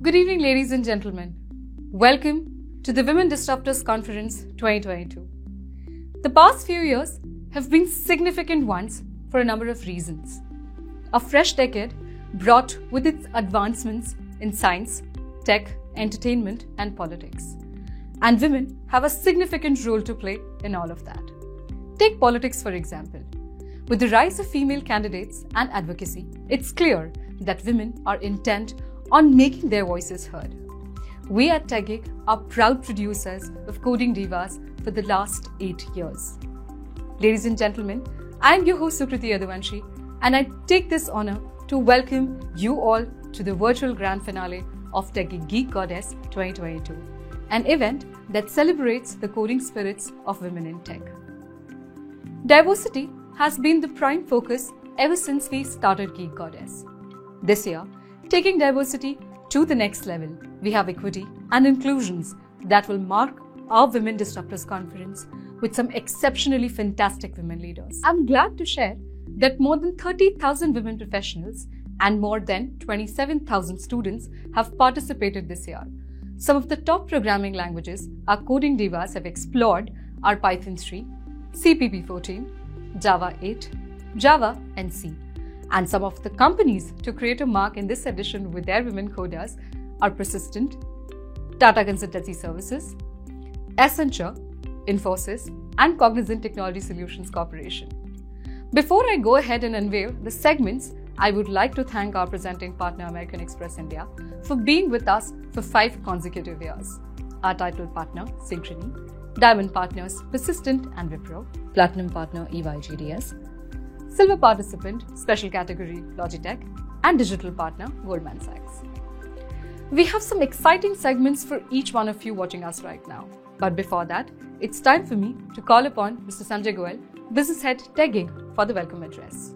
Good evening, ladies and gentlemen. Welcome to the Women Disruptors Conference 2022. The past few years have been significant ones for a number of reasons. A fresh decade brought with its advancements in science, tech, entertainment, and politics. And women have a significant role to play in all of that. Take politics, for example. With the rise of female candidates and advocacy, it's clear that women are intent on making their voices heard. We at TechGig are proud producers of Coding Divas for the last 8 years. Ladies and gentlemen, I am your host Sukriti Yadavanshi, and I take this honor to welcome you all to the virtual grand finale of TechGig Geek Goddess 2022, an event that celebrates the coding spirits of women in tech. Diversity has been the prime focus ever since we started Geek Goddess. This year, taking diversity to the next level, we have equity and inclusions that will mark our Women Disruptors Conference with some exceptionally fantastic women leaders. I'm glad to share that more than 30,000 women professionals and more than 27,000 students have participated this year. Some of the top programming languages our Coding Divas have explored are Python 3, CPP 14, Java 8, Java and C. And some of the companies to create a mark in this edition with their women coders are Persistent, Tata Consultancy Services, Accenture, Infosys, and Cognizant Technology Solutions Corporation. Before I go ahead and unveil the segments, I would like to thank our presenting partner American Express India for being with us for 5 consecutive years. Our title partner Synchrony, Diamond partners Persistent and Wipro, Platinum partner EY GDS, Silver participant, special category Logitech, and digital partner Goldman Sachs. We have some exciting segments for each one of you watching us right now. But before that, it's time for me to call upon Mr. Sanjay Goel, Business Head TechGig, for the welcome address.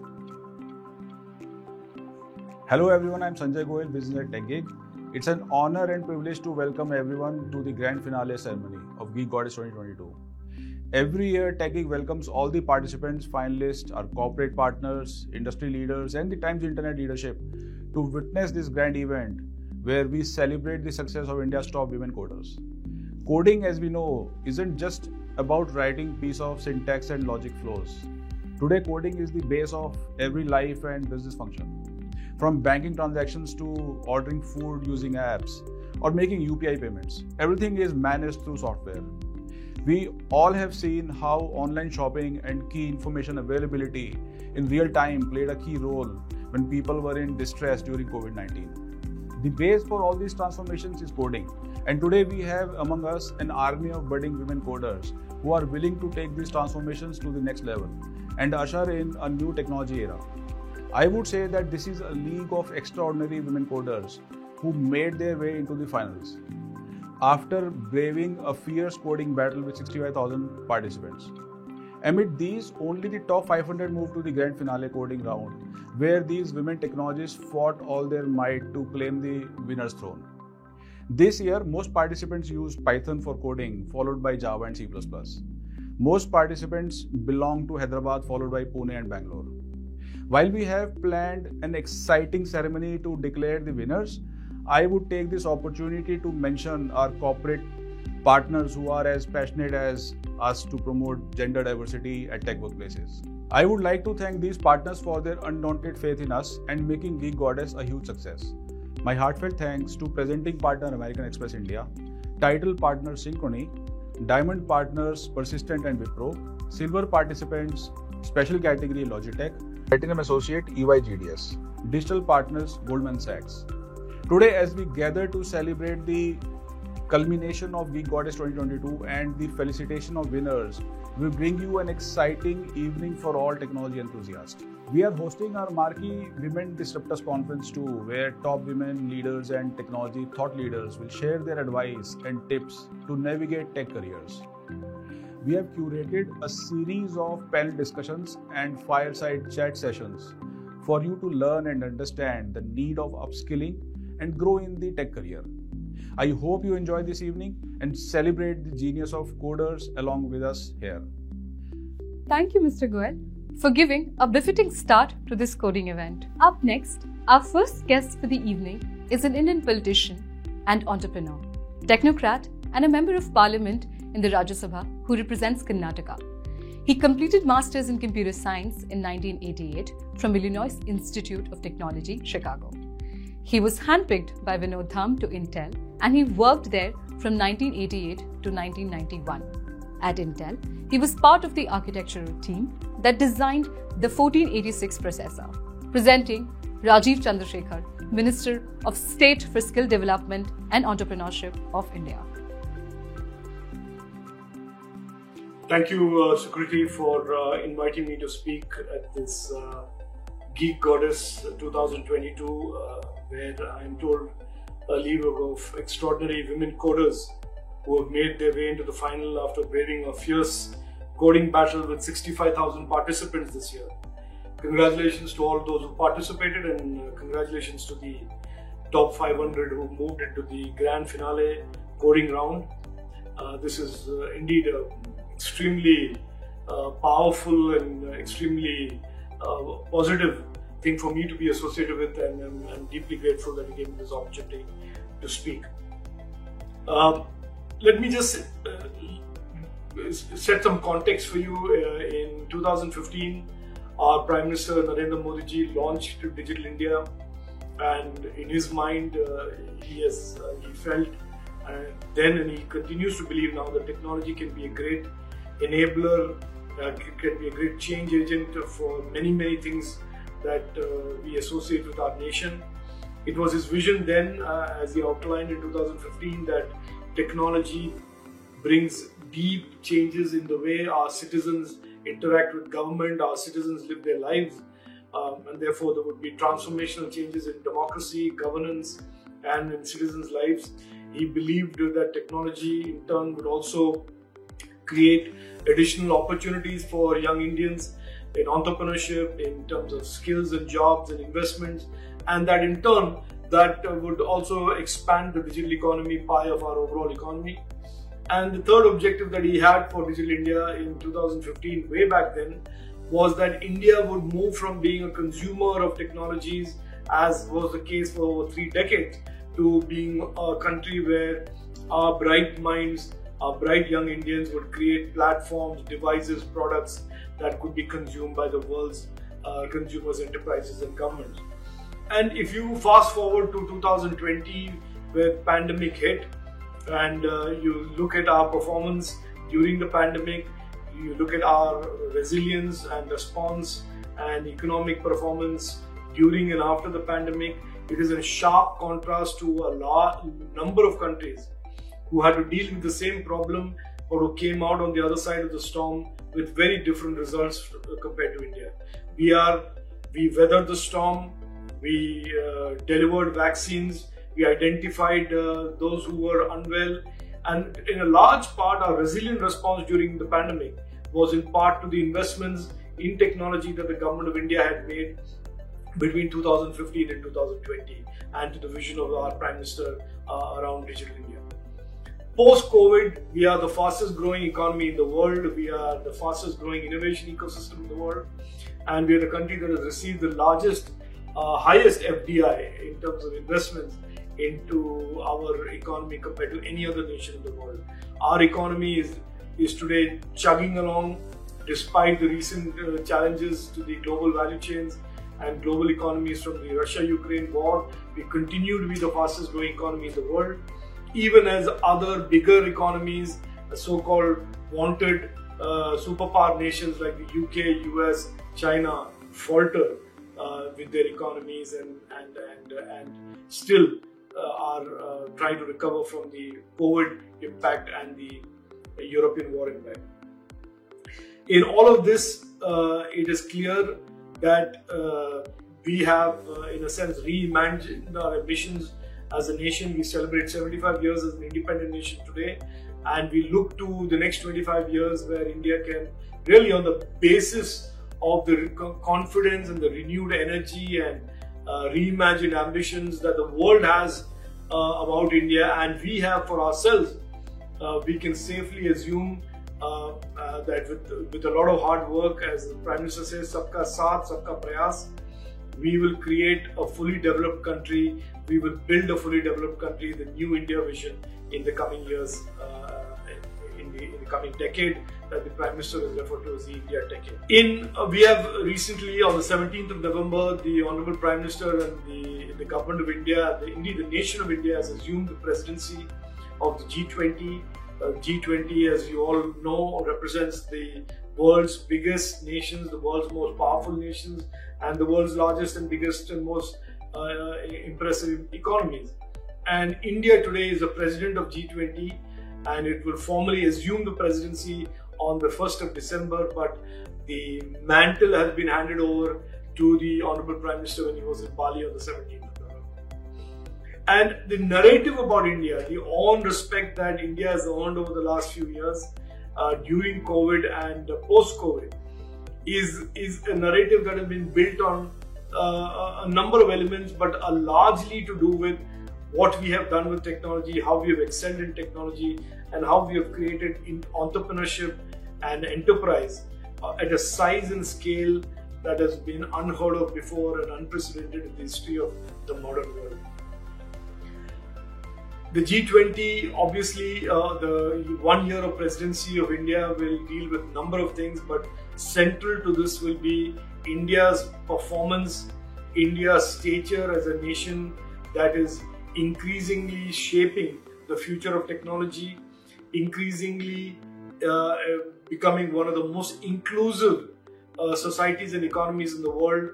Hello everyone, I'm Sanjay Goel, Business Head TechGig. It's an honor and privilege to welcome everyone to the grand finale ceremony of Geek Goddess 2022. Every year, TechGig welcomes all the participants, finalists, our corporate partners, industry leaders, and the Times Internet leadership to witness this grand event where we celebrate the success of India's top women coders. Coding, as we know, isn't just about writing piece of syntax and logic flows. Today, coding is the base of every life and business function. From banking transactions to ordering food using apps or making UPI payments, everything is managed through software. We all have seen how online shopping and key information availability in real time played a key role when people were in distress during COVID-19. The base for all these transformations is coding, and today we have among us an army of budding women coders who are willing to take these transformations to the next level and usher in a new technology era. I would say that this is a league of extraordinary women coders who made their way into the finals after braving a fierce coding battle with 65,000 participants. Amid these, only the top 500 moved to the grand finale coding round, where these women technologists fought all their might to claim the winner's throne. This year, most participants used Python for coding, followed by Java and C++. Most participants belong to Hyderabad, followed by Pune and Bangalore. While we have planned an exciting ceremony to declare the winners, I would take this opportunity to mention our corporate partners who are as passionate as us to promote gender diversity at tech workplaces. I would like to thank these partners for their undaunted faith in us and making Geek Goddess a huge success. My heartfelt thanks to presenting partner American Express India, title partner Synchrony, diamond partners Persistent and Wipro, silver participants special category Logitech, platinum associate EY GDS, digital partners Goldman Sachs. Today, as we gather to celebrate the culmination of Geek Goddess 2022 and the felicitation of winners, we bring you an exciting evening for all technology enthusiasts. We are hosting our marquee Women Disruptors Conference too, where top women leaders and technology thought leaders will share their advice and tips to navigate tech careers. We have curated a series of panel discussions and fireside chat sessions for you to learn and understand the need of upskilling and grow in the tech career. I hope you enjoy this evening and celebrate the genius of coders along with us here. Thank you, Mr. Goel, for giving a befitting start to this coding event. Up next, our first guest for the evening is an Indian politician and entrepreneur, technocrat, and a member of parliament in the Rajya Sabha who represents Karnataka. He completed Masters in Computer Science in 1988 from Illinois Institute of Technology, Chicago. He was handpicked by Vinod Dham to Intel, and he worked there from 1988 to 1991. At Intel, he was part of the architectural team that designed the 1486 processor, presenting Rajiv Chandrasekhar, Minister of State for Skill Development and Entrepreneurship of India. Thank you, Sukriti, for inviting me to speak at this Geek Goddess 2022, where I am told a league of extraordinary women coders who have made their way into the final after braving a fierce coding battle with 65,000 participants this year. Congratulations to all those who participated, and congratulations to the top 500 who moved into the grand finale coding round. This is indeed a extremely powerful and extremely positive thing for me to be associated with, and I'm deeply grateful that you gave me this opportunity to speak. Let me just set some context for you. In 2015, our Prime Minister Narendra Modi ji launched Digital India, and in his mind, he felt then, and he continues to believe now, that technology can be a great enabler, can be a great change agent for many things that we associate with our nation. It was his vision then, as he outlined in 2015, that technology brings deep changes in the way our citizens interact with government, our citizens live their lives, and therefore there would be transformational changes in democracy, governance, and in citizens' lives. He believed that technology in turn would also create additional opportunities for young Indians in entrepreneurship, in terms of skills and jobs and investments, and that in turn that would also expand the digital economy pie of our overall economy. And the third objective that he had for Digital India in 2015, way back then, was that India would move from being a consumer of technologies, as was the case for over 3 decades, to being a country where our bright minds, our bright young Indians would create platforms, devices, products that could be consumed by the world's consumers, enterprises and governments. And if you fast forward to 2020, where pandemic hit, and you look at our performance during the pandemic, you look at our resilience and response and economic performance during and after the pandemic, it is in sharp contrast to a large number of countries who had to deal with the same problem, or who came out on the other side of the storm with very different results compared to India. We weathered the storm, we delivered vaccines, we identified those who were unwell, and in a large part our resilient response during the pandemic was in part to the investments in technology that the government of India had made between 2015 and 2020, and to the vision of our Prime Minister around Digital India. Post-COVID, we are the fastest growing economy in the world, we are the fastest growing innovation ecosystem in the world, and we are the country that has received the largest, highest FDI in terms of investments into our economy compared to any other nation in the world. Our economy is today chugging along despite the recent challenges to the global value chains and global economies from the Russia-Ukraine war. We continue to be the fastest growing economy in the world, even as other bigger economies, so-called wanted superpower nations like the UK, US, China, falter with their economies and still are trying to recover from the COVID impact and the European war impact. In all of this, it is clear that we have, in a sense, reimagined our ambitions as a nation. We celebrate 75 years as an independent nation today, and we look to the next 25 years where India can really, on the basis of the confidence and the renewed energy and reimagined ambitions that the world has about India and we have for ourselves, we can safely assume that with a lot of hard work, as the Prime Minister says, Sabka Saath, Sabka Prayas, we will create a fully developed country. We will build a fully developed country, the new India vision in the coming years, in the coming decade that the Prime Minister has referred to as the India decade. We have recently, on the 17th of November, the Honorable Prime Minister and the Government of India, indeed the nation of India, has assumed the presidency of the G20. G20, as you all know, represents the world's biggest nations, the world's most powerful nations, and the world's largest and biggest and most impressive economies. And India today is the president of G20, and it will formally assume the presidency on the 1st of December, but the mantle has been handed over to the Honorable Prime Minister when he was in Bali on the 17th of November. And the narrative about India, the awe and respect that India has earned over the last few years, during COVID and post-COVID, is a narrative that has been built on a number of elements, but are largely to do with what we have done with technology, how we have excelled in technology, and how we have created entrepreneurship and enterprise at a size and scale that has been unheard of before and unprecedented in the history of the modern world. The G20, obviously, the 1 year of presidency of India will deal with a number of things, but central to this will be India's performance, India's stature as a nation that is increasingly shaping the future of technology, increasingly becoming one of the most inclusive societies and economies in the world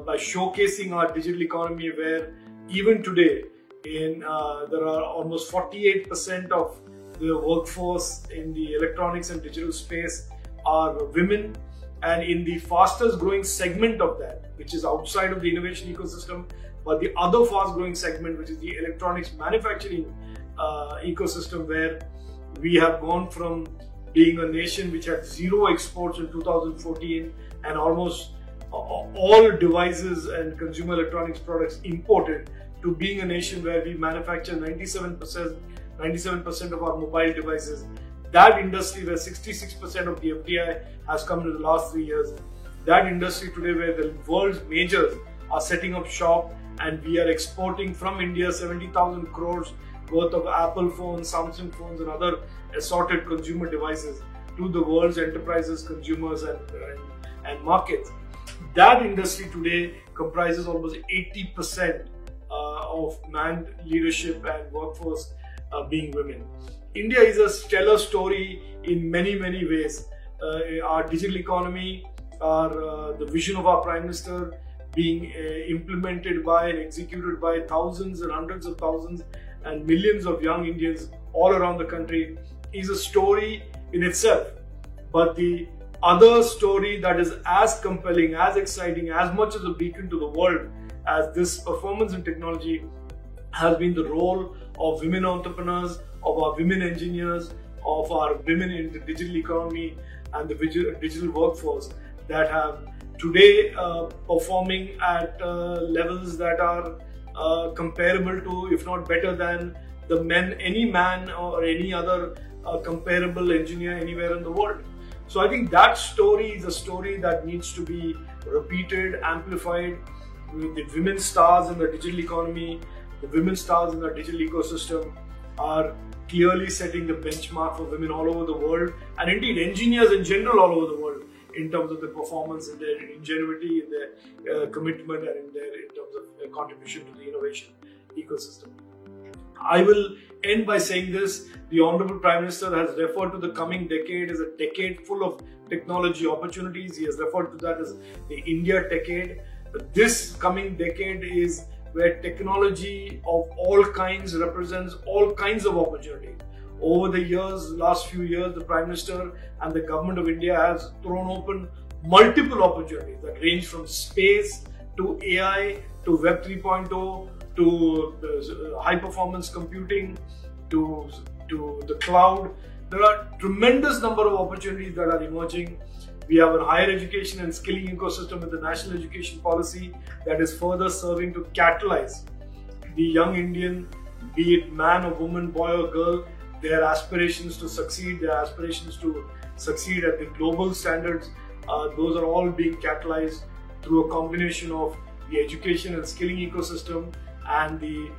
by showcasing our digital economy, where even today there are almost 48% of the workforce in the electronics and digital space are women, and in the fastest growing segment of that, which is outside of the innovation ecosystem, but the other fast growing segment, which is the electronics manufacturing ecosystem, where we have gone from being a nation which had zero exports in 2014 and almost all devices and consumer electronics products imported, to being a nation where we manufacture 97% of our mobile devices. That industry, where 66% of the FDI has come in the last 3 years, that industry today where the world's majors are setting up shop, and we are exporting from India 70,000 crores worth of Apple phones, Samsung phones and other assorted consumer devices to the world's enterprises, consumers and markets. That industry today comprises almost 80% of manned leadership and workforce being women. India is a stellar story in many ways. Our digital economy, the vision of our Prime Minister being implemented by and executed by thousands and hundreds of thousands and millions of young Indians all around the country, is a story in itself. But the other story that is as compelling, as exciting, as much as a beacon to the world as this performance in technology has been the role of women entrepreneurs, of our women engineers, of our women in the digital economy and the digital workforce that have today performing at levels that are comparable to, if not better than, any man or any other comparable engineer anywhere in the world. So I think that story is a story that needs to be repeated, amplified. The women stars in the digital economy, the women stars in the digital ecosystem are clearly setting the benchmark for women all over the world, and indeed engineers in general all over the world, in terms of their performance and their ingenuity, in their commitment, and in terms of their contribution to the innovation ecosystem. I will end by saying this: the Honorable Prime Minister has referred to the coming decade as a decade full of technology opportunities. He has referred to that as the India decade. This coming decade is where technology of all kinds represents all kinds of opportunity. Over the years, last few years, the Prime Minister and the Government of India has thrown open multiple opportunities that range from space to AI to Web 3.0 to high performance computing to the cloud. There are tremendous number of opportunities that are emerging. We have a higher education and skilling ecosystem with the National Education Policy that is further serving to catalyze the young Indian, be it man or woman, boy or girl, their aspirations to succeed, at the global standards. Those are all being catalyzed through a combination of the education and skilling ecosystem, and the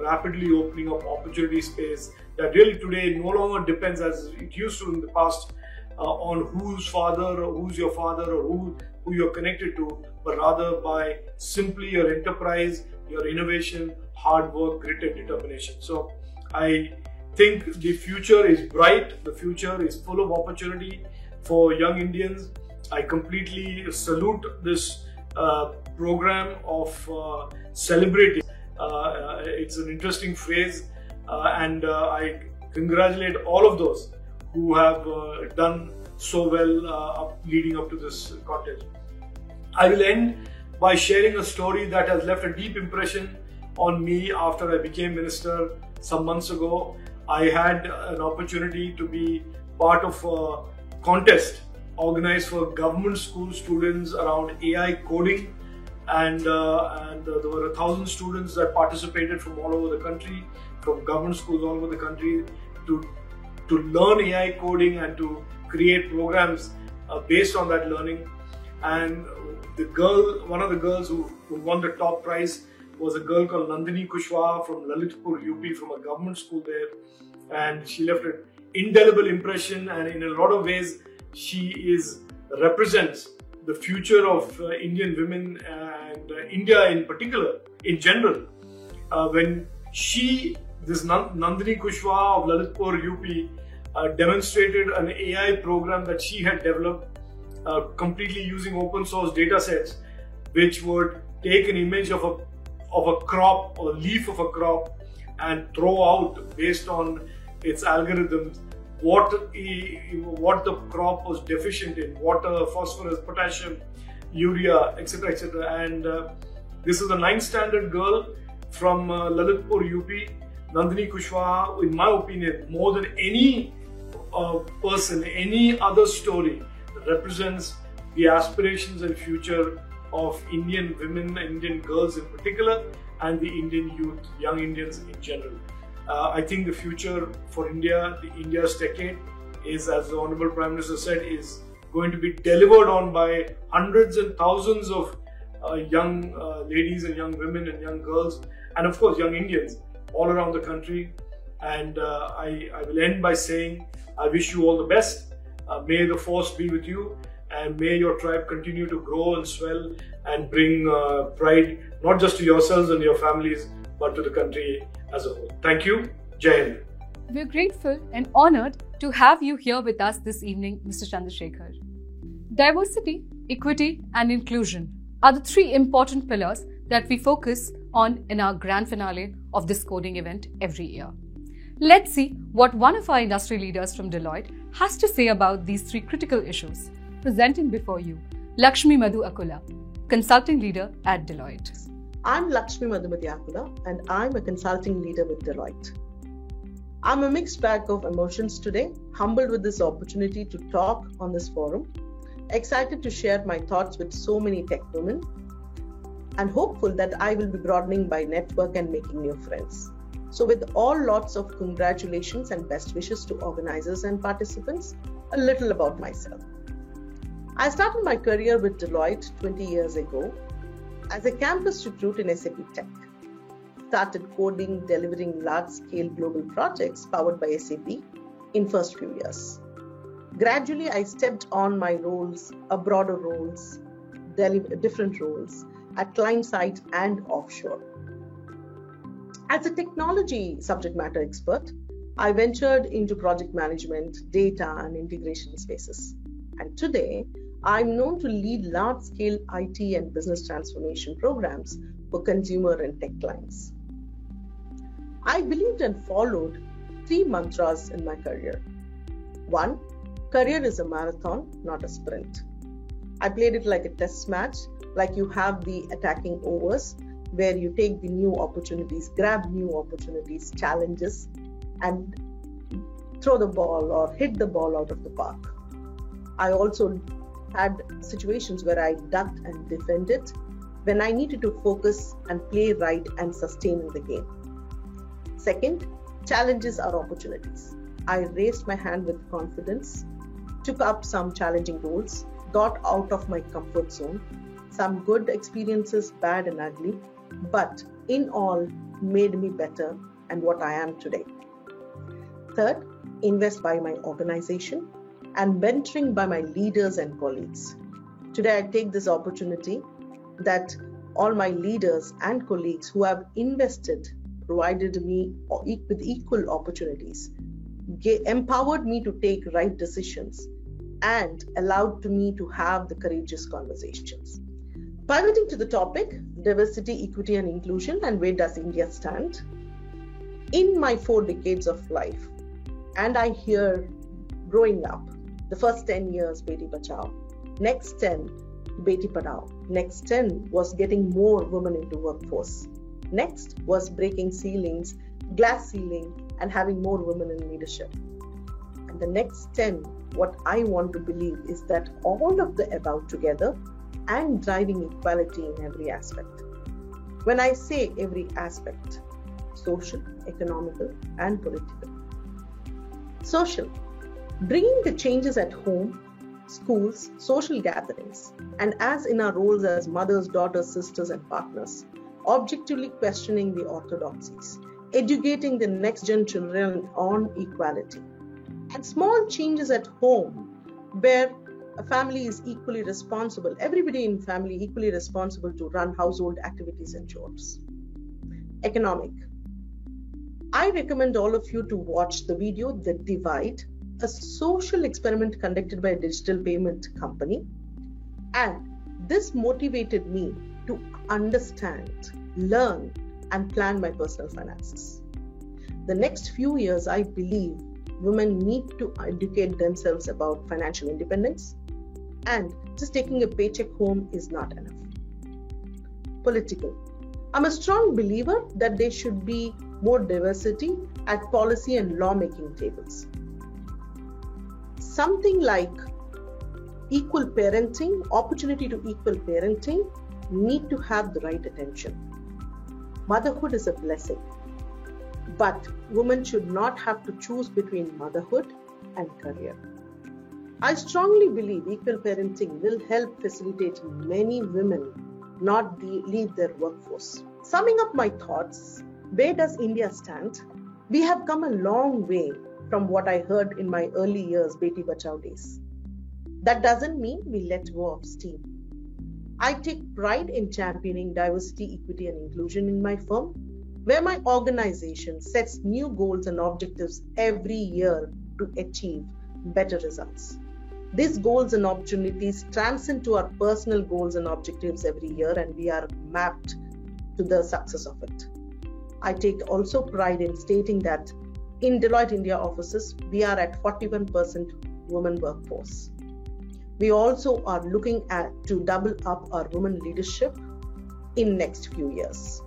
rapidly opening up opportunity space that really today no longer depends, as it used to in the past, on who's father or who's your father or who you're connected to, but rather by simply your enterprise, your innovation, hard work, grit and determination. So I think the future is bright, the future is full of opportunity for young Indians. I completely salute this program of celebrating. It's an interesting phrase, and I congratulate all of those who have done so well leading up to this contest. I will end by sharing a story that has left a deep impression on me after I became minister some months ago. I had an opportunity to be part of a contest organized for government school students around AI coding, and there were 1,000 students that participated from all over the country, from government schools all over the country, to learn AI coding and to create programs based on that learning. And one of the girls who won the top prize was a girl called Nandini Kushwaha from Lalitpur, UP, from a government school there. And she left an indelible impression, and in a lot of ways, she represents the future of Indian women and India in particular, in general. When this Nandini Kushwaha of Lalitpur, UP, demonstrated an AI program that she had developed completely using open source data sets, which would take an image of a crop or leaf of a crop and throw out, based on its algorithms, what the crop was deficient in: water, phosphorus, potassium, urea, etc., etc. And this is a 9th standard girl from Lalitpur, UP, Nandini Kushwaha. In my opinion, more than any person, any other story, represents the aspirations and future of Indian women, Indian girls in particular, and the Indian youth, young Indians in general. I think the future for India, India's decade, is, as the Honorable Prime Minister said, is going to be delivered on by hundreds and thousands of young ladies and young women and young girls, and of course young Indians all around the country. And I will end by saying, I wish you all the best. May the force be with you, and may your tribe continue to grow and swell and bring pride not just to yourselves and your families, but to the country as a whole. Thank you. Jai Hind. We're grateful and honored to have you here with us this evening, Mr. Chandrasekhar. Diversity, equity, and inclusion are the 3 important pillars that we focus on in our grand finale of this coding event every year. Let's see what one of our industry leaders from Deloitte has to say about these 3 critical issues. Presenting before you, Lakshmi Madhu Akula, Consulting Leader at Deloitte. I'm Lakshmi Madhumati Akula, and I'm a Consulting Leader with Deloitte. I'm a mixed bag of emotions today, humbled with this opportunity to talk on this forum, excited to share my thoughts with so many tech women, and hopeful that I will be broadening my network and making new friends. So with lots of congratulations and best wishes to organizers and participants, a little about myself. I started my career with Deloitte 20 years ago as a campus recruit in SAP Tech. Started coding, delivering large-scale global projects powered by SAP in first few years. Gradually, I stepped on my roles, broader roles, different roles at client side and offshore. As a technology subject matter expert, I ventured into project management, data, and integration spaces. And today, I'm known to lead large-scale IT and business transformation programs for consumer and tech clients. I believed and followed 3 mantras in my career. 1, career is a marathon, not a sprint. I played it like a test match, like you have the attacking overs, where you take the new opportunities, grab new opportunities, challenges, and throw the ball or hit the ball out of the park. I also had situations where I ducked and defended when I needed to focus and play right and sustain in the game. Second, challenges are opportunities. I raised my hand with confidence, took up some challenging roles, got out of my comfort zone, some good experiences, bad and ugly, but in all made me better and what I am today. Third, invest by my organization and mentoring by my leaders and colleagues. Today, I take this opportunity that all my leaders and colleagues who have invested, provided me with equal opportunities, empowered me to take right decisions, and allowed me to have the courageous conversations. Pivoting to the topic, diversity, equity, and inclusion, and where does India stand? In my 4 decades of life, and I hear growing up, the first 10 years, Beti Bachao, next 10, Beti Padhao, next 10 was getting more women into workforce. Next was breaking ceilings, glass ceiling, and having more women in leadership. And the next 10, what I want to believe is that all of the above together and driving equality in every aspect. When I say every aspect, social, economical, and political. Social, bringing the changes at home, schools, social gatherings, and as in our roles as mothers, daughters, sisters, and partners, objectively questioning the orthodoxies, educating the next gen children on equality, and small changes at home where a family is equally responsible, everybody in family equally responsible to run household activities and chores. Economic. I recommend all of you to watch the video The Divide, a social experiment conducted by a digital payment company. And this motivated me to understand, learn, and plan my personal finances. The next few years, I believe women need to educate themselves about financial independence, and just taking a paycheck home is not enough. Political. I'm a strong believer that there should be more diversity at policy and lawmaking tables. Something like equal parenting, opportunity to equal parenting, need to have the right attention. Motherhood is a blessing, but women should not have to choose between motherhood and career. I strongly believe equal parenting will help facilitate many women not leave their workforce. Summing up my thoughts, where does India stand? We have come a long way from what I heard in my early years, Beti Bachao days. That doesn't mean we let go of steam. I take pride in championing diversity, equity, and inclusion in my firm, where my organization sets new goals and objectives every year to achieve better results. These goals and opportunities transcend to our personal goals and objectives every year, and we are mapped to the success of it. I take also pride in stating that in Deloitte India offices, we are at 41% women workforce. We also are looking to double up our women leadership in next few years.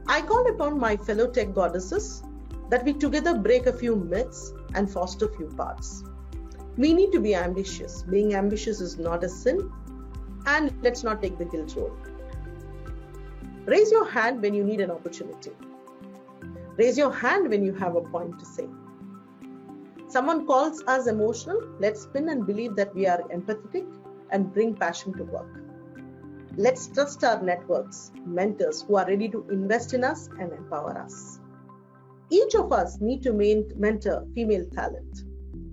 I call upon my fellow tech goddesses that we together break a few myths and foster few paths. We need to be ambitious. Being ambitious is not a sin, and let's not take the guilt role. Raise your hand when you need an opportunity. Raise your hand when you have a point to say. Someone calls us emotional, let's spin and believe that we are empathetic and bring passion to work. Let's trust our networks, mentors who are ready to invest in us and empower us. Each of us need to mentor female talent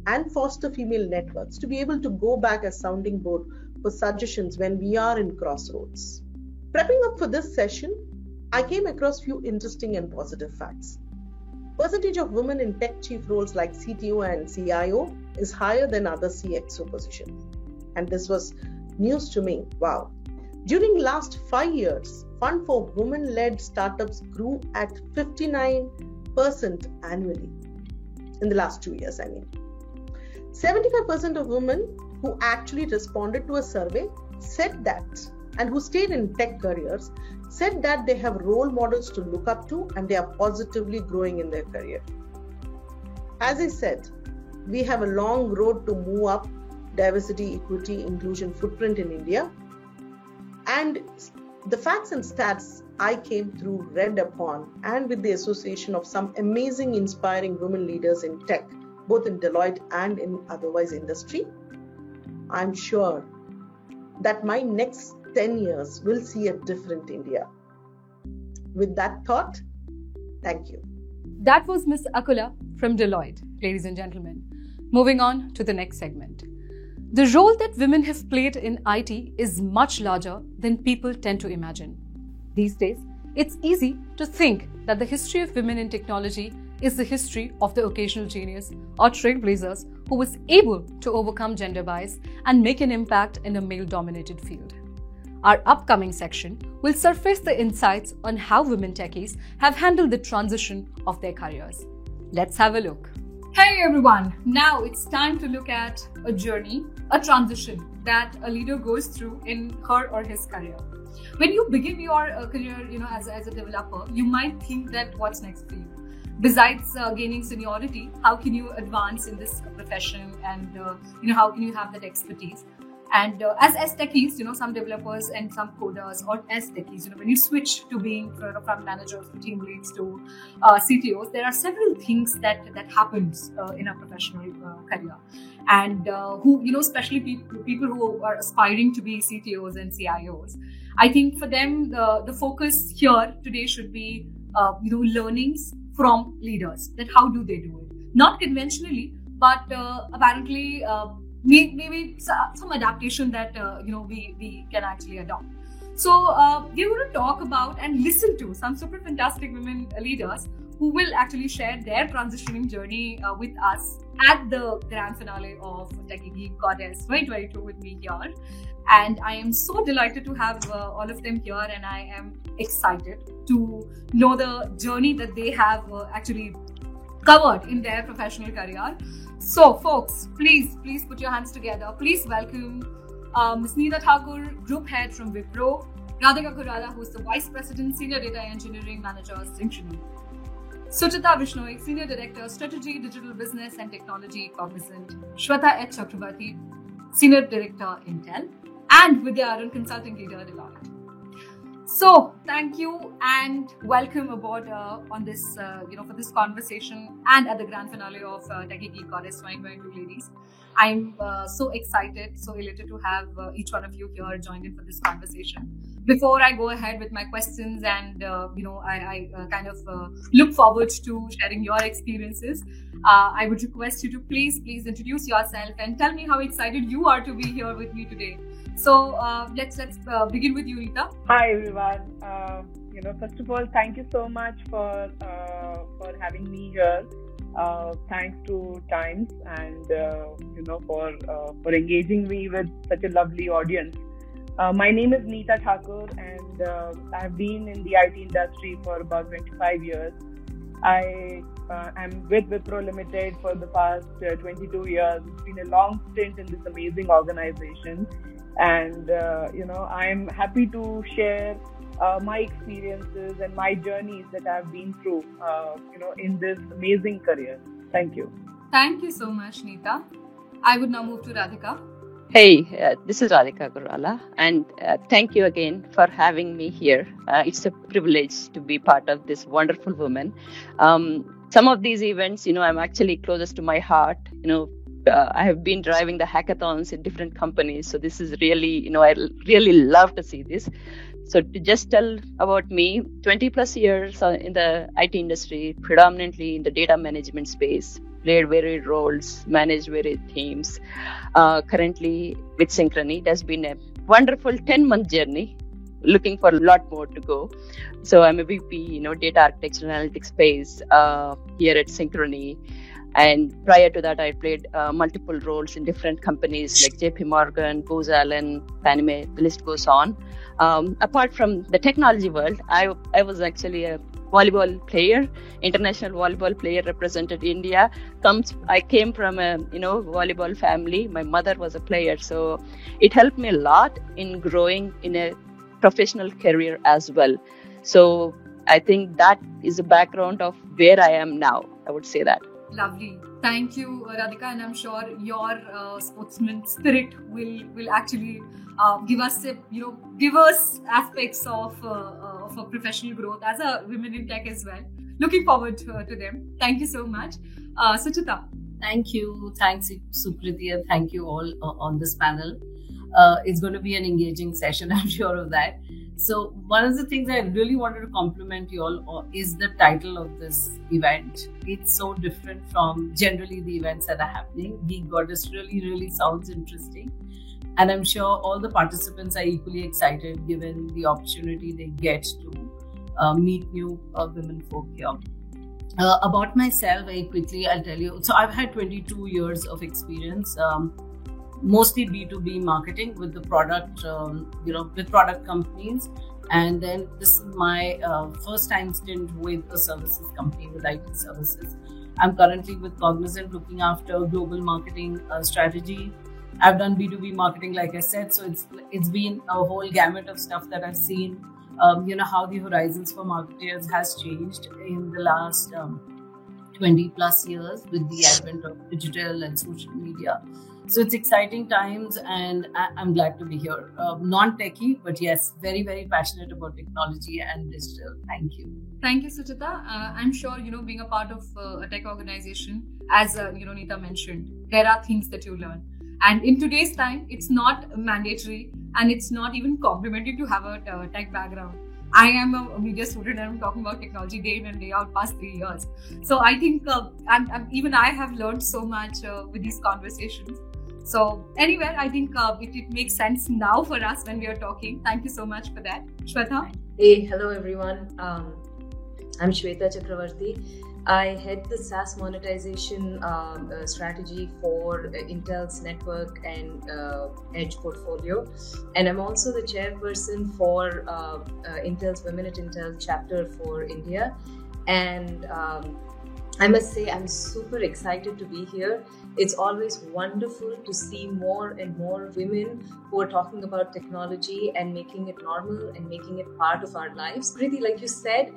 and foster female networks to be able to go back as sounding board for suggestions when we are in crossroads. Prepping up for this session, I came across few interesting and positive facts. Percentage of women in tech chief roles like CTO and CIO is higher than other CXO positions. And this was news to me. Wow. During last 5 years, fund for women-led startups grew at 59% annually. In the last 2 years, 75% of women who actually responded to a survey said that, and who stayed in tech careers, said that they have role models to look up to and they are positively growing in their career. As I said, we have a long road to move up diversity, equity, inclusion footprint in India. And the facts and stats I came through, read upon, and with the association of some amazing, inspiring women leaders in tech, both in Deloitte and in otherwise industry, I'm sure that my next 10 years will see a different India. With that thought, thank you. That was Ms. Akula from Deloitte, ladies and gentlemen. Moving on to the next segment. The role that women have played in IT is much larger than people tend to imagine. These days, it's easy to think that the history of women in technology is the history of the occasional genius or trailblazers who was able to overcome gender bias and make an impact in a male-dominated field. Our upcoming section will surface the insights on how women techies have handled the transition of their careers. Let's have a look. Hey everyone, now it's time to look at a journey, a transition that a leader goes through in her or his career. When you begin your career, as a developer, you might think that what's next for you? Besides gaining seniority, how can you advance in this profession, and how can you have that expertise? And as techies, some developers and some coders, or as techies, when you switch to being from managers to team leads to CTOs, there are several things that happens in a professional career. And especially people who are aspiring to be CTOs and CIOs, I think for them the focus here today should be learnings from leaders. That how do they do it? Not conventionally, but apparently. Maybe some adaptation that we can actually adopt. So we're going to talk about and listen to some super fantastic women leaders who will actually share their transitioning journey with us at the grand finale of Techie Geek Goddess 2022 with me here. And I am so delighted to have all of them here, and I am excited to know the journey that they have actually covered in their professional career. So folks, please put your hands together. Please welcome Ms. Neeta Thakur, Group Head from Wipro, Radhika Kurala, who is the Vice President, Senior Data Engineering Manager, Synchrony, Suchita Vishnoi, Senior Director, Strategy, Digital Business and Technology, Cognizant, Shweta H. Chakrabarti, Senior Director, Intel, and Vidya Arun, Consulting Leader, Deloitte. So, thank you and welcome aboard on this, for this conversation and at the grand finale of Techie Geek Goddess 2022, ladies. I'm so excited, so elated to have each one of you here joined in for this conversation. Before I go ahead with my questions and, I kind of look forward to sharing your experiences, I would request you to please introduce yourself and tell me how excited you are to be here with me today. So let's begin with you, Neeta. Hi everyone. First of all, thank you so much for having me here. Thanks to Times and for engaging me with such a lovely audience. My name is Neeta Thakur, and I've been in the IT industry for about 25 years. I am with Wipro Limited for the past 22 years. It's been a long stint in this amazing organization. And, I'm happy to share my experiences and my journeys that I've been through, in this amazing career. Thank you. Thank you so much, Neeta. I would now move to Radhika. Hey, this is Radhika Kurala, and thank you again for having me here. It's a privilege to be part of this wonderful woman. Some of these events, I'm actually closest to my heart. I have been driving the hackathons in different companies. So this is really, I really love to see this. So to just tell about me, 20 plus years in the IT industry, predominantly in the data management space, played varied roles, managed varied teams. Currently with Synchrony, it has been a wonderful 10-month journey. Looking for a lot more to go. So I'm a VP, data architecture analytics space here at Synchrony. And prior to that, I played multiple roles in different companies like JP Morgan, Booz Allen, Paname, the list goes on. Apart from the technology world, I was actually a volleyball player, international volleyball player, represented India. I came from a volleyball family. My mother was a player, so it helped me a lot in growing in a professional career as well. So I think that is the background of where I am now. I would say that. Lovely. Thank you, Radhika, and I'm sure your sportsman spirit will actually give us diverse aspects of professional growth as a women in tech as well. Looking forward to them. Thank you so much, Suchita. Thank you. Thanks, Sukriti, and thank you all on this panel. It's going to be an engaging session, I'm sure of that. So one of the things I really wanted to compliment you all is the title of this event. It's so different from generally the events that are happening. Geek Goddess really sounds interesting. And I'm sure all the participants are equally excited given the opportunity they get to meet new women folk here. About myself, very quickly, I'll tell you. So I've had 22 years of experience, mostly B2B marketing with the product, with product companies. And then this is my first time stint with a services company, with IT services. I'm currently with Cognizant looking after global marketing strategy. I've done B2B marketing, like I said, so it's been a whole gamut of stuff that I've seen. How the horizons for marketers has changed in the last 20 plus years with the advent of digital and social media. So it's exciting times, and I'm glad to be here. Non-techie, but yes, very passionate about technology and digital. Thank you. Thank you, Suchita. I'm sure, being a part of a tech organization, as Neeta mentioned, there are things that you learn. And in today's time, it's not mandatory and it's not even complimentary to have a tech background. I am a media student and I'm talking about technology day in and day out past 3 years. So I think even I have learned so much with these conversations. So anyway, I think it makes sense now for us when we are talking. Thank you so much for that. Shweta? Hey, hello everyone. I'm Shweta Chakravarti. I head the SaaS monetization strategy for Intel's network and edge portfolio. And I'm also the chairperson for Intel's Women at Intel chapter for India. And I must say, I'm super excited to be here. It's always wonderful to see more and more women who are talking about technology and making it normal and making it part of our lives. Kriti, like you said,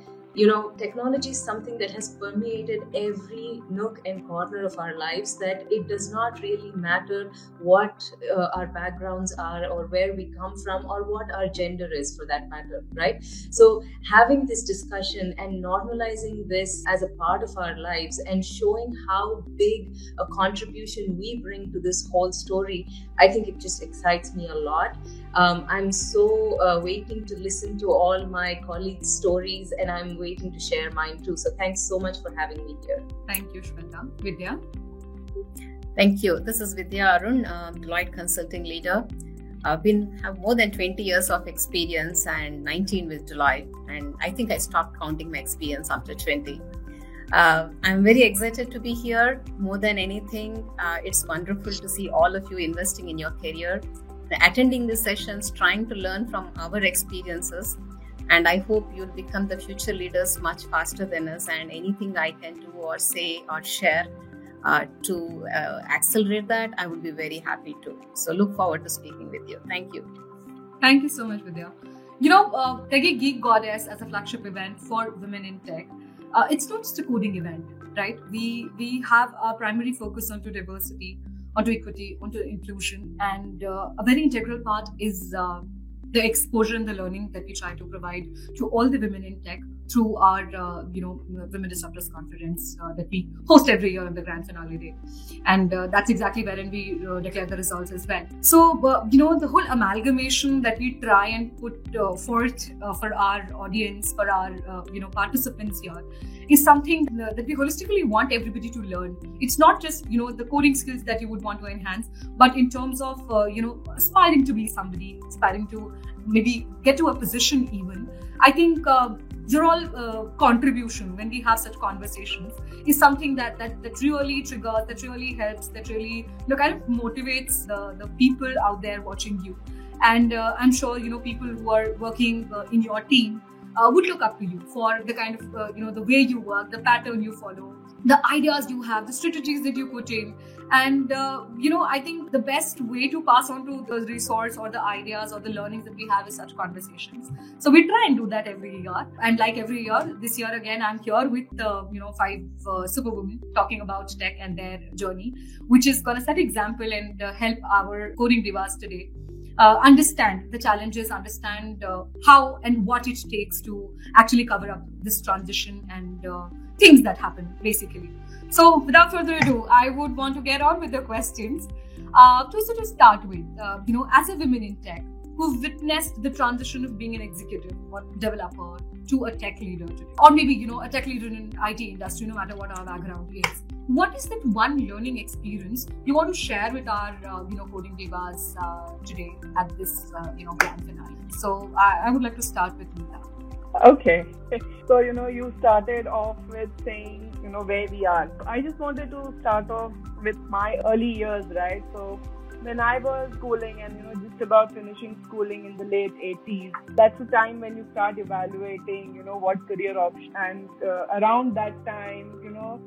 technology is something that has permeated every nook and corner of our lives, that it does not really matter what our backgrounds are or where we come from or what our gender is for that matter, right? So having this discussion and normalizing this as a part of our lives and showing how big a contribution we bring to this whole story, I think it just excites me a lot. I'm so waiting to listen to all my colleagues' stories, and I'm waiting to share mine too. So thanks so much for having me here. Thank you, Shweta. Vidya? Thank you. This is Vidya Arun, Deloitte Consulting Leader. I've have more than 20 years of experience and 19 with Deloitte. And I think I stopped counting my experience after 20. I'm very excited to be here. More than anything, it's wonderful to see all of you investing in your career, attending these sessions, trying to learn from our experiences. And I hope you'll become the future leaders much faster than us. And anything I can do or say or share to accelerate that, I would be very happy to. So look forward to speaking with you. Thank you. Thank you so much, Vidya. Techie Geek Goddess as a flagship event for women in tech, it's not just a coding event, right? We have our primary focus onto diversity, onto equity, onto inclusion, and a very integral part is the exposure and the learning that we try to provide to all the women in tech through our, Women Disruptors Conference that we host every year on the grand finale day. And that's exactly wherein we declare the results as well. So, the whole amalgamation that we try and put forth for our audience, for our, participants here, is something that we holistically want everybody to learn. It's not just, the coding skills that you would want to enhance, but in terms of, aspiring to be somebody, aspiring to maybe get to a position even. I think your all contribution when we have such conversations is something that really triggers, that really helps, that really kind of motivates the people out there watching you. And I'm sure, people who are working in your team would look up to you for the kind of, the way you work, the pattern you follow, the ideas you have, the strategies that you put in. And, I think the best way to pass on to the resource or the ideas or the learnings that we have is such conversations. So we try and do that every year. And like every year, this year again, I'm here with, 5 superwomen talking about tech and their journey, which is going to set example and help our coding divas today understand the challenges, understand how and what it takes to actually cover up this transition and things that happen, basically. So without further ado, I would want to get on with the questions. To sort of start with, as a women in tech who've witnessed the transition of being an executive or developer to a tech leader today, or maybe, a tech leader in IT industry, no matter what our background is. What is that one learning experience you want to share with our, coding divas today at this, grand finale? So I would like to start with Meeta. Okay. So, you started off with saying, where we are. I just wanted to start off with my early years, right? So when I was schooling and, just about finishing schooling in the late 80s, that's the time when you start evaluating, what career option. And around that time,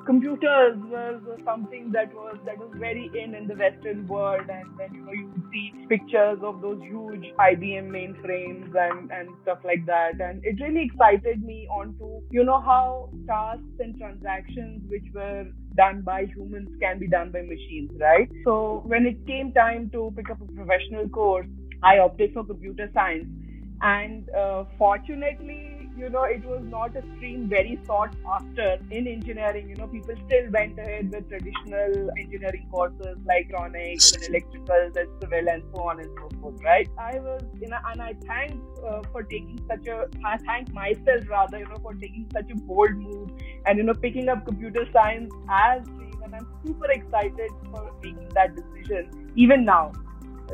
computers was something that was very in the Western world. And then, you would see pictures of those huge IBM mainframes and stuff like that. And it really excited me onto, how tasks and transactions which were done by humans can be done by machines, right? So when it came time to pick up a professional course, I opted for computer science. And fortunately, it was not a stream very sought after in engineering. People still went ahead with traditional engineering courses like electronics and electricals and civil and so on and so forth, right? I was, and I thank myself rather, for taking such a bold move and, picking up computer science as stream. And I'm super excited for making that decision even now,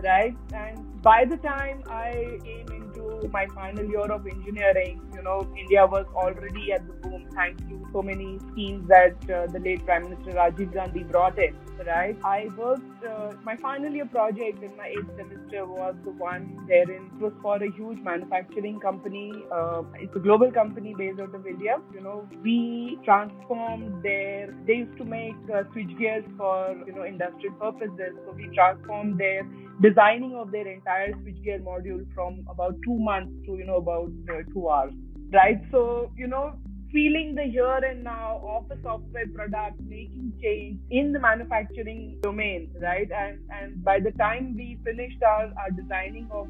right? And by the time I came into my final year of engineering, India was already at the boom thanks to so many schemes that the late Prime Minister Rajiv Gandhi brought in, right? I worked, my final year project in my 8th semester was the one wherein it was for a huge manufacturing company. It's a global company based out of India. We transformed they used to make switchgears for, industrial purposes. So we transformed their designing of their entire switchgear module from about 2 months to, about 2 hours, right? So, feeling the here and now of a software product, making change in the manufacturing domain, right? And by the time we finished our designing of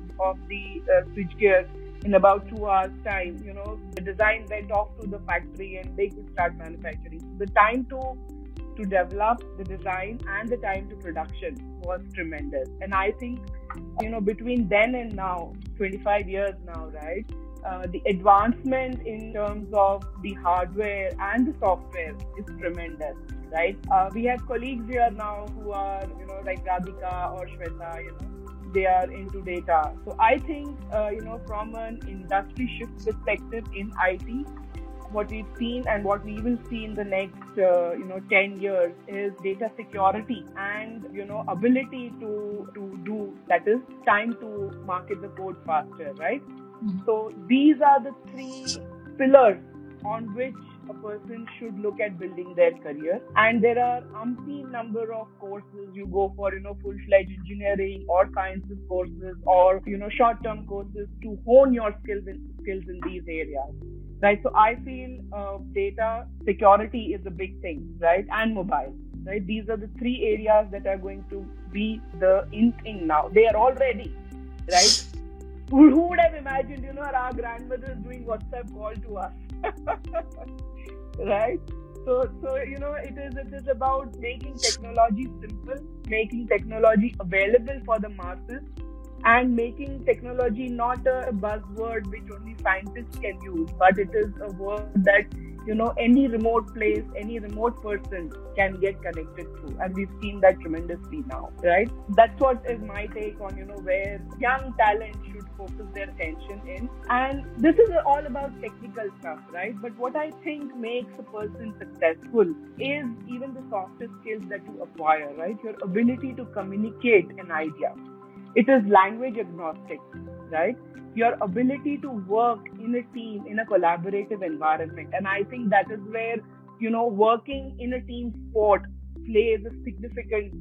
the switchgear in about 2 hours time, the design went off to the factory and they could start manufacturing. So the time to develop the design and the time to production was tremendous. And I think, between then and now, 25 years now, right? The advancement in terms of the hardware and the software is tremendous, right? We have colleagues here now who are, like Radhika or Shweta, they are into data. So I think, from an industry shift perspective in IT, what we've seen and what we will see in the next 10 years is data security and ability to do, that is time to market the code faster, right? Mm-hmm. So these are the 3 pillars on which a person should look at building their career. And there are umpteen number of courses you go for, full-fledged engineering or sciences courses or, short-term courses to hone your skills in these areas. Right, so I feel data security is a big thing, right, and mobile, right. These are the 3 areas that are going to be the in thing now. They are already, right. Who would have imagined, our grandmothers doing WhatsApp call to us, right? So it is about making technology simple, making technology available for the masses, and making technology not a buzzword which only scientists can use, but it is a word that, any remote place, any remote person can get connected to. And we've seen that tremendously now, right? That's what is my take on, where young talent should focus their attention in. And this is all about technical stuff, right? But what I think makes a person successful is even the softer skills that you acquire, right? Your ability to communicate an idea. It is language agnostic, right? Your ability to work in a team, in a collaborative environment. And I think that is where, working in a team sport plays a significant,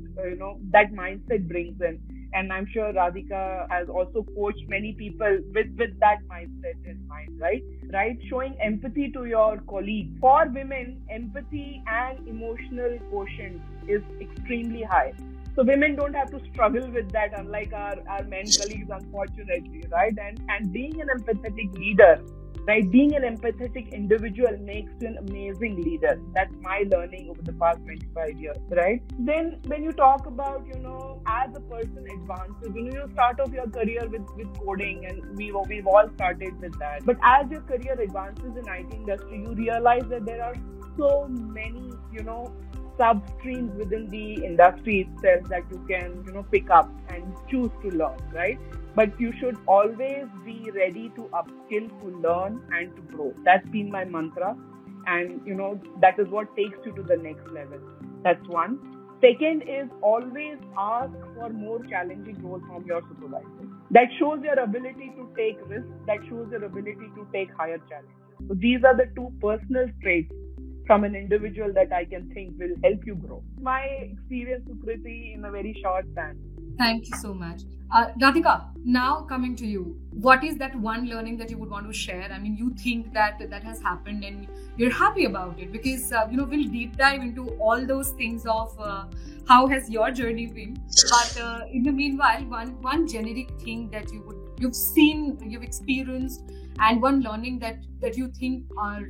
that mindset brings in. And I'm sure Radhika has also coached many people with that mindset in mind, right? Right? Showing empathy to your colleagues. For women, empathy and emotional quotient is extremely high. So women don't have to struggle with that, unlike our men colleagues, unfortunately, right? And being an empathetic leader, right? Being an empathetic individual makes you an amazing leader. That's my learning over the past 25 years, right? Then when you talk about, as a person advances, you start off your career with coding, and we've all started with that. But as your career advances in IT industry, you realize that there are so many, sub-streams within the industry itself that you can, pick up and choose to learn, right? But you should always be ready to upskill, to learn, and to grow. That's been my mantra. And, that is what takes you to the next level. That's one. Second is always ask for more challenging roles from your supervisor. That shows your ability to take risks. That shows your ability to take higher challenges. So these are the two personal traits from an individual that I can think will help you grow. My experience, Sukriti, in a very short span. Thank you so much. Radhika, now coming to you, what is that one learning that you would want to share? I mean, you think that has happened and you're happy about it, because, we'll deep dive into all those things of how has your journey been. But in the meanwhile, one generic thing that you've seen, you've experienced, and one learning that you think are,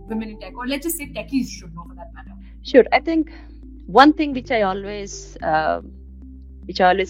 women in tech, or let's just say techies should know for that matter. Sure. I think one thing which I always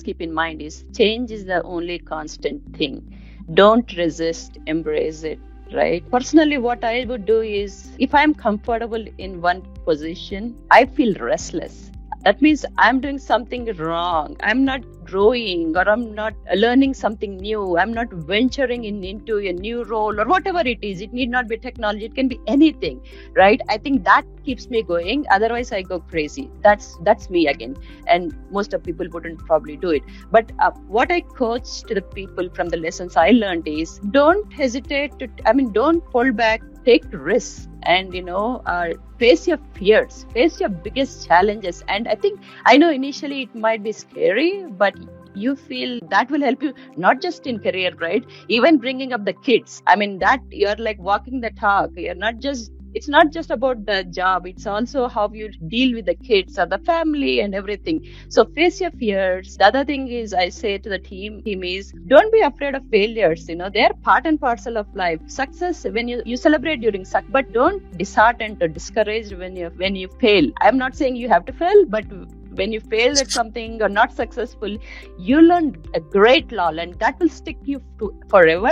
keep in mind is change is the only constant thing. Don't resist, embrace it, right? Personally, what I would do is, if I'm comfortable in one position, I feel restless. That means I'm doing something wrong. I'm not growing, or I'm not learning something new. I'm not venturing into a new role, or whatever it is. It need not be technology. It can be anything, right? I think that keeps me going. Otherwise, I go crazy. That's me again. And most of people wouldn't probably do it. But what I coach to the people from the lessons I learned is, don't hesitate don't hold back. Take risks and, face your fears, face your biggest challenges. And I know initially it might be scary, but you feel that will help you not just in career, right? Even bringing up the kids. That you're like walking the talk. It's not just about the job. It's also how you deal with the kids or the family and everything. So face your fears. The other thing is, I say to the team is, don't be afraid of failures. They're part and parcel of life. Success, when you celebrate during success, but don't disheartened or discouraged when you fail. I'm not saying you have to fail, but when you fail at something or not successful, you learn a great law, and that will stick you to forever.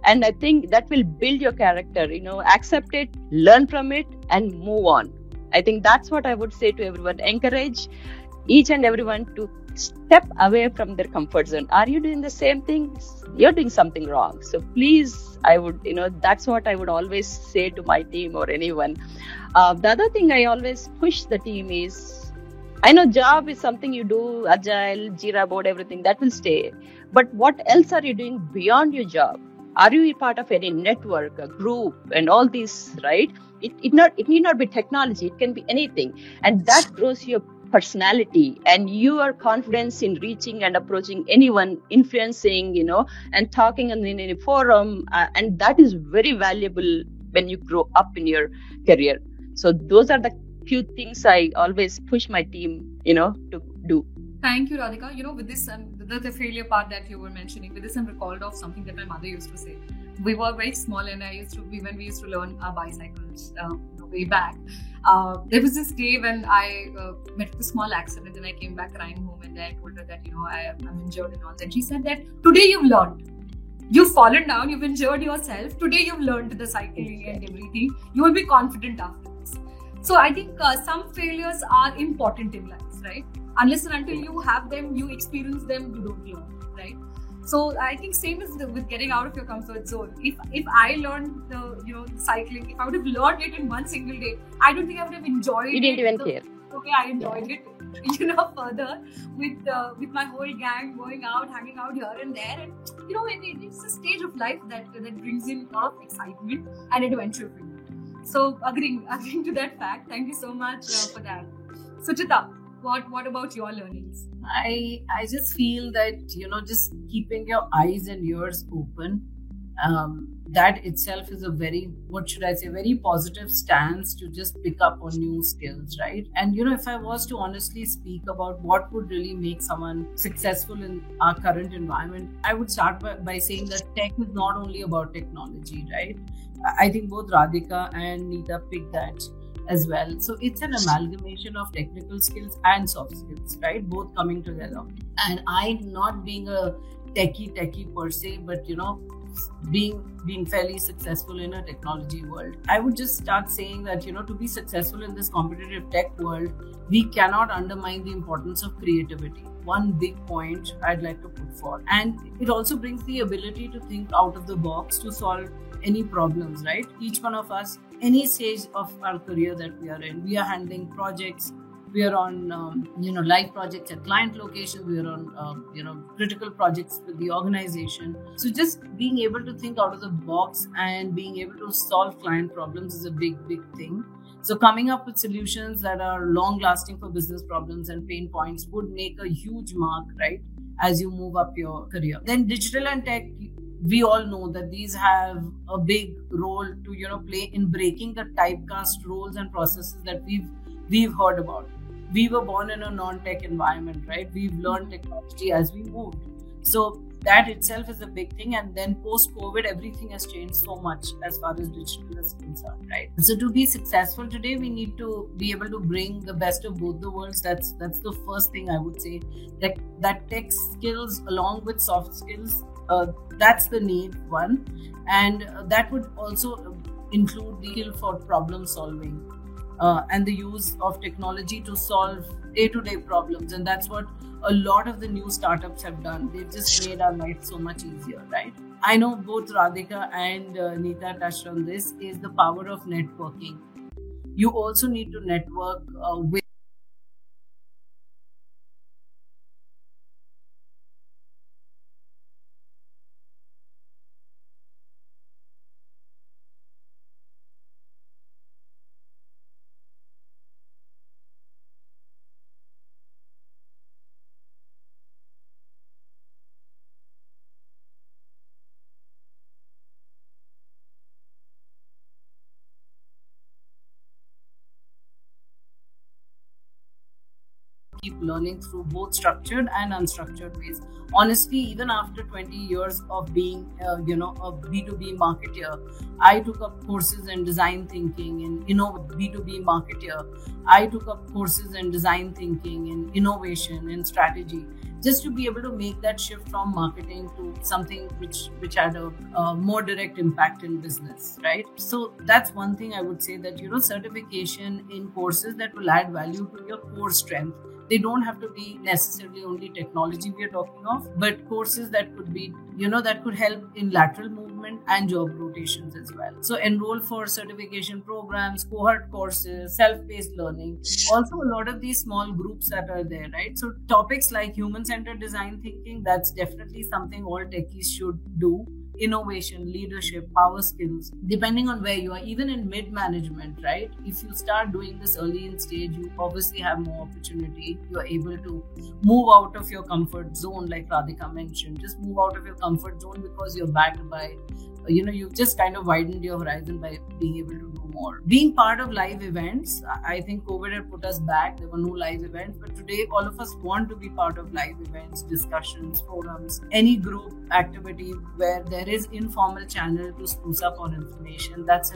And I think that will build your character, accept it, learn from it, and move on. I think that's what I would say to everyone. Encourage each and everyone to step away from their comfort zone. Are you doing the same thing? You're doing something wrong. So please, that's what I would always say to my team or anyone. The other thing I always push the team is, I know job is something you do, agile, Jira board, everything, that will stay. But what else are you doing beyond your job? Are you a part of any network, a group, and all these, right? It need not be technology. It can be anything. And that grows your personality and your confidence in reaching and approaching anyone, influencing, and talking in a forum. And that is very valuable when you grow up in your career. So those are the few things I always push my team, to do. Thank you, Radhika. With this, the failure part that you were mentioning, with this I'm recalled of something that my mother used to say. We were very small, and when we used to learn our bicycles way back. There was this day when I met with a small accident, and I came back crying home, and then I told her that I'm injured and all that. She said that today you've learned. You've fallen down, you've injured yourself. Today you've learned the cycling and everything. You will be confident after this. So I think some failures are important in life, right? Unless and until you have them, you experience them, you don't learn, right? So I think same as with getting out of your comfort zone. If I learned the cycling, if I would have learned it in one single day, I don't think I would have enjoyed it. You didn't even care. Okay, I enjoyed it, further with my whole gang going out, hanging out here and there, and it's a stage of life that brings in a lot of excitement and adventure for you. So agreeing to that fact. Thank you so much for that. Suchita, what about your learnings? I just feel that just keeping your eyes and ears open That itself is a very, what should I say, very positive stance to just pick up on new skills, right? And if I was to honestly speak about what would really make someone successful in our current environment, I would start by saying that tech is not only about technology, right? I think both Radhika and Neeta picked that as well. So it's an amalgamation of technical skills and soft skills, right? Both coming together. And I, not being a techie per se, but being fairly successful in a technology world, I would just start saying that to be successful in this competitive tech world, we cannot undermine the importance of creativity. One big point I'd like to put forward. And it also brings the ability to think out of the box to solve any problems, right? Each one of us, any stage of our career that we are in, we are handling projects, we are on live projects at client locations, we are on critical projects with the organization. So just being able to think out of the box and being able to solve client problems is a big thing. So coming up with solutions that are long lasting for business problems and pain points would make a huge mark, right, as you move up your career. Then digital and tech, we all know that these have a big role to play in breaking the typecast roles and processes that we've heard about. We were born in a non-tech environment, right? We've learned technology as we moved. So that itself is a big thing. And then post-COVID, everything has changed so much as far as digital is concerned, right? So to be successful today, we need to be able to bring the best of both the worlds. That's the first thing I would say. That tech skills along with soft skills, that's the need one. And that would also include the skill for problem solving. And the use of technology to solve day-to-day problems. And that's what a lot of the new startups have done. They've just made our life so much easier, right? I know both Radhika and Neeta touched on this, is the power of networking. You also need to network with keep learning through both structured and unstructured ways. Honestly, even after 20 years of being, a B2B marketer, I took up courses in design thinking in B2B marketer. I took up courses in design thinking in innovation and strategy, just to be able to make that shift from marketing to something which had a more direct impact in business, right? So that's one thing I would say, that certification in courses that will add value to your core strength. They don't have to be necessarily only technology we are talking of, but courses that could be, that could help in lateral movement and job rotations as well. So enroll for certification programs, cohort courses, self-paced learning. Also, a lot of these small groups that are there, right? So topics like human-centered design thinking, that's definitely something all techies should do. Innovation, leadership, power skills, depending on where you are, even in mid-management, right? If you start doing this early in stage, you obviously have more opportunity. You are able to move out of your comfort zone, like Radhika mentioned. Just move out of your comfort zone because you're backed by, you've just kind of widened your horizon by being able to do more. Being part of live events, I think COVID had put us back. There were no live events, but today all of us want to be part of live events, discussions, forums, any group activity where there is informal channel to spruce up on information. That's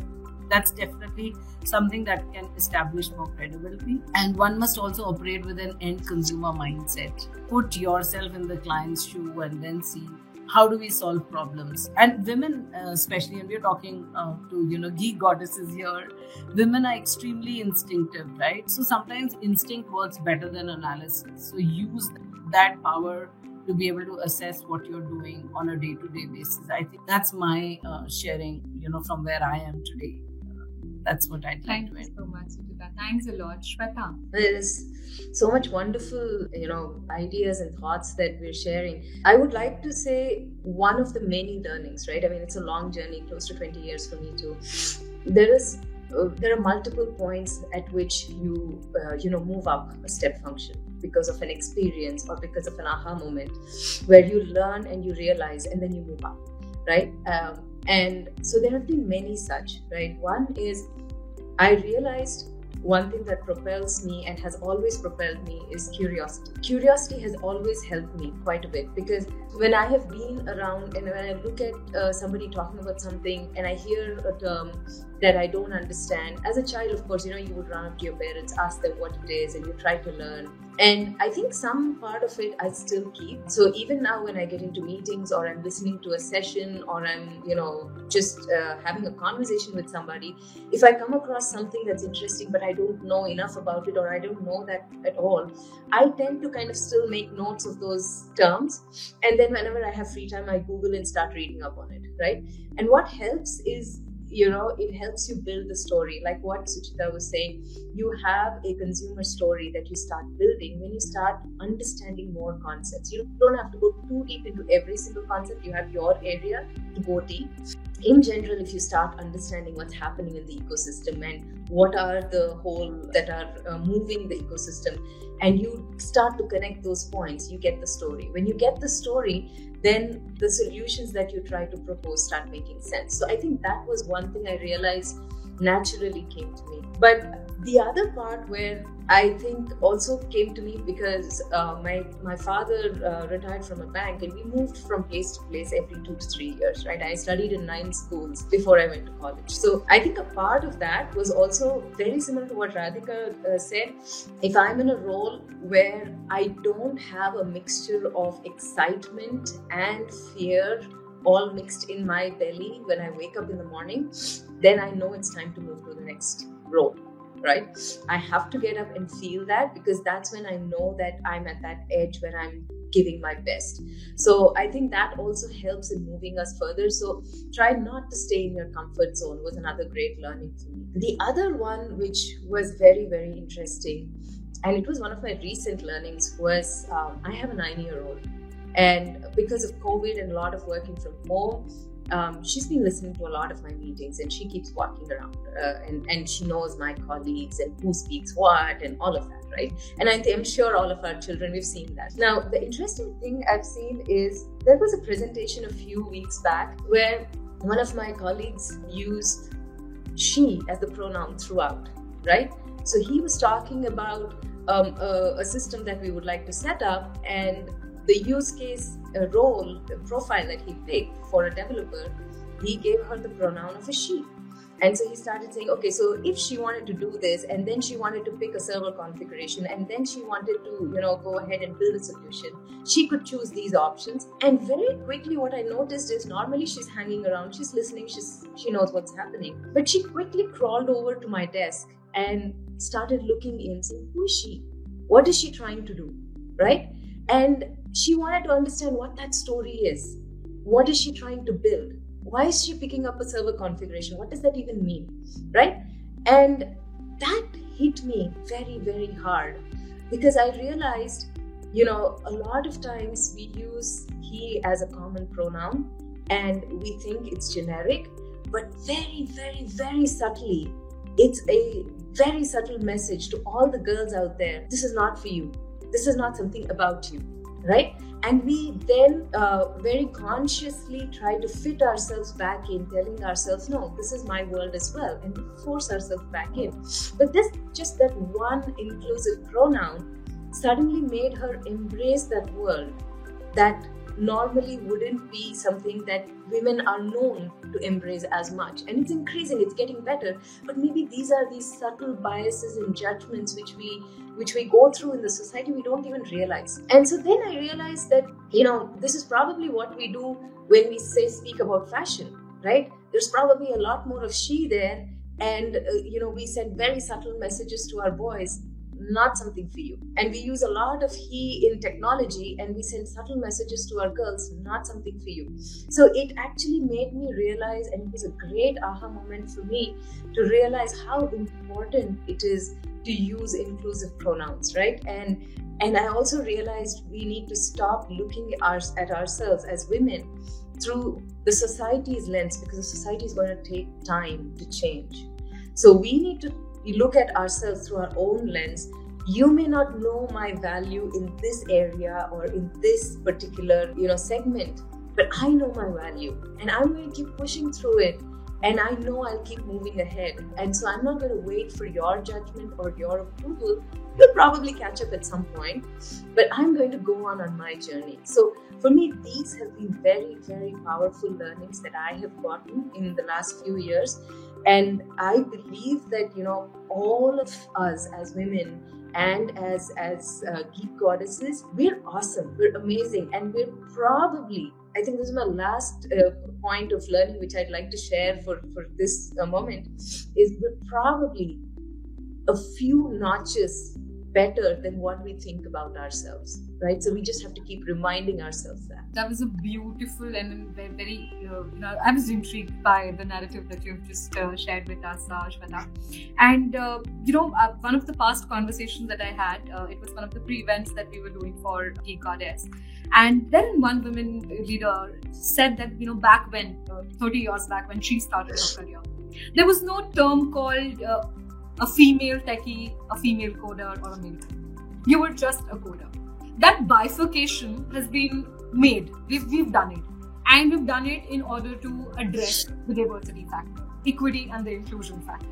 definitely something that can establish more credibility. And one must also operate with an end consumer mindset. Put yourself in the client's shoe and then see, how do we solve problems? And women, especially, and we're talking to geek goddesses here, women are extremely instinctive, right? So sometimes instinct works better than analysis. So use that power to be able to assess what you're doing on a day-to-day basis. I think that's my sharing, from where I am today. That's what I'd like to end. Thank you so much, Sujita. Thanks a lot. Shweta. There's so much wonderful, ideas and thoughts that we're sharing. I would like to say one of the many learnings, right? I mean, it's a long journey, close to 20 years for me too. There are multiple points at which you, move up a step function because of an experience or because of an aha moment where you learn and you realize and then you move up, right? And so there have been many such, right? One is I realized one thing that propels me and has always propelled me is curiosity. Curiosity has always helped me quite a bit, because when I have been around and when I look at somebody talking about something and I hear a term that I don't understand, as a child, of course, you would run up to your parents, ask them what it is, and you try to learn. And I think some part of it I still keep. So even now when I get into meetings or I'm listening to a session or I'm, just having a conversation with somebody, if I come across something that's interesting but I don't know enough about it or I don't know that at all, I tend to kind of still make notes of those terms. And then whenever I have free time, I Google and start reading up on it, right? And what helps is, it helps you build the story. Like what Suchita was saying, you have a consumer story that you start building when you start understanding more concepts. You don't have to go too deep into every single concept. You have your area to go deep. In general, if you start understanding what's happening in the ecosystem and what are the whole that are moving the ecosystem, and you start to connect those points, you get the story. When you get the story, then the solutions that you try to propose start making sense. So I think that was one thing I realized naturally came to me. But the other part where I think also came to me because my father retired from a bank and we moved from place to place every 2 to 3 years, right? I studied in 9 schools before I went to college. So I think a part of that was also very similar to what Radhika said. If I'm in a role where I don't have a mixture of excitement and fear all mixed in my belly when I wake up in the morning, then I know it's time to move to the next role. Right? I have to get up and feel that, because that's when I know that I'm at that edge where I'm giving my best. So I think that also helps in moving us further. So try not to stay in your comfort zone was another great learning for me. The other one, which was very, very interesting, and it was one of my recent learnings, was I have a 9-year-old. And because of COVID and a lot of working from home, she's been listening to a lot of my meetings and she keeps walking around and she knows my colleagues and who speaks what and all of that, right? And I'm sure all of our children, we've seen that. Now, the interesting thing I've seen is there was a presentation a few weeks back where one of my colleagues used she as the pronoun throughout, right? So he was talking about a system that we would like to set up, and the use case role profile that he picked for a developer, he gave her the pronoun of a she. And so he started saying, okay, so if she wanted to do this, and then she wanted to pick a server configuration, and then she wanted to, go ahead and build a solution, she could choose these options. And very quickly, what I noticed is normally she's hanging around, she's listening, she knows what's happening. But she quickly crawled over to my desk and started looking in, saying, who is she? What is she trying to do? Right? And she wanted to understand what that story is. What is she trying to build? Why is she picking up a server configuration? What does that even mean? Right? And that hit me very, very hard, because I realized, a lot of times we use he as a common pronoun and we think it's generic, but very, very, very subtly, it's a very subtle message to all the girls out there. This is not for you. This is not something about you, right? And we then very consciously try to fit ourselves back in, telling ourselves, no, this is my world as well. And we force ourselves back in. But just that one inclusive pronoun suddenly made her embrace that world that normally wouldn't be something that women are known to embrace as much. And it's increasing, it's getting better. But maybe these are these subtle biases and judgments which we go through in the society, we don't even realize. And so then I realized that, this is probably what we do when we speak about fashion, right? There's probably a lot more of she there. And, we send very subtle messages to our boys, not something for you. And we use a lot of he in technology and we send subtle messages to our girls, not something for you. So it actually made me realize, and it was a great aha moment for me to realize how important it is to use inclusive pronouns, right? And I also realized we need to stop looking at ourselves as women through the society's lens, because the society is going to take time to change. So we need to look at ourselves through our own lens. You may not know my value in this area or in this particular, segment, but I know my value and I'm going to keep pushing through it. And I know I'll keep moving ahead. And so I'm not going to wait for your judgment or your approval. You'll probably catch up at some point, but I'm going to go on my journey. So for me, these have been very, very powerful learnings that I have gotten in the last few years. And I believe that, all of us as women and as geek goddesses, we're awesome, we're amazing, and we're probably, I think this is my last point of learning which I'd like to share for this moment, is we're probably a few notches better than what we think about ourselves, right? So we just have to keep reminding ourselves that. That was a beautiful and very, I was intrigued by the narrative that you've just shared with us, Shweta. And, one of the past conversations that I had, it was one of the pre-events that we were doing for Geek Goddess. And then one women leader said that, back when, 30 years back when she started her career, there was no term called a female techie, a female coder, or a male coder. You were just a coder. That bifurcation has been made. We've done it. And we've done it in order to address the diversity factor, equity and the inclusion factor.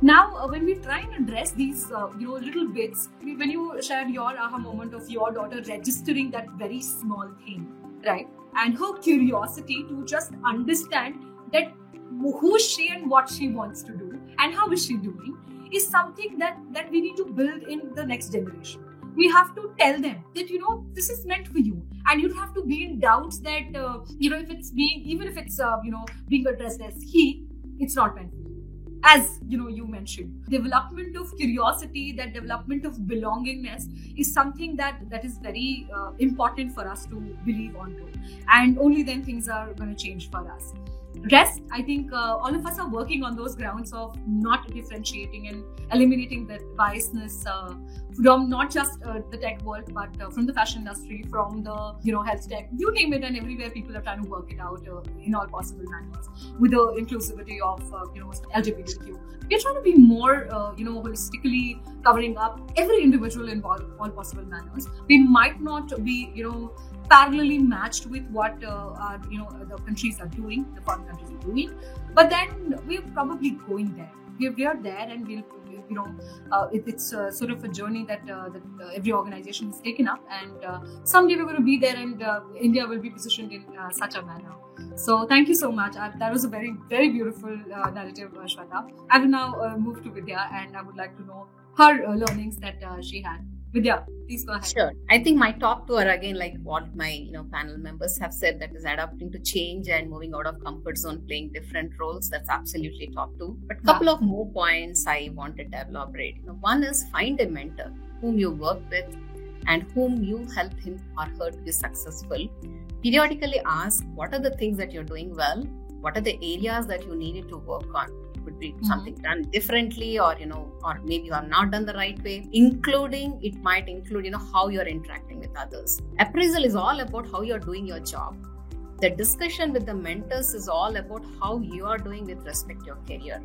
Now, when we try and address these, little bits, when you shared your aha moment of your daughter registering that very small thing, right? And her curiosity to just understand that who is she and what she wants to do and how is she doing is something that we need to build in the next generation. We have to tell them that, this is meant for you. And you have to be in doubt that, if it's being addressed as he, it's not meant for you. As, you mentioned, development of curiosity, that development of belongingness is something that is very important for us to believe onto. And only then things are going to change for us. Rest, I think all of us are working on those grounds of not differentiating and eliminating that biasness from not just the tech world, but from the fashion industry, from the health tech, you name it, and everywhere people are trying to work it out in all possible manners with the inclusivity of LGBTQ. We're trying to be more holistically covering up every individual in all possible manners. We might not be parallelly matched with what the countries are doing, the foreign countries are doing, but then we're probably going there. We are there, and we'll it's sort of a journey that every organization has taken up, and someday we're going to be there, and India will be positioned in such a manner. So thank you so much. That was a very, very beautiful narrative, Shweta. I will now move to Vidya, and I would like to know her learnings that she had. Vidya, please go ahead. Sure. I think my top two are again like what my panel members have said, that is adapting to change and moving out of comfort zone, playing different roles. That's absolutely top two. But a couple of more points I wanted to elaborate. One is find a mentor whom you work with and whom you help him or her to be successful. Periodically ask what are the things that you're doing well, what are the areas that you needed to work on. Could be something done differently, or maybe you have not done the right way. It might include how you're interacting with others. Appraisal is all about how you're doing your job. The discussion with the mentors is all about how you are doing with respect to your career.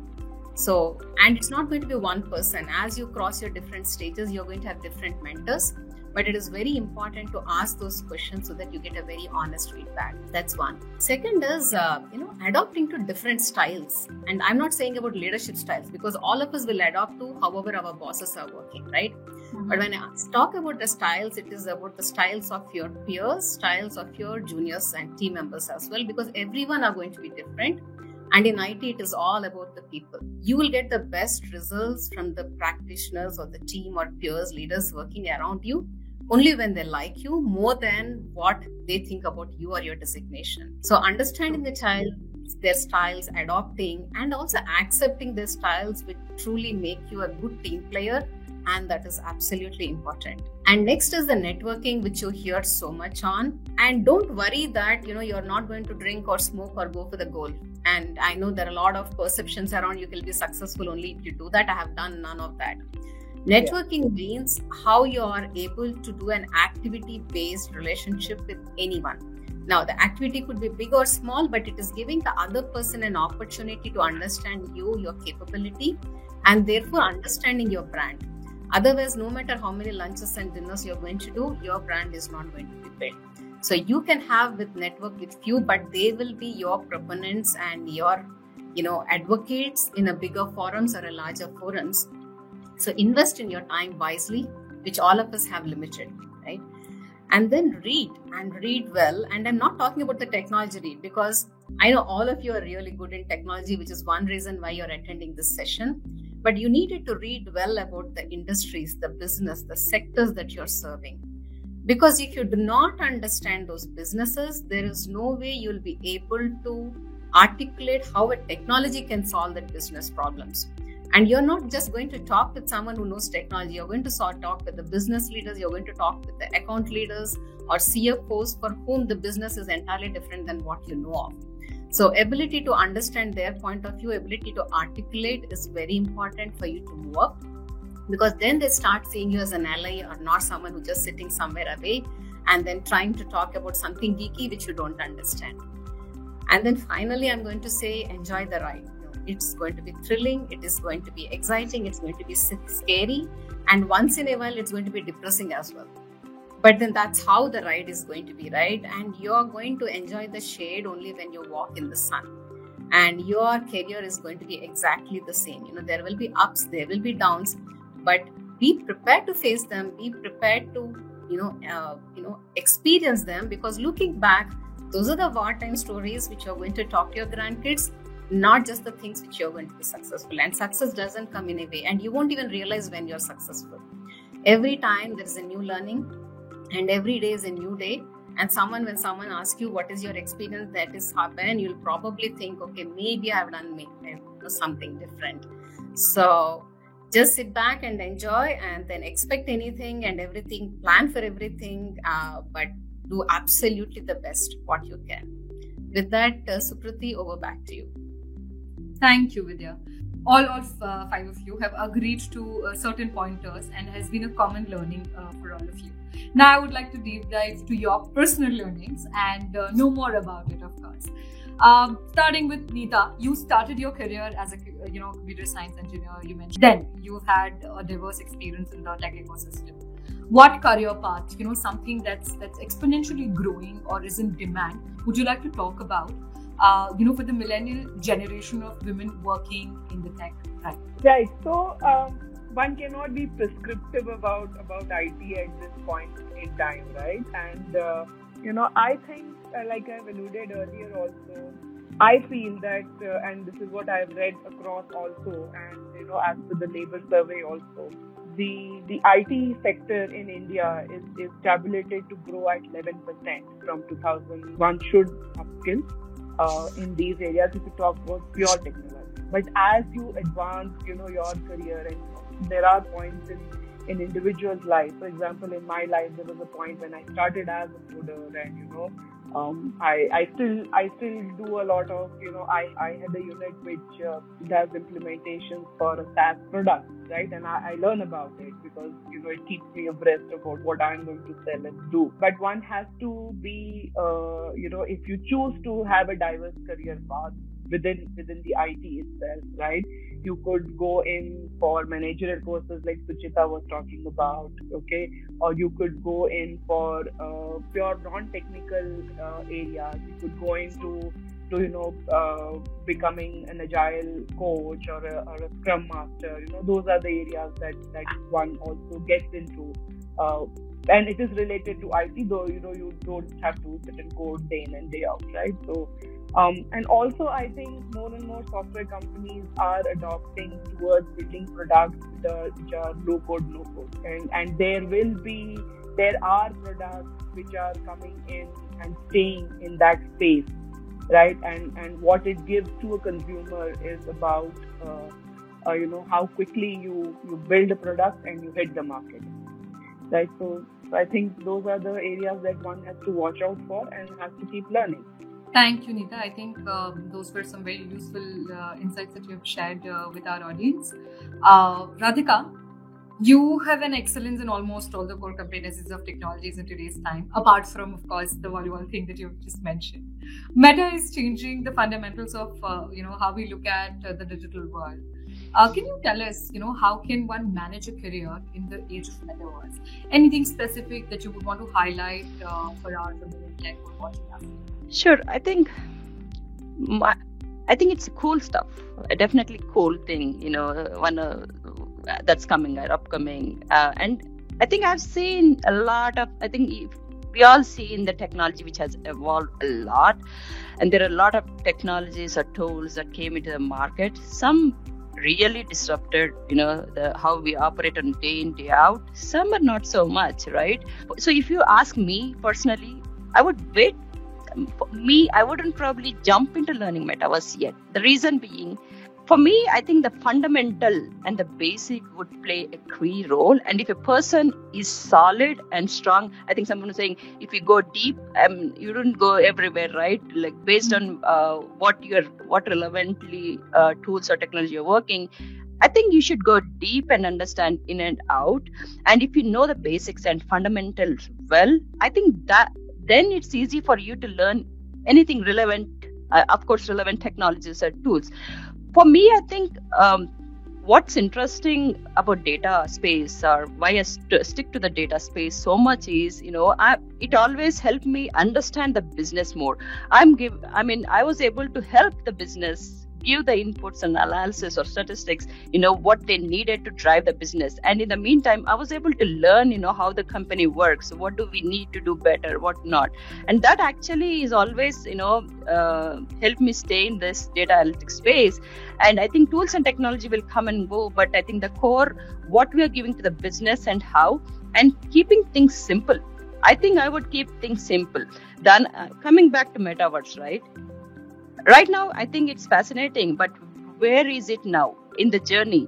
So, and it's not going to be one person. As you cross your different stages, you're going to have different mentors. But it is very important to ask those questions so that you get a very honest feedback. That's one. Second is, adopting to different styles. And I'm not saying about leadership styles, because all of us will adopt to however our bosses are working, right? Mm-hmm. But when I talk about the styles, it is about the styles of your peers, styles of your juniors and team members as well, because everyone are going to be different. And in IT, it is all about the people. You will get the best results from the practitioners or the team or peers, leaders working around you only when they like you more than what they think about you or your designation. So understanding the child, their styles, adopting, and also accepting their styles will truly make you a good team player, and that is absolutely important. And next is the networking, which you hear so much on. And don't worry that you're not going to drink or smoke or go for the goal. And I know there are a lot of perceptions around you will be successful only if you do that. I have done none of that. Networking means how you are able to do an activity-based relationship with anyone. Now, the activity could be big or small, but it is giving the other person an opportunity to understand you, your capability, and therefore understanding your brand. Otherwise, no matter how many lunches and dinners you're going to do, your brand is not going to be built. So you can have with network with few, but they will be your proponents and your, advocates in a bigger forums or a larger forums. So invest in your time wisely, which all of us have limited, right? And then read well. And I'm not talking about the technology read, because I know all of you are really good in technology, which is one reason why you're attending this session. But you needed to read well about the industries, the business, the sectors that you're serving. Because if you do not understand those businesses, there is no way you'll be able to articulate how a technology can solve that business problems. And you're not just going to talk with someone who knows technology. You're going to talk with the business leaders. You're going to talk with the account leaders or CFOs for whom the business is entirely different than what you know of. So ability to understand their point of view, ability to articulate is very important for you to move up, because then they start seeing you as an ally or not someone who's just sitting somewhere away and then trying to talk about something geeky which you don't understand. And then finally, I'm going to say, enjoy the ride. It's going to be thrilling, it is going to be exciting, it's going to be scary, and once in a while it's going to be depressing as well. But then that's how the ride is going to be, right? And you're going to enjoy the shade only when you walk in the sun. And your career is going to be exactly the same. There will be ups, there will be downs, but be prepared to face them, be prepared to, experience them, because looking back, those are the wartime stories which you're going to talk to your grandkids, not just the things which you're going to be successful. And success doesn't come in a way, and you won't even realize when you're successful. Every time there is a new learning, and every day is a new day. And when someone asks you what is your experience that is happened, you'll probably think, okay, maybe I've done something different. So just sit back and enjoy, and then expect anything and everything, plan for everything, but do absolutely the best what you can. With that, Sukriti, over back to you. Thank you, Vidya. All five of you have agreed to certain pointers, and has been a common learning for all of you. Now I would like to deep dive to your personal learnings and know more about it, of course. Starting with Neeta, you started your career as a computer science engineer, you mentioned. Then you've had a diverse experience in the tech ecosystem. What career path, something that's exponentially growing or is in demand, would you like to talk about? For the millennial generation of women working in the tech, right? Right. So one cannot be prescriptive about IT at this point in time, right? And I think, like I've alluded earlier also, I feel that, and this is what I've read across also, and as per the labor survey also, the IT sector in India is tabulated to grow at 11% from 2000. One should upskill in these areas if you talk about pure technology. But as you advance, your career, and there are points in individual's life. For example, in my life, there was a point when I started as a coder, and I still do a lot of, I had a unit which does implementations for a SaaS product, right? And I learn about it because, it keeps me abreast about what I'm going to sell and do. But one has to be, if you choose to have a diverse career path within the IT itself, right? You could go in for managerial courses like Suchita was talking about, okay? Or you could go in for pure non-technical areas. You could go into becoming an agile coach or a scrum master. Those are the areas that one also gets into. And it is related to IT, though, you don't have to sit and code day in and day out, right? So, and also I think more and more software companies are adopting towards building products which are low code, no code. And there are products which are coming in and staying in that space, right? And what it gives to a consumer is about, how quickly you build a product and you hit the market, right? So I think those are the areas that one has to watch out for and has to keep learning. Thank you, Neeta. I think those were some very useful insights that you have shared with our audience. Radhika, you have an excellence in almost all the core competencies of technologies in today's time, apart from, of course, the volleyball thing that you've just mentioned. Meta is changing the fundamentals of, how we look at the digital world. Can you tell us, how can one manage a career in the age of metaverse? Anything specific that you would want to highlight for our women in tech who are watching us? Sure. I think it's cool stuff. Definitely cool thing. One that's coming or upcoming, and I think I've seen a lot of. I think we all seen the technology which has evolved a lot, and there are a lot of technologies or tools that came into the market. Some really disrupted, how we operate on day in, day out. Some are not so much, right? So if you ask me personally, I would wait. For me, I wouldn't probably jump into learning metaverse yet. The reason being, for me, I think the fundamental and the basic would play a key role. And if a person is solid and strong, I think someone was saying, if you go deep, you don't go everywhere, right? Like based on what relevantly tools or technology you're working, I think you should go deep and understand in and out. And if you know the basics and fundamentals well, I think that then it's easy for you to learn anything relevant, of course, relevant technologies or tools. For me, I think what's interesting about data space, or why I stick to the data space so much is, it always helped me understand the business more. I was able to help the business give the inputs and analysis or statistics, what they needed to drive the business. And in the meantime, I was able to learn, how the company works. What do we need to do better, what not? And that actually is always, helped me stay in this data analytics space. And I think tools and technology will come and go, but I think the core, what we are giving to the business and how, and keeping things simple. I think I would keep things simple. Then coming back to metaverse, right? Right now, I think it's fascinating, but where is it now in the journey?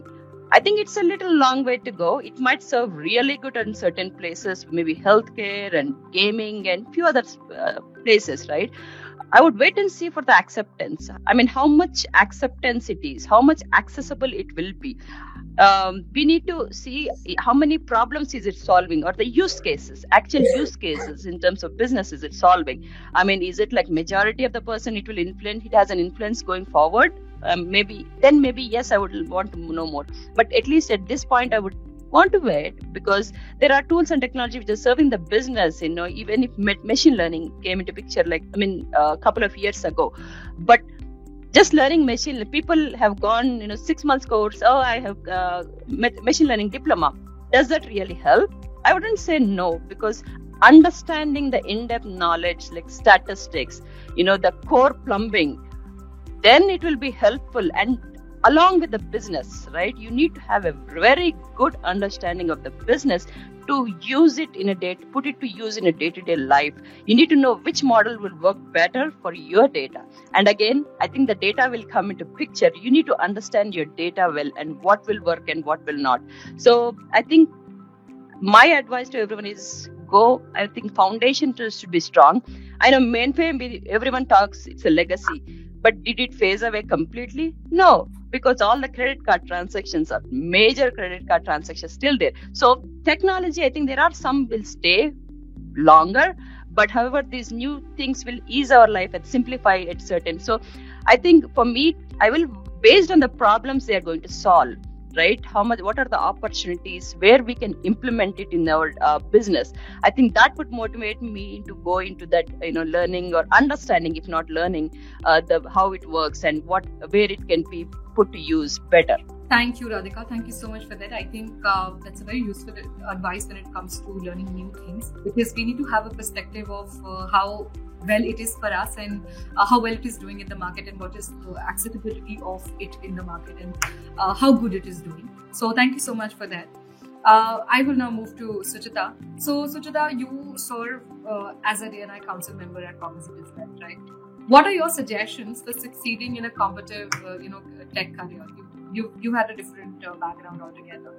I think it's a little long way to go. It might serve really good in certain places, maybe healthcare and gaming and few other places, right? I would wait and see for the acceptance. How much acceptance it is, how much accessible it will be. We need to see how many problems is it solving, or the actual use cases in terms of business is it solving. Is it like majority of the person it will influence, it has an influence going forward? Maybe yes, I would want to know more. But at least at this point, I would want to wait, because there are tools and technology which are serving the business, even if machine learning came into picture, a couple of years ago. But just learning machine, people have gone, 6 months course. Oh, I have machine learning diploma. Does that really help? I wouldn't say no, because understanding the in-depth knowledge, like statistics, the core plumbing, then it will be helpful. And along with the business, right? You need to have a very good understanding of the business to use it put it to use in a day-to-day life. You need to know which model will work better for your data. And again, I think the data will come into picture. You need to understand your data well and what will work and what will not. So I think my advice to everyone is I think foundation should be strong. I know mainframe, everyone talks, it's a legacy. But did it phase away completely? No, because all the credit card transactions are major credit card transactions still there. So technology, I think there are some will stay longer, but however, these new things will ease our life and simplify it certain. So I think for me, I will, based on the problems they are going to solve, right? What are the opportunities where we can implement it in our business? I think that would motivate me to go into that, learning or understanding, if not learning, how it works and where it can be put to use better. Thank you, Radhika. Thank you so much for that. I think that's a very useful advice when it comes to learning new things, because we need to have a perspective of how well it is for us and how well it is doing in the market, and what is the acceptability of it in the market, and how good it is doing. So thank you so much for that. I will now move to Suchita. So Suchita, you serve as a D&I council member at Cognizant, right? What are your suggestions for succeeding in a competitive, tech career? You had a different background altogether,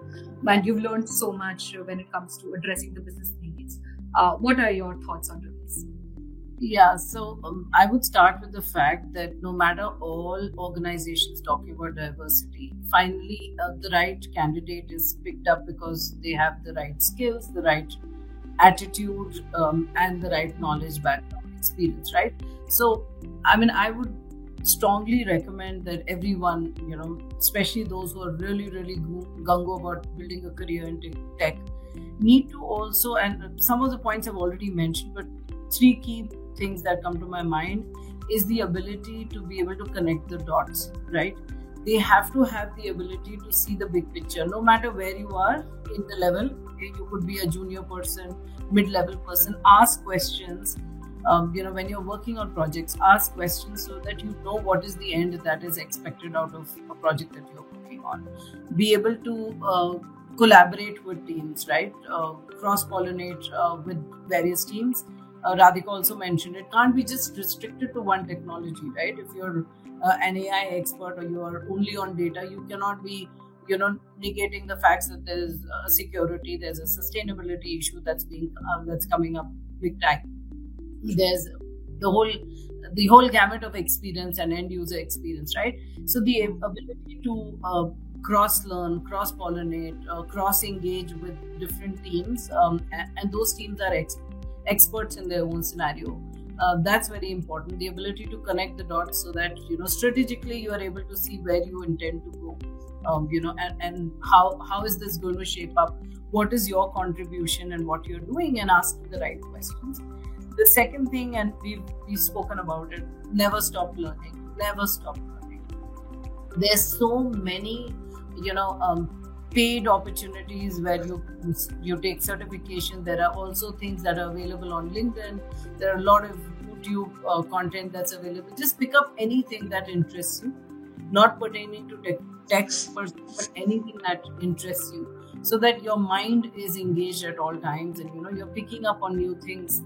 and you've learned so much when it comes to addressing the business needs. What are your thoughts on this? Yeah, so I would start with the fact that no matter all organizations talking about diversity, finally the right candidate is picked up because they have the right skills, the right attitude, and the right knowledge, background, experience, right? So, I would strongly recommend that everyone, especially those who are really, really gung-ho about building a career in tech, need to also, and some of the points I've already mentioned, but 3 key things that come to my mind is the ability to be able to connect the dots, right? They have to have the ability to see the big picture, no matter where you are in the level. You could be a junior person, mid-level person. Ask questions. When you're working on projects, ask questions so that you know what is the end that is expected out of a project that you're working on. Be able to collaborate with teams, right? Cross-pollinate with various teams. Radhika also mentioned it can't be just restricted to one technology, right? If you're an AI expert or you are only on data, you cannot be negating the facts that there's a security, there's a sustainability issue that's coming up big time. There's the whole gamut of experience and end user experience, right? So the ability to cross-learn, cross-pollinate, cross-engage with different teams, and those teams are experts in their own scenario. That's very important. The ability to connect the dots so that strategically you are able to see where you intend to go, and how is this going to shape up? What is your contribution and what you're doing, and ask the right questions. The second thing, and we've spoken about it, never stop learning. Never stop learning. There's so many, paid opportunities where you take certification. There are also things that are available on LinkedIn. There are a lot of YouTube content that's available. Just pick up anything that interests you, not pertaining to tech, but anything that interests you, so that your mind is engaged at all times, and you're picking up on new things,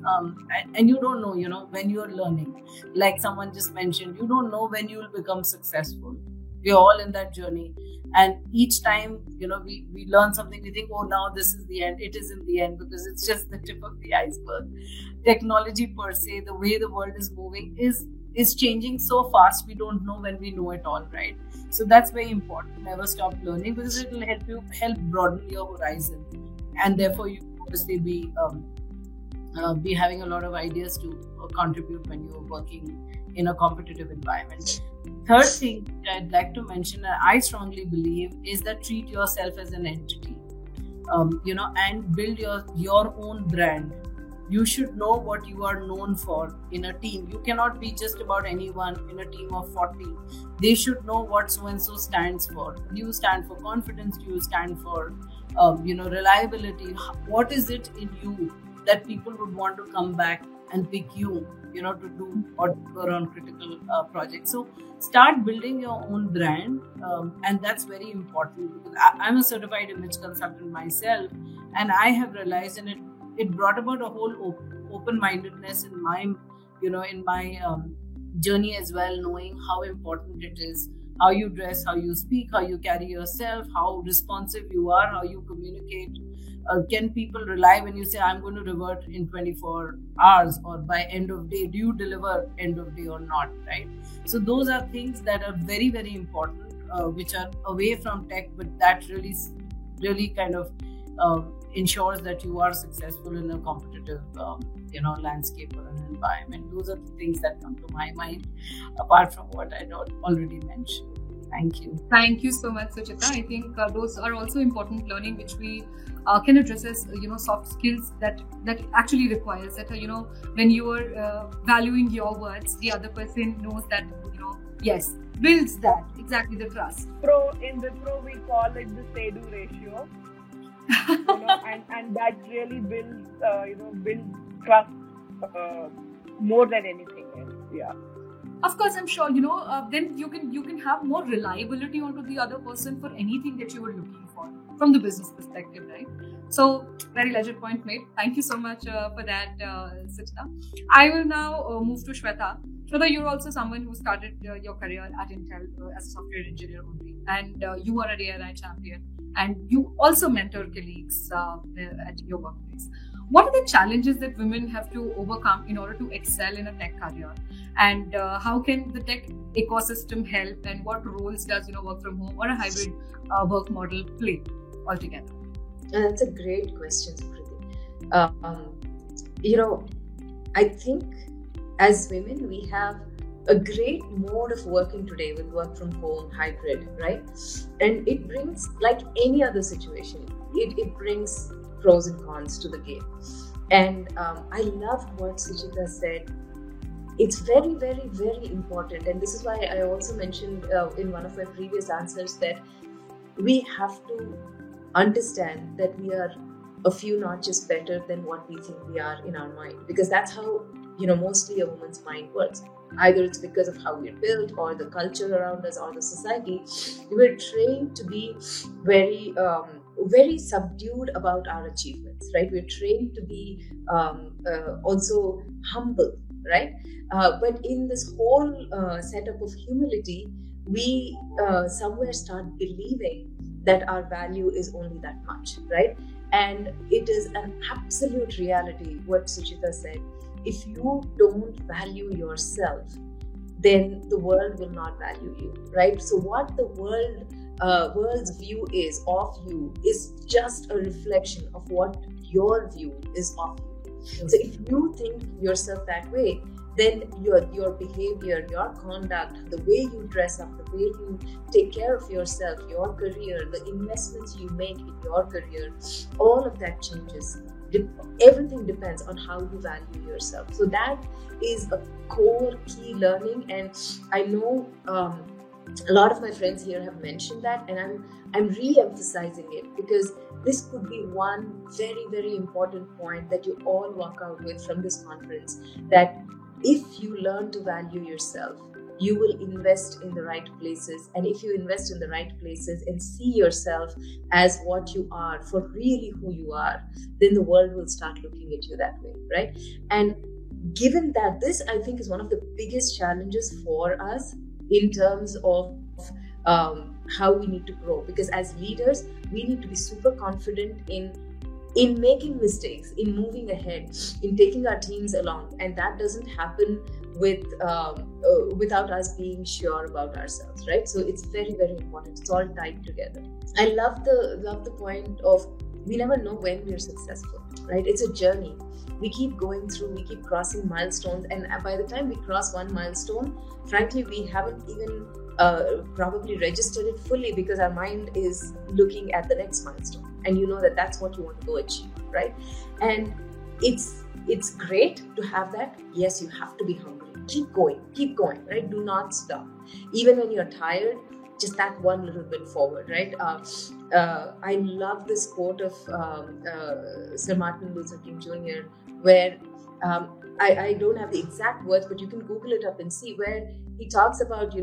and you don't know when you're learning. Like someone just mentioned, you don't know when you will become successful. We're all in that journey, and each time we learn something, we think, oh, now this is the end. It isn't the end, because it's just the tip of the iceberg. Technology per se, the way the world is moving is changing so fast, we don't know when we know it all, right? So that's very important. Never stop learning, because it will help broaden your horizon, and therefore you obviously be having a lot of ideas to contribute when you're working in a competitive environment. Third thing I'd like to mention, and I strongly believe, is that treat yourself as an entity, and build your own brand. You should know what you are known for in a team. You cannot be just about anyone in a team of 40. They should know what so-and-so stands for. Do you stand for confidence? Do you stand for, reliability? What is it in you that people would want to come back and pick you, to do or on critical projects? So start building your own brand, and that's very important. I'm a certified image consultant myself, and I have realized, and it brought about a whole open-mindedness in my journey as well, knowing how important it is, how you dress, how you speak, how you carry yourself, how responsive you are, how you communicate. Can people rely when you say, I'm going to revert in 24 hours or by end of day? Do you deliver end of day or not, right? So those are things that are very, very important, which are away from tech, but that really kind of ensures that you are successful in a competitive landscape or an environment. Those are the things that come to my mind, apart from what I already mentioned. Thank you. Thank you so much, Suchita. I think those are also important learning, which we can address as soft skills that actually requires that when you are valuing your words, the other person knows that yes, builds that exactly the trust. In Wipro we call it the say-do ratio. and that really builds trust more than anything else. Yeah. Of course, I'm sure then you can have more reliability onto the other person for anything that you were looking for from the business perspective, right? So very legit point made. Thank you so much for that, Suchita. I will now move to Shweta. Shweta, you're also someone who started your career at Intel as a software engineer only, and you are a DRI champion, and you also mentor colleagues at your workplace. What are the challenges that women have to overcome in order to excel in a tech career? And how can the tech ecosystem help? And what roles does work from home or a hybrid work model play altogether? That's a great question, Sukriti. I think as women we have a great mode of working today with work from home, hybrid, right? And it brings, like any other situation, it brings pros and cons to the game. And I loved what Suchita said. It's very, very, very important. And this is why I also mentioned in one of my previous answers that we have to understand that we are a few notches better than what we think we are in our mind. Because that's how, mostly a woman's mind works. Either it's because of how we're built or the culture around us or the society. We're trained to be very, very subdued about our achievements, right? We're trained to be also humble, right? But in this whole setup of humility, we somewhere start believing that our value is only that much, right? And it is an absolute reality, what Suchita said. If you don't value yourself, then the world will not value you, right? So what the world's view is of you is just a reflection of what your view is of you. So if you think yourself that way, then your behavior, your conduct, the way you dress up, the way you take care of yourself, your career, the investments you make in your career, all of that changes. Everything depends on how you value yourself. So that is a core key learning, and I know a lot of my friends here have mentioned that, and I'm re-emphasizing it because this could be one very, very important point that you all walk out with from this conference, that if you learn to value yourself, you will invest in the right places. And if you invest in the right places and see yourself as what you are, for really who you are, then the world will start looking at you that way, right? And given that, this I think is one of the biggest challenges for us in terms of how we need to grow. Because as leaders, we need to be super confident in making mistakes, in moving ahead, in taking our teams along. And that doesn't happen without us being sure about ourselves, right? So it's very, very important. It's all tied together. I love the point of we never know when we're successful, right? It's a journey. We keep going through, we keep crossing milestones, and by the time we cross one milestone, frankly, we haven't even probably registered it fully because our mind is looking at the next milestone. And you know that that's what you want to go achieve, right? And it's great to have that. Yes, you have to be hungry. Keep going, right? Do not stop. Even when you're tired, just that one little bit forward, right? I love this quote of Sir Martin Luther King Jr., where I don't have the exact words, but you can Google it up and see, where he talks about,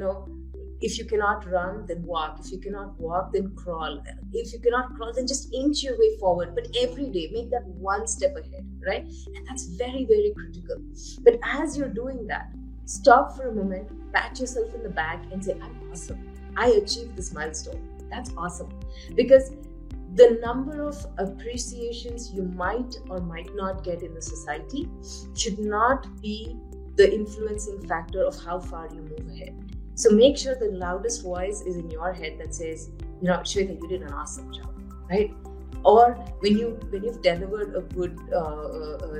if you cannot run, then walk. If you cannot walk, then crawl. If you cannot crawl, then just inch your way forward. But every day, make that one step ahead, right? And that's very, very critical. But as you're doing that, stop for a moment, pat yourself in the back and say, I'm awesome. I achieved this milestone. That's awesome. Because the number of appreciations you might or might not get in the society should not be the influencing factor of how far you move ahead. So make sure the loudest voice is in your head that says, Shweta, you did an awesome job, right? Or when you've delivered a good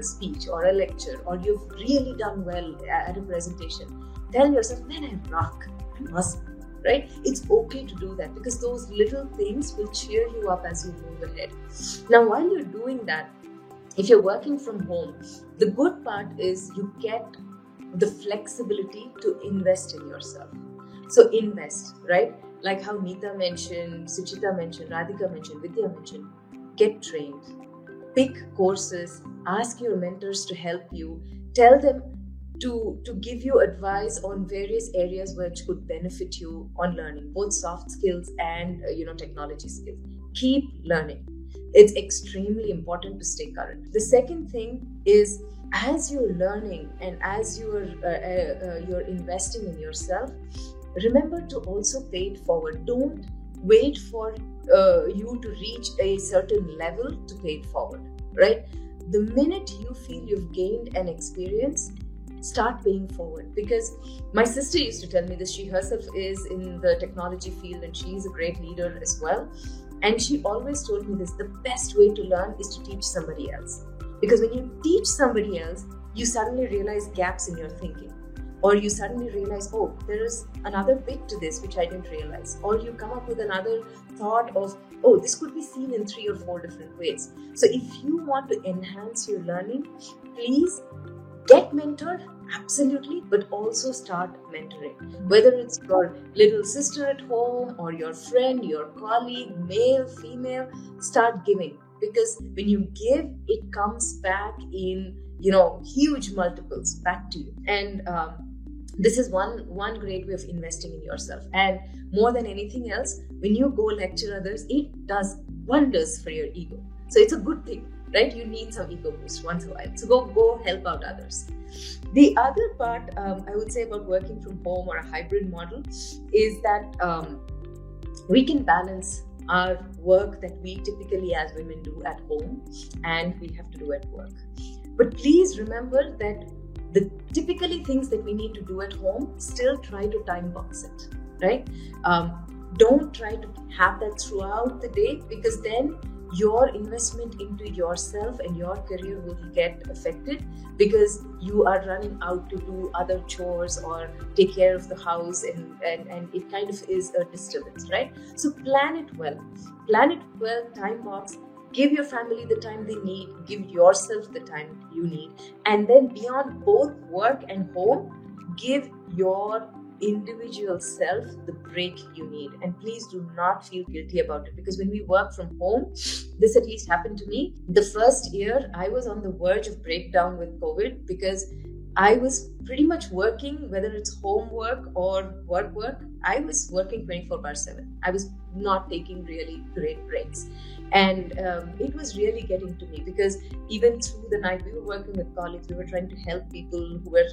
speech or a lecture, or you've really done well at a presentation, tell yourself, man, I rock, I'm awesome, right? It's okay to do that because those little things will cheer you up as you move ahead. Now, while you're doing that, if you're working from home, the good part is you get the flexibility to invest in yourself. So invest, right? Like how Neeta mentioned, Suchita mentioned, Radhika mentioned, Vidya mentioned, get trained, pick courses, ask your mentors to help you, tell them to give you advice on various areas which could benefit you on learning, both soft skills and technology skills. Keep learning. It's extremely important to stay current. The second thing is, as you're learning and as you're investing in yourself, remember to also pay it forward. Don't wait for you to reach a certain level to pay it forward, right? The minute you feel you've gained an experience, start paying forward. Because my sister used to tell me this. She herself is in the technology field and she is a great leader as well. And she always told me this: the best way to learn is to teach somebody else. Because when you teach somebody else, you suddenly realize gaps in your thinking. or you suddenly realize, oh, there is another bit to this which I didn't realize, or you come up with another thought of, oh, this could be seen in 3 or 4 different ways. So if you want to enhance your learning, please get mentored, absolutely, but also start mentoring. Whether it's your little sister at home or your friend, your colleague, male, female, start giving. Because when you give, it comes back in, huge multiples back to you. And this is one great way of investing in yourself. And more than anything else, when you go lecture others, it does wonders for your ego. So it's a good thing, right? You need some ego boost once in a while. So go help out others. The other part I would say about working from home or a hybrid model is that we can balance our work that we typically as women do at home and we have to do at work. But please remember that the typically things that we need to do at home, still try to time box it, right? Don't try to have that throughout the day, because then your investment into yourself and your career will get affected, because you are running out to do other chores or take care of the house, and it kind of is a disturbance, right? So plan it well, time box. Give your family the time they need, give yourself the time you need, and then beyond both work and home, give your individual self the break you need. And please do not feel guilty about it, because when we work from home, this at least happened to me. The first year, I was on the verge of breakdown with COVID, because I was pretty much working, whether it's homework or work, I was working 24/7. I was not taking really great breaks. And it was really getting to me, because even through the night, we were working with colleagues, we were trying to help people who were,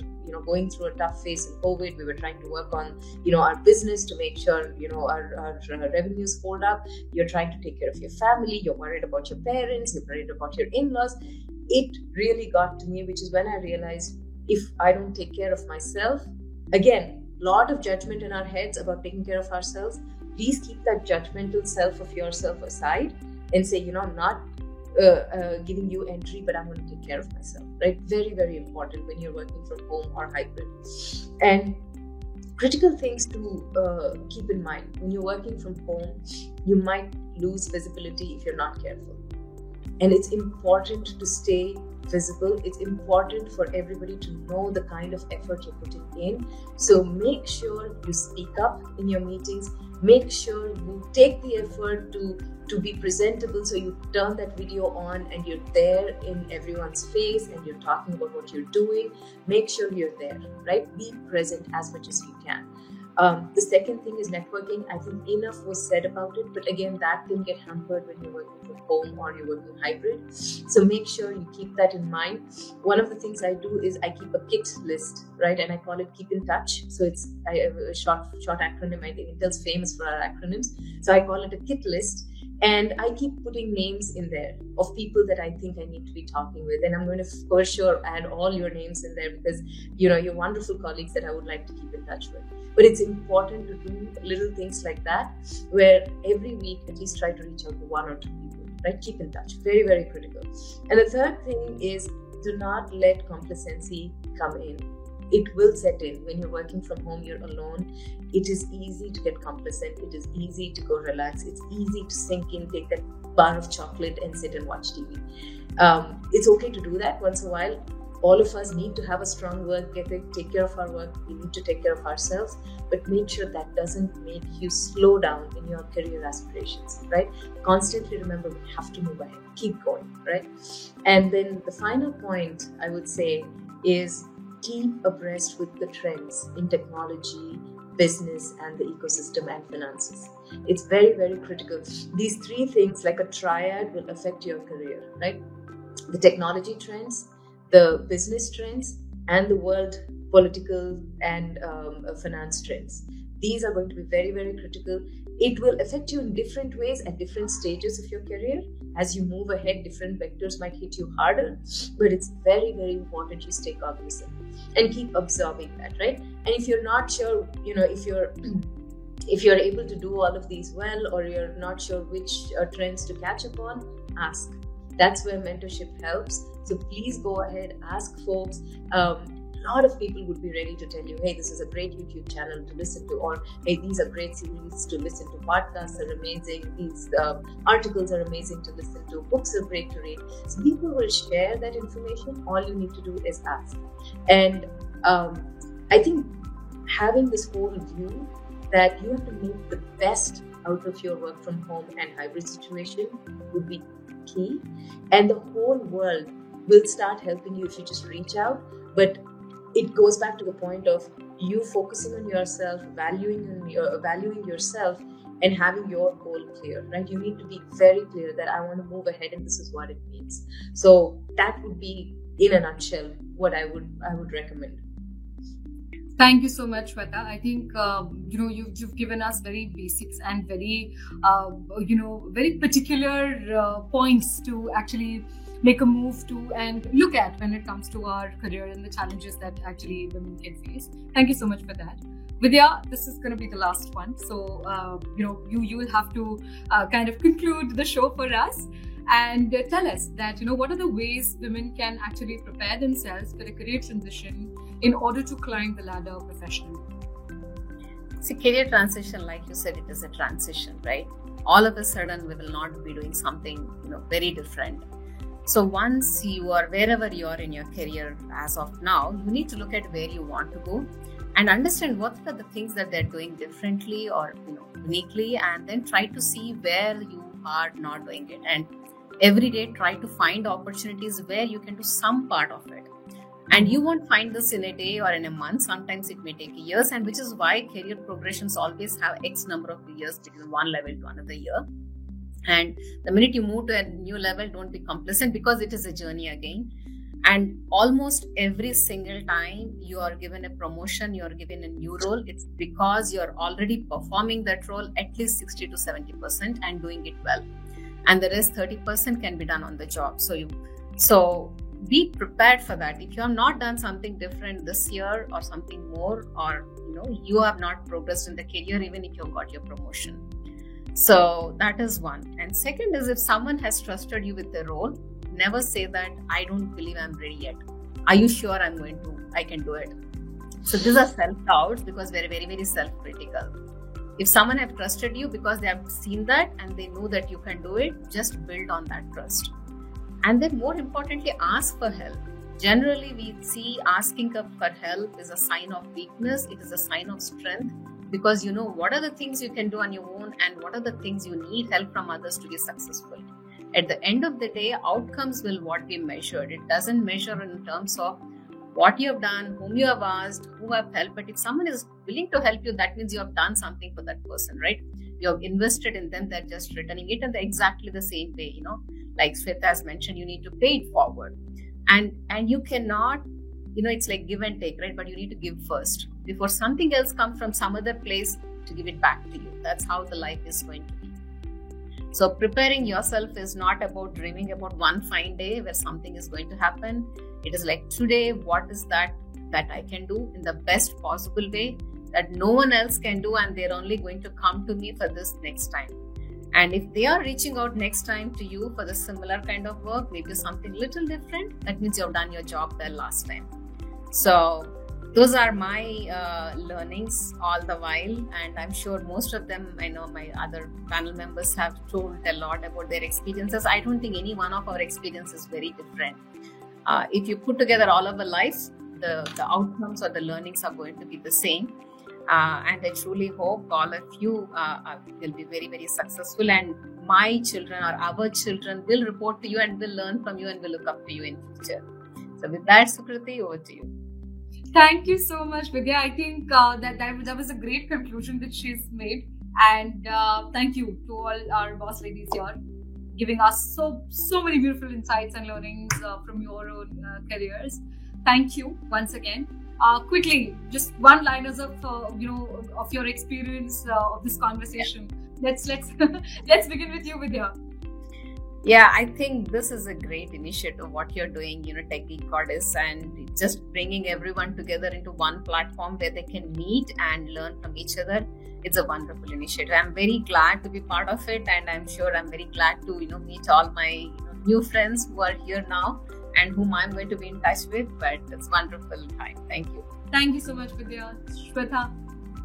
going through a tough phase in COVID. We were trying to work on, our business to make sure, our revenues hold up. You're trying to take care of your family. You're worried about your parents. You're worried about your in-laws. It really got to me, which is when I realized, if I don't take care of myself, again, lot of judgment in our heads about taking care of ourselves. Please keep that judgmental self of yourself aside and say, I'm not giving you entry, but I'm going to take care of myself, right? Very, very important when you're working from home or hybrid. And critical things to keep in mind. When you're working from home, you might lose visibility if you're not careful. And it's important to stay visible. It's important for everybody to know the kind of effort you're putting in. So make sure you speak up in your meetings. Make sure you take the effort to be presentable. So you turn that video on and you're there in everyone's face and you're talking about what you're doing. Make sure you're there, right? Be present as much as you can. The second thing is networking. I think enough was said about it, but again, that can get hampered when you're working from home or you're working hybrid. So make sure you keep that in mind. One of the things I do is I keep a KIT list, right? And I call it Keep in Touch. So it's a short acronym. I think Intel's famous for our acronyms. So I call it a KIT list. And I keep putting names in there of people that I think I need to be talking with. And I'm going to for sure add all your names in there, because you're wonderful colleagues that I would like to keep in touch with. But it's important to do little things like that, where every week at least try to reach out to 1 or 2 people, right? Keep in touch. Very, very critical. And the third thing is, do not let complacency come in. It will set in. When you're working from home, you're alone. It is easy to get complacent. It is easy to go relax. It's easy to sink in, take that bar of chocolate and sit and watch TV. It's okay to do that once in a while. All of us need to have a strong work ethic, take care of our work. We need to take care of ourselves, but make sure that doesn't make you slow down in your career aspirations, right? Constantly remember, we have to move ahead. Keep going, right? And then the final point I would say is, keep abreast with the trends in technology, business, and the ecosystem and finances. It's very, very critical. These 3 things, like a triad, will affect your career, right? The technology trends, the business trends, and the world political and finance trends. These are going to be very, very critical. It will affect you in different ways at different stages of your career. As you move ahead, different vectors might hit you harder, but it's very, very important you stay cognizant and keep absorbing that, right? And if you're not sure, if you're able to do all of these well, or you're not sure which trends to catch up on, ask. That's where mentorship helps. So please go ahead, ask folks. lot of people would be ready to tell you, hey, this is a great YouTube channel to listen to, or hey, these are great series to listen to, podcasts are amazing, these articles are amazing to listen to, books are great to read. So people will share that information. All you need to do is ask. And I think having this whole view that you have to make the best out of your work from home and hybrid situation would be key. And the whole world will start helping you if you just reach out. But it goes back to the point of you focusing on yourself, valuing yourself, and having your goal clear, right? You need to be very clear that I want to move ahead and this is what it means. So that would be, in a nutshell, what I would recommend. Thank you so much, Shweta. I think you've given us very basics and very very particular points to actually make a move to and look at when it comes to our career and the challenges that actually women can face. Thank you so much for that. Vidya, this is going to be the last one, so you will have to kind of conclude the show for us and tell us that what are the ways women can actually prepare themselves for a career transition in order to climb the ladder professionally. See, career transition, like you said, it is a transition, right? All of a sudden, we will not be doing something very different. So once you are wherever you are in your career as of now, you need to look at where you want to go and understand what are the things that they're doing differently or uniquely, and then try to see where you are not doing it. And every day try to find opportunities where you can do some part of it. And you won't find this in a day or in a month. Sometimes it may take years, and which is why career progressions always have X number of years between one level to another year. And the minute you move to a new level, don't be complacent, because it is a journey again. And almost every single time you are given a promotion, you are given a new role, it's because you're already performing that role at least 60 to 70% and doing it well. And the rest 30% can be done on the job. So be prepared for that. If you have not done something different this year or something more, or you have not progressed in the career, even if you have got your promotion. So that is one. And second is, if someone has trusted you with the role, never say that I don't believe I'm ready yet. Are you sure I can do it? So these are self-doubts, because we're very, very self-critical. If someone have trusted you because they have seen that and they know that you can do it, just build on that trust. And then more importantly, ask for help. Generally, we see asking for help is a sign of weakness. It is a sign of strength, because you know what are the things you can do on your own and what are the things you need help from others to be successful. At the end of the day, outcomes will what be measured. It doesn't measure in terms of what you have done, whom you have asked, who have helped. But if someone is willing to help you, that means you have done something for that person, right? You have invested in them, they're just returning it in exactly the same way, like Shweta has mentioned, you need to pay it forward. And you cannot, it's like give and take, right? But you need to give first before something else comes from some other place to give it back to you. That's how the life is going to be. So preparing yourself is not about dreaming about one fine day where something is going to happen. It is like today, what is that I can do in the best possible way that no one else can do, and they're only going to come to me for this next time. And if they are reaching out next time to you for the similar kind of work, maybe something little different, that means you have done your job well last time. So those are my learnings all the while, and I'm sure most of them, I know my other panel members have told a lot about their experiences. I don't think any one of our experience is very different. If you put together all of our lives, the outcomes or the learnings are going to be the same. And I truly hope all of you will be very, very successful, and my children or our children will report to you and will learn from you and will look up to you in future. So with that, Sukriti, over to you. Thank you so much, Vidya. I think that was a great conclusion that she's made. And thank you to all our boss ladies here, giving us so many beautiful insights and learnings from your own careers. Thank you once again. Quickly, just one-liners of your experience of this conversation. Let's begin with you, Vidya. Yeah, I think this is a great initiative, what you're doing, Tech Geek Goddess, and just bringing everyone together into one platform where they can meet and learn from each other. It's a wonderful initiative. I'm very glad to be part of it, and I'm sure I'm very glad to, meet all my new friends who are here now and whom I'm going to be in touch with. But it's wonderful time. Thank you. Thank you so much, Vidya. Shweta.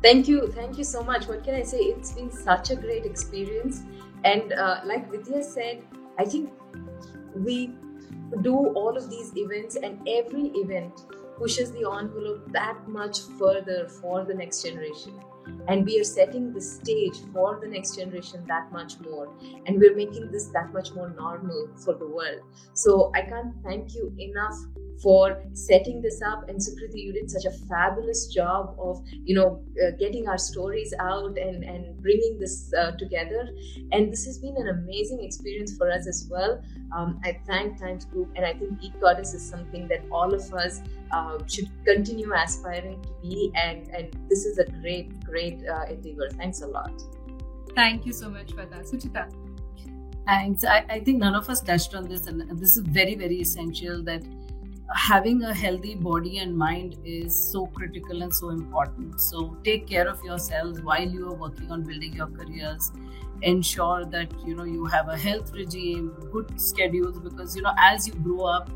Thank you so much. What can I say? It's been such a great experience, and like Vidya said, I think we do all of these events, and every event pushes the envelope that much further for the next generation. And we are setting the stage for the next generation that much more. And we're making this that much more normal for the world. So I can't thank you enough for setting this up. And Sukriti, you did such a fabulous job of, getting our stories out and bringing this together. And this has been an amazing experience for us as well. I thank Times Group, and I think Geek Goddess is something that all of us should continue aspiring to be. And this is a great endeavor. Thanks a lot. Thank you so much, Shweta. Suchita. Thanks. I think none of us touched on this, and this is very, very essential, that having a healthy body and mind is so critical and so important. So take care of yourselves while you are working on building your careers. Ensure that you have a health regime, good schedules, because as you grow up,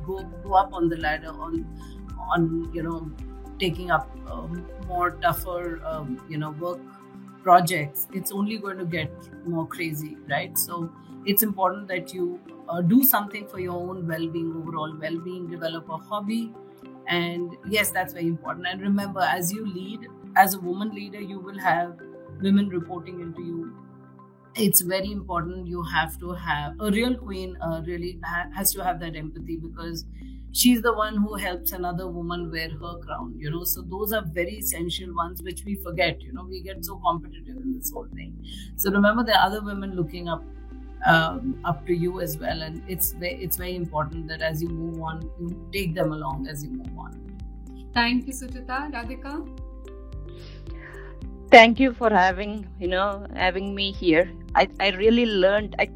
go up on the ladder on taking up more tougher work projects, it's only going to get more crazy, right? So it's important that you do something for your own well-being, overall well-being, develop a hobby. And yes, that's very important. And remember, as you lead, as a woman leader, you will have women reporting into you. It's very important. You have to have a real queen, really has to have that empathy, because she's the one who helps another woman wear her crown, So those are very essential ones, which we forget, we get so competitive in this whole thing. So remember, there are other women looking up to you as well. And it's very important that as you move on, you take them along as you move on. Thank you, Suchita. Radhika? Thank you for having me here. I really learned. I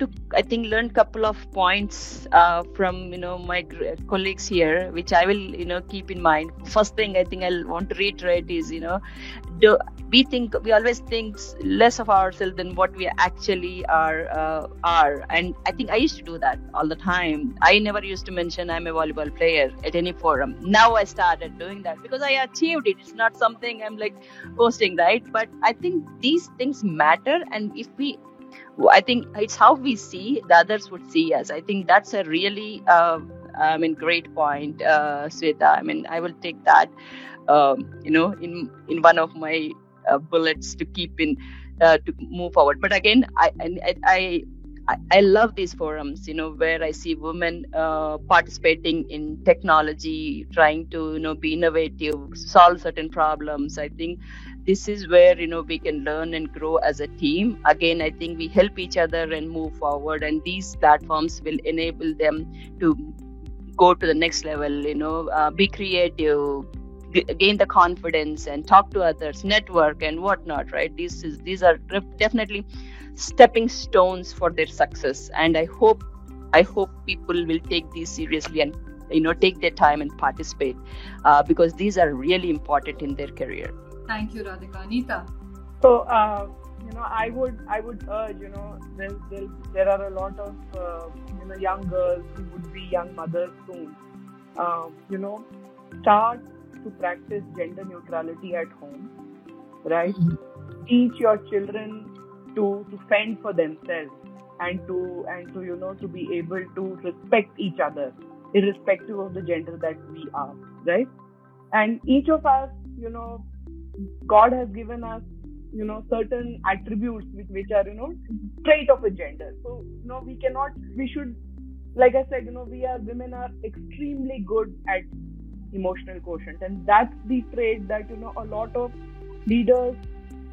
learned couple of points from my colleagues here, which I will keep in mind. First thing I think I'll want to reiterate is we always think less of ourselves than what we actually are, and I think I used to do that all the time. I never used to mention I'm a volleyball player at any forum. Now I started doing that because I achieved it. It's not something I'm like boasting, right? But I think these things matter, and I think it's how we see the others would see us. I think that's a really great point, Sweta. I will take that in one of my bullets to keep in to move forward. But again, I love these forums, where I see women participating in technology, trying to be innovative, solve certain problems. I think this is where we can learn and grow as a team. Again, I think we help each other and move forward, and these platforms will enable them to go to the next level. Be creative, gain the confidence, and talk to others, network and whatnot. Right? These are definitely stepping stones for their success, and I hope people will take these seriously and take their time and participate because these are really important in their career. Thank you, Radhika. Neeta? So, I would urge, there are a lot of, young girls who would be young mothers soon. Start to practice gender neutrality at home, right? Mm-hmm. Teach your children to fend for themselves and to be able to respect each other, irrespective of the gender that we are, right? And each of us, God has given us, certain attributes which are, trait of a gender. So, we should, like I said, women are extremely good at emotional quotient. And that's the trait that, a lot of leaders,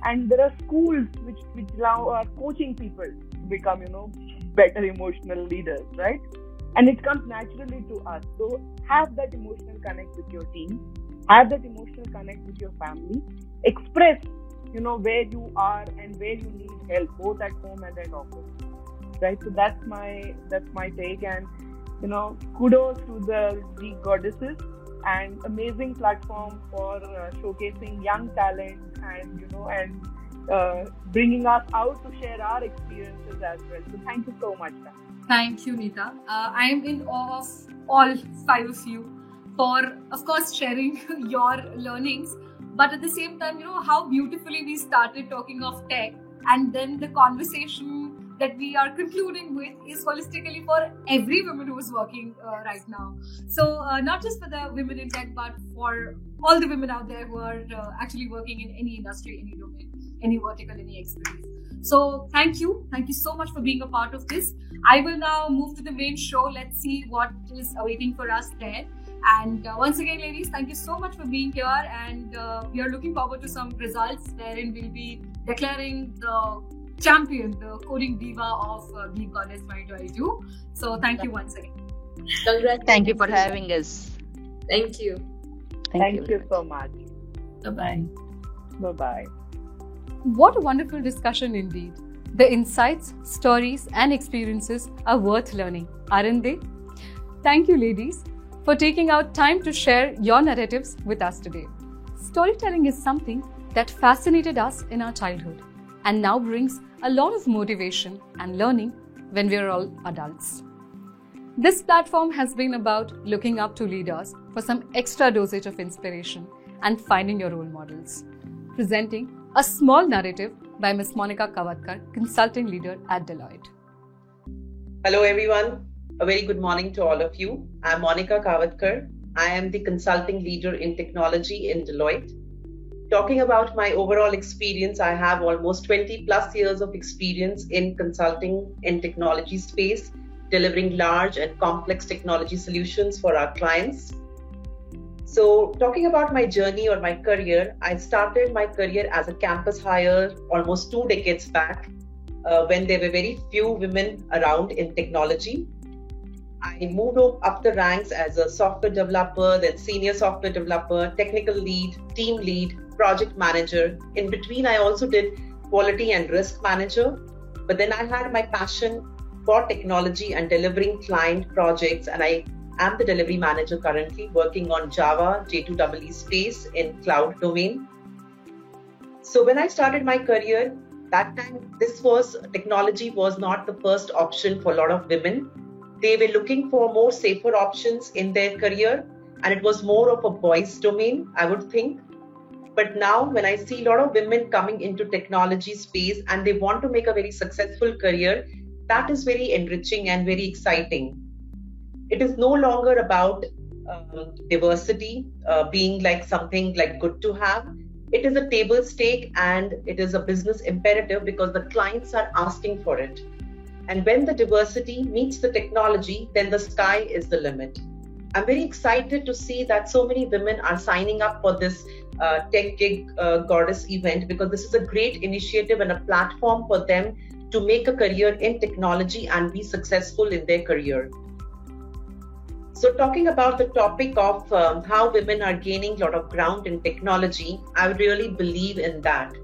and there are schools which now are coaching people to become, better emotional leaders, right? And it comes naturally to us. So have that emotional connect with your team. Have that emotional connect with your family. Express, where you are and where you need help, both at home and at office. Right? So that's my take. And kudos to the Geek Goddesses, and amazing platform for showcasing young talent and bringing us out to share our experiences as well. So thank you so much. Thank you, Neeta. I am in awe of all 5 of you for, of course, sharing your learnings. But at the same time, how beautifully we started talking of tech, and then the conversation that we are concluding with is holistically for every woman who is working right now. So not just for the women in tech, but for all the women out there who are actually working in any industry, any domain, any vertical, any expertise. So thank you so much for being a part of this. I will now move to the main show. Let's see what is awaiting for us there. And once again, ladies, thank you so much for being here, and we are looking forward to some results wherein we'll be declaring the champion, the coding diva of Geek Goddess 2022. So thank you once again. Congrats. Thank you for having us. Thank you. Thank you so much. Bye-bye. Bye-bye. What a wonderful discussion indeed. The insights, stories and experiences are worth learning, aren't they? Thank you, ladies, for taking out time to share your narratives with us today. Storytelling is something that fascinated us in our childhood and now brings a lot of motivation and learning when we are all adults. This platform has been about looking up to leaders for some extra dosage of inspiration and finding your role models. Presenting a small narrative by Ms. Monica Kavatkar, Consulting Leader at Deloitte. Hello everyone. A very good morning to all of you. I'm Monica Kavatkar. I am the Consulting Leader in Technology in Deloitte. Talking about my overall experience, I have almost 20 plus years of experience in consulting in technology space, delivering large and complex technology solutions for our clients. So talking about my journey or my career, I started my career as a campus hire almost 2 decades back when there were very few women around in technology. I moved up the ranks as a software developer, then senior software developer, technical lead, team lead, project manager. In between, I also did quality and risk manager. But then I had my passion for technology and delivering client projects, and I am the delivery manager currently working on Java, J2EE space in cloud domain. So when I started my career, that time technology was not the first option for a lot of women. They were looking for more safer options in their career, and it was more of a boys' domain, I would think. But now when I see a lot of women coming into technology space and they want to make a very successful career, that is very enriching and very exciting. It is no longer about diversity being like something like good to have. It is a table stake and it is a business imperative because the clients are asking for it. And when the diversity meets the technology, then the sky is the limit. I'm very excited to see that so many women are signing up for this Tech Gig Goddess event, because this is a great initiative and a platform for them to make a career in technology and be successful in their career. So talking about the topic of how women are gaining a lot of ground in technology, I really believe in that.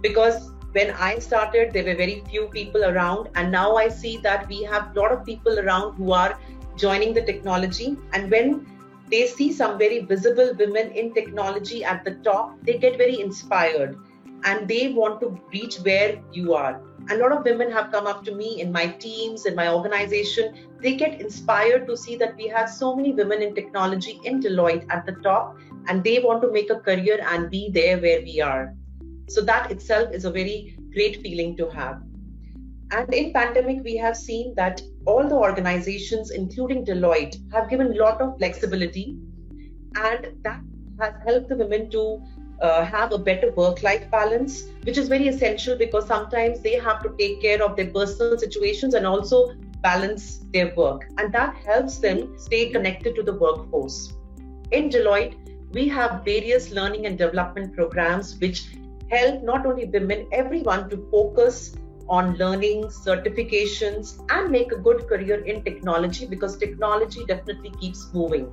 Because when I started, there were very few people around, and now I see that we have a lot of people around who are joining the technology. And when they see some very visible women in technology at the top, they get very inspired and they want to reach where you are. And a lot of women have come up to me in my teams, in my organization. They get inspired to see that we have so many women in technology in Deloitte at the top, and they want to make a career and be there where we are. So that itself is a very great feeling to have. And in pandemic, we have seen that all the organizations, including Deloitte, have given a lot of flexibility, and that has helped the women to have a better work-life balance, which is very essential because sometimes they have to take care of their personal situations and also balance their work. And that helps them stay connected to the workforce. In Deloitte, we have various learning and development programs which help not only women, everyone to focus on learning, certifications, and make a good career in technology, because technology definitely keeps moving.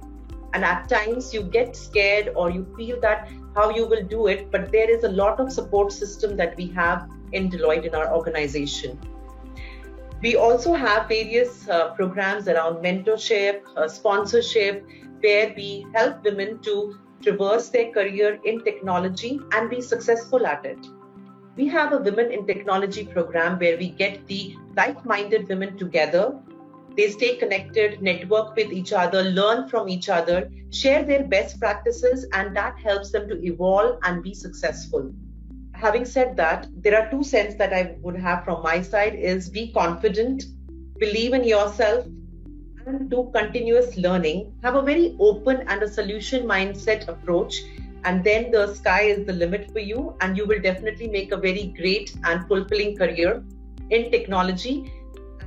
And at times you get scared or you feel that how you will do it, but there is a lot of support system that we have in Deloitte in our organization. We also have various programs around mentorship, sponsorship, where we help women to traverse their career in technology and be successful at it. We have a Women in Technology program where we get the like-minded women together. They stay connected, network with each other, learn from each other, share their best practices, and that helps them to evolve and be successful. Having said that, there are 2 cents that I would have from my side is be confident, believe in yourself, and do continuous learning. Have a very open and a solution mindset approach, and then the sky is the limit for you, and you will definitely make a very great and fulfilling career in technology.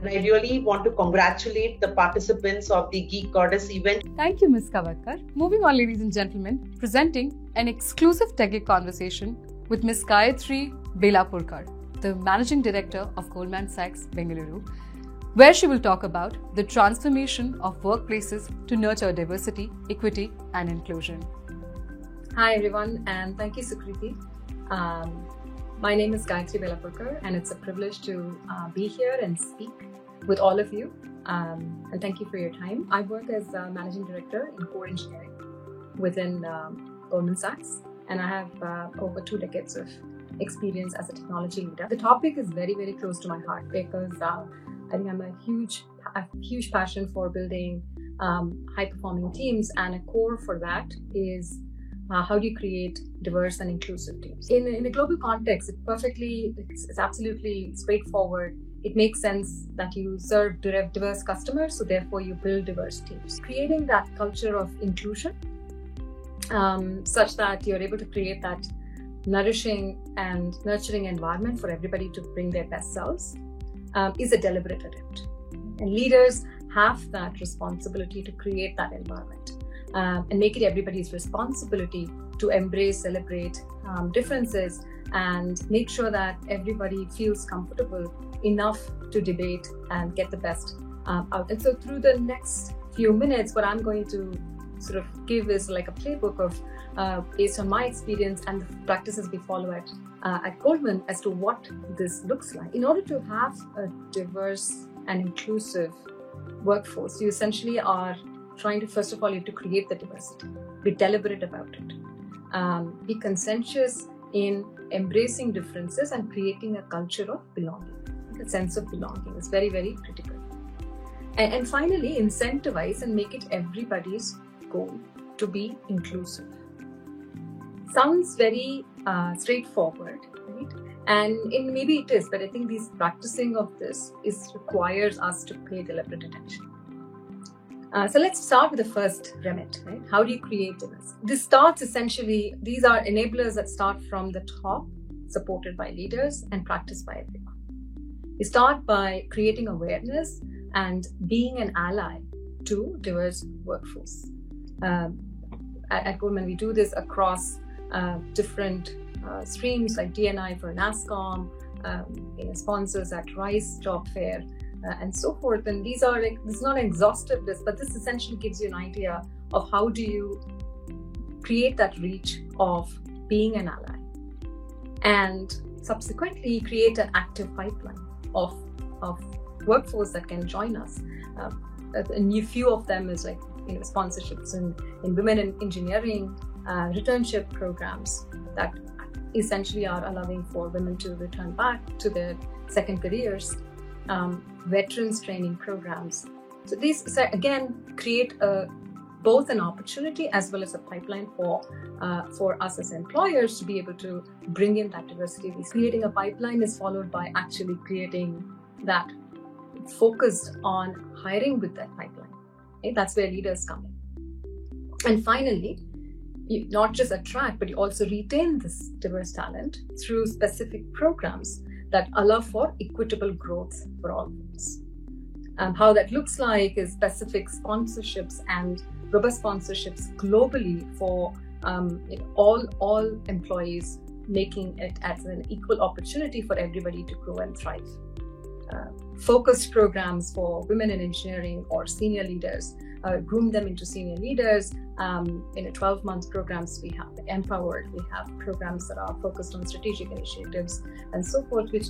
And I really want to congratulate the participants of the Geek Goddess event. Thank you, Ms. Kavadkar. Moving on, ladies and gentlemen, presenting an exclusive TechGeek conversation with Ms. Gayatri Belapurkar, the Managing Director of Goldman Sachs, Bengaluru, where she will talk about the transformation of workplaces to nurture diversity, equity, and inclusion. Hi everyone, and thank you, Sukriti. My name is Gayatri Belapurkar, and it's a privilege to be here and speak with all of you. And thank you for your time. I work as a Managing Director in Core Engineering within Goldman Sachs, and I have over 2 decades of experience as a technology leader. The topic is very, very close to my heart because I think I'm a huge passion for building high-performing teams, and a core for that is how do you create diverse and inclusive teams? In a global context, it's absolutely straightforward. It makes sense that you serve diverse customers, so therefore you build diverse teams. Creating that culture of inclusion such that you're able to create that nourishing and nurturing environment for everybody to bring their best selves is a deliberate attempt. And leaders have that responsibility to create that environment. And make it everybody's responsibility to embrace, celebrate differences, and make sure that everybody feels comfortable enough to debate and get the best out. And so through the next few minutes, what I'm going to sort of give is like a playbook of based on my experience and the practices we follow at Goldman as to what this looks like. In order to have a diverse and inclusive workforce, you essentially are trying to, first of all, you have to create the diversity, be deliberate about it, be conscientious in embracing differences and creating a culture of belonging. A sense of belonging is very, very critical. And finally, incentivize and make it everybody's goal to be inclusive. Sounds very straightforward, right? And maybe it is, but I think practicing of this requires us to pay deliberate attention. So let's start with the first remit, right? How do you create diversity? This starts essentially, these are enablers that start from the top, supported by leaders and practiced by everyone. You start by creating awareness and being an ally to diverse workforce. At Goldman, we do this across different streams like D&I for NASSCOM, sponsors at Rice Job Fair, and so forth. And this is not an exhaustive list, but this essentially gives you an idea of how do you create that reach of being an ally, and subsequently create an active pipeline of workforce that can join us. A new few of them is like sponsorships in women in engineering, returnship programs that essentially are allowing for women to return back to their second careers, veterans training programs. So these again create both an opportunity as well as a pipeline for us as employers to be able to bring in that diversity. Creating a pipeline is followed by actually creating that focused on hiring with that pipeline. Okay? That's where leaders come in. And finally, you not just attract, but you also retain this diverse talent through specific programs that allow for equitable growth for all of us. How that looks like is specific sponsorships and robust sponsorships globally for all employees, making it as an equal opportunity for everybody to grow and thrive. Focused programs for women in engineering or senior leaders, groom them into senior leaders. In a 12-month programs, we have Empowered, we have programs that are focused on strategic initiatives and so forth, which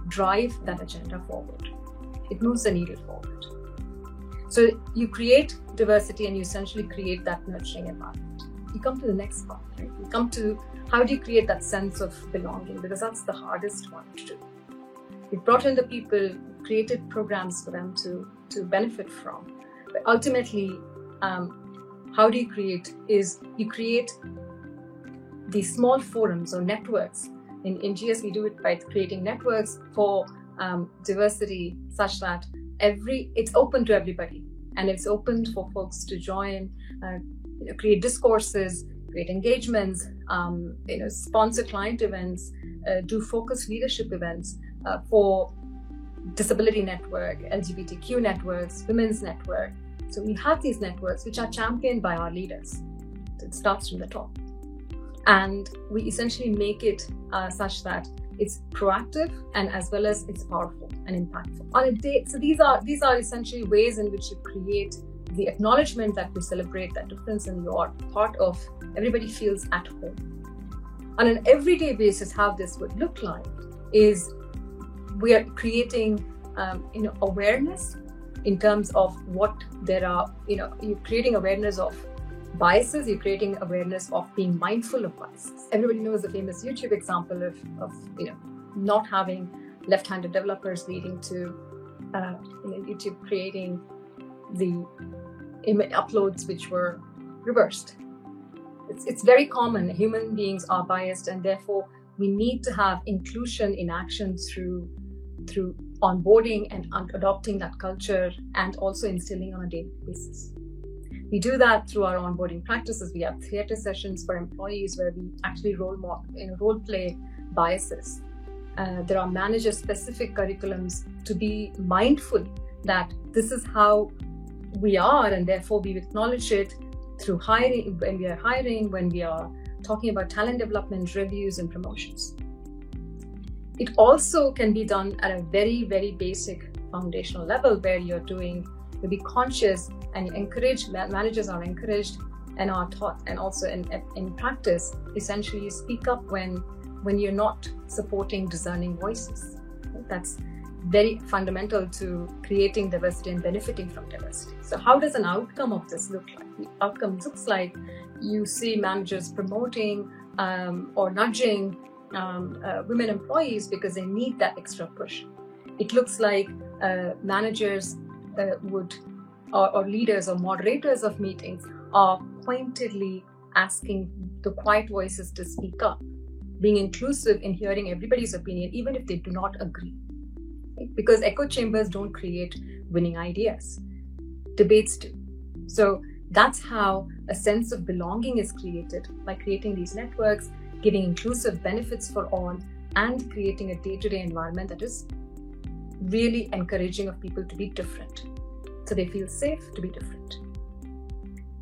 drive that agenda forward. It moves the needle forward. So you create diversity and you essentially create that nurturing environment. we come to the next part, right? We come to how do you create that sense of belonging, because that's the hardest one to do. We brought in the people, created programs for them to benefit from. But ultimately, how do you create is you create these small forums or networks. In GS, we do it by creating networks for diversity such that it's open to everybody, and it's open for folks to join, create discourses, create engagements, sponsor client events, do focused leadership events for disability network, LGBTQ networks, women's network. So we have these networks which are championed by our leaders. It starts from the top. And we essentially make it such that it's proactive and as well as it's powerful and impactful. On a day, so these are essentially ways in which you create the acknowledgement that we celebrate that difference and you are part of, everybody feels at home. On an everyday basis, how this would look like is we are creating awareness in terms of what there are, you're creating awareness of biases, you're creating awareness of being mindful of biases. Everybody knows the famous YouTube example of not having left-handed developers leading to YouTube creating the uploads which were reversed. It's very common. Human beings are biased, and therefore we need to have inclusion in action through onboarding and adopting that culture, and also instilling on a daily basis. We do that through our onboarding practices. We have theater sessions for employees where we actually role play biases. There are manager-specific curriculums to be mindful that this is how we are, and therefore we acknowledge it through hiring, when we are hiring, when we are talking about talent development, reviews, and promotions. It also can be done at a very, very basic foundational level where you're doing to be conscious and encourage, managers are encouraged and are taught, and also in practice, essentially you speak up when you're not supporting discerning voices. That's very fundamental to creating diversity and benefiting from diversity. So how does an outcome of this look like? The outcome looks like you see managers promoting or nudging women employees because they need that extra push. It looks like managers or leaders or moderators of meetings are pointedly asking the quiet voices to speak up, being inclusive in hearing everybody's opinion, even if they do not agree. Because echo chambers don't create winning ideas, debates do. So that's how a sense of belonging is created, by creating these networks, giving inclusive benefits for all, and creating a day-to-day environment that is really encouraging of people to be different, so they feel safe to be different.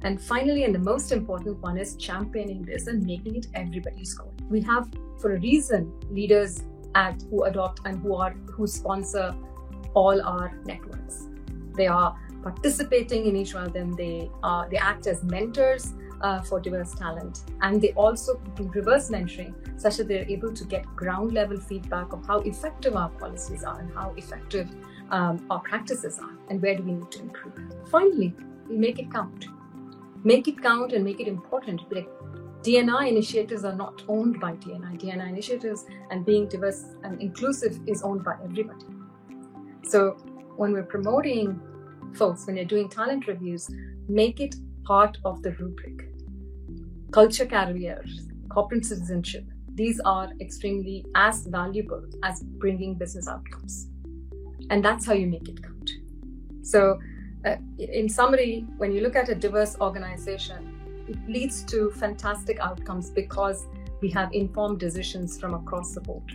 And finally, and the most important one, is championing this and making it everybody's goal. We have, for a reason, leaders who adopt and who sponsor all our networks. They are participating in each one of them. They act as mentors for diverse talent, and they also do reverse mentoring, such that they're able to get ground level feedback of how effective our policies are and how effective our practices are, and where do we need to improve. Finally, we make it count. Make it count and make it important. Like, D&I initiatives are not owned by D&I. D&I initiatives and being diverse and inclusive is owned by everybody. So when we're promoting folks, when you're doing talent reviews, make it part of the rubric. Culture careers, corporate citizenship, these are extremely as valuable as bringing business outcomes. And that's how you make it count. So in summary, when you look at a diverse organization, it leads to fantastic outcomes because we have informed decisions from across the board.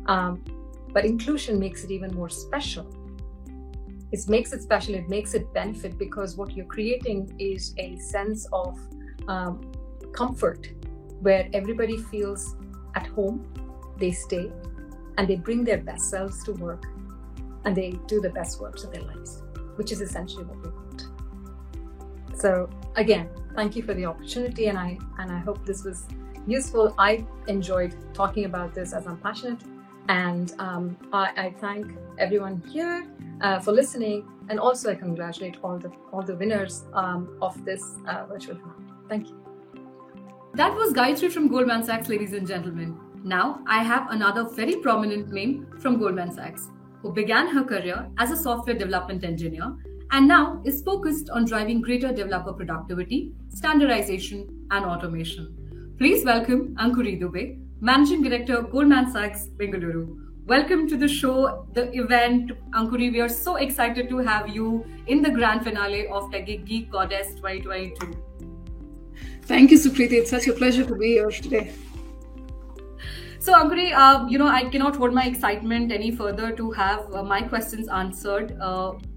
But inclusion makes it even more special. It makes it special, it makes it benefit, because what you're creating is a sense of comfort where everybody feels at home, they stay, and they bring their best selves to work, and they do the best works of their lives, which is essentially what we want. So again, thank you for the opportunity, and I hope this was useful. I enjoyed talking about this as I'm passionate, and I thank everyone here for listening, and also I congratulate all the winners of this virtual round. Thank you. That was Gayatri from Goldman Sachs, ladies and gentlemen. Now I have another very prominent name from Goldman Sachs, who began her career as a software development engineer and now is focused on driving greater developer productivity, standardization, and automation. Please welcome Ankuri Dubey, Managing Director, Goldman Sachs, Bengaluru. Welcome to the show, the event. Ankuri, we are so excited to have you in the grand finale of Geek Goddess 2022. Thank you, Sukriti. It's such a pleasure to be here today. So, Ankuri, I cannot hold my excitement any further to have my questions answered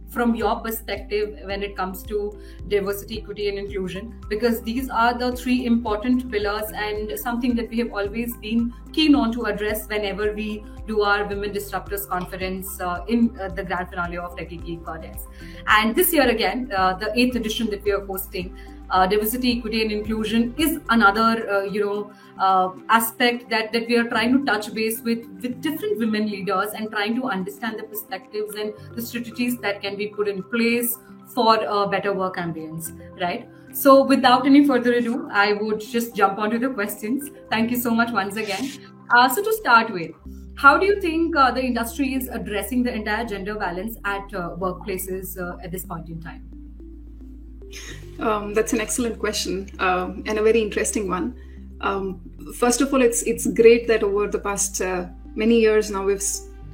from your perspective when it comes to diversity, equity, and inclusion, because these are the three important pillars and something that we have always been keen on to address whenever we do our Women Disruptors Conference in the grand finale of Geek Goddess. And this year again, the 8th edition that we are hosting, diversity, equity, and inclusion is another, aspect that we are trying to touch base with different women leaders and trying to understand the perspectives and the strategies that can be put in place for a better work ambience, right? So without any further ado, I would just jump onto the questions. Thank you so much once again. So to start with, how do you think the industry is addressing the entire gender balance at workplaces at this point in time? That's an excellent question and a very interesting one. First of all, it's great that over the past many years now we've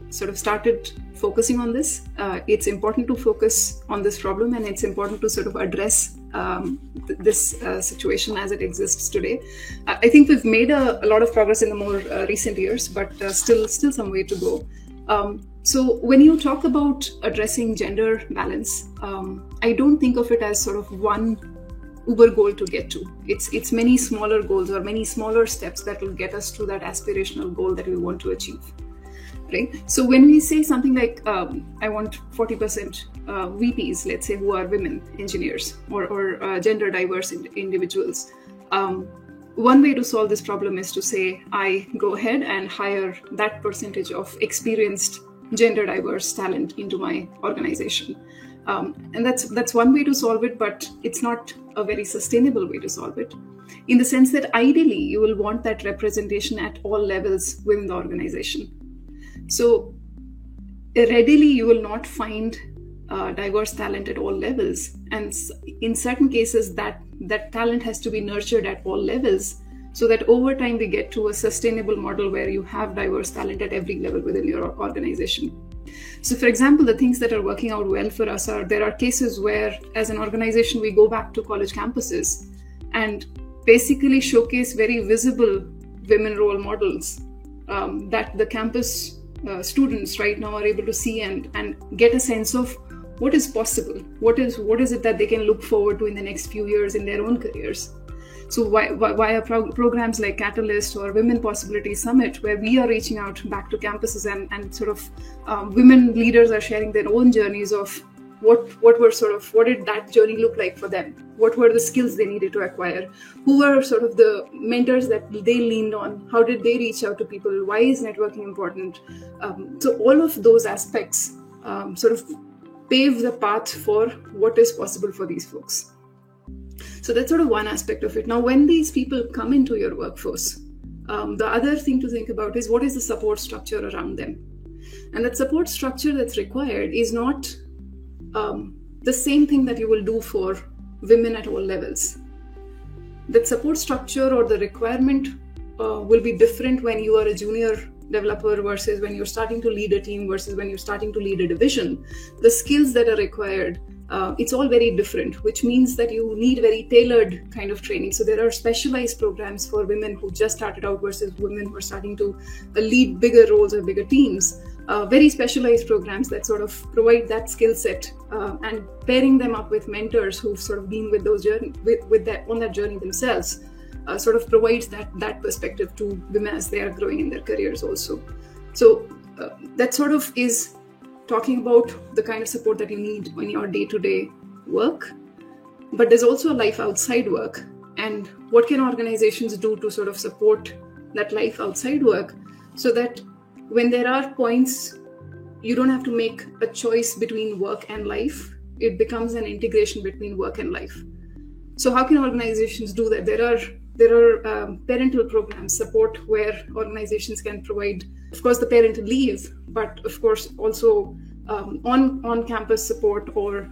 sort of started focusing on this. It's important to focus on this problem, and it's important to sort of address this situation as it exists today. I think we've made a lot of progress in the more recent years, but still some way to go. So when you talk about addressing gender balance, I don't think of it as sort of one uber goal to get to. It's many smaller goals or many smaller steps that will get us to that aspirational goal that we want to achieve. Right? So when we say something like, I want 40% VPs, let's say, who are women engineers or gender diverse individuals, one way to solve this problem is to say, I go ahead and hire that percentage of experienced gender diverse talent into my organization. And that's one way to solve it, but it's not a very sustainable way to solve it, in the sense that ideally you will want that representation at all levels within the organization. So readily you will not find diverse talent at all levels, and in certain cases that talent has to be nurtured at all levels, so that over time we get to a sustainable model where you have diverse talent at every level within your organization. So for example, the things that are working out well for us are, there are cases where as an organization we go back to college campuses and basically showcase very visible women role models that the campus students right now are able to see and get a sense of what is possible, what is it that they can look forward to in the next few years in their own careers. So via programs like Catalyst or Women Possibility Summit, where we are reaching out back to campuses and sort of women leaders are sharing their own journeys of what did that journey look like for them? What were the skills they needed to acquire? Who were sort of the mentors that they leaned on? How did they reach out to people? Why is networking important? So all of those aspects sort of pave the path for what is possible for these folks. So that's sort of one aspect of it. Now, when these people come into your workforce, the other thing to think about is what is the support structure around them? And that support structure that's required is not the same thing that you will do for women at all levels. That support structure or the requirement will be different when you are a junior developer versus when you're starting to lead a team versus when you're starting to lead a division. The skills that are required, it's all very different, which means that you need very tailored kind of training. So there are specialized programs for women who just started out versus women who are starting to lead bigger roles or bigger teams. Very specialized programs that sort of provide that skill set and pairing them up with mentors who've sort of been with those journey on that journey themselves. Sort of provides that perspective to women as they are growing in their careers also. So that sort of is talking about the kind of support that you need in your day-to-day work. But there's also a life outside work. And what can organizations do to sort of support that life outside work so that when there are points, you don't have to make a choice between work and life. It becomes an integration between work and life. So how can organizations do that? There are There are parental programs, support where organizations can provide, of course, the parental leave, but of course also on-campus support or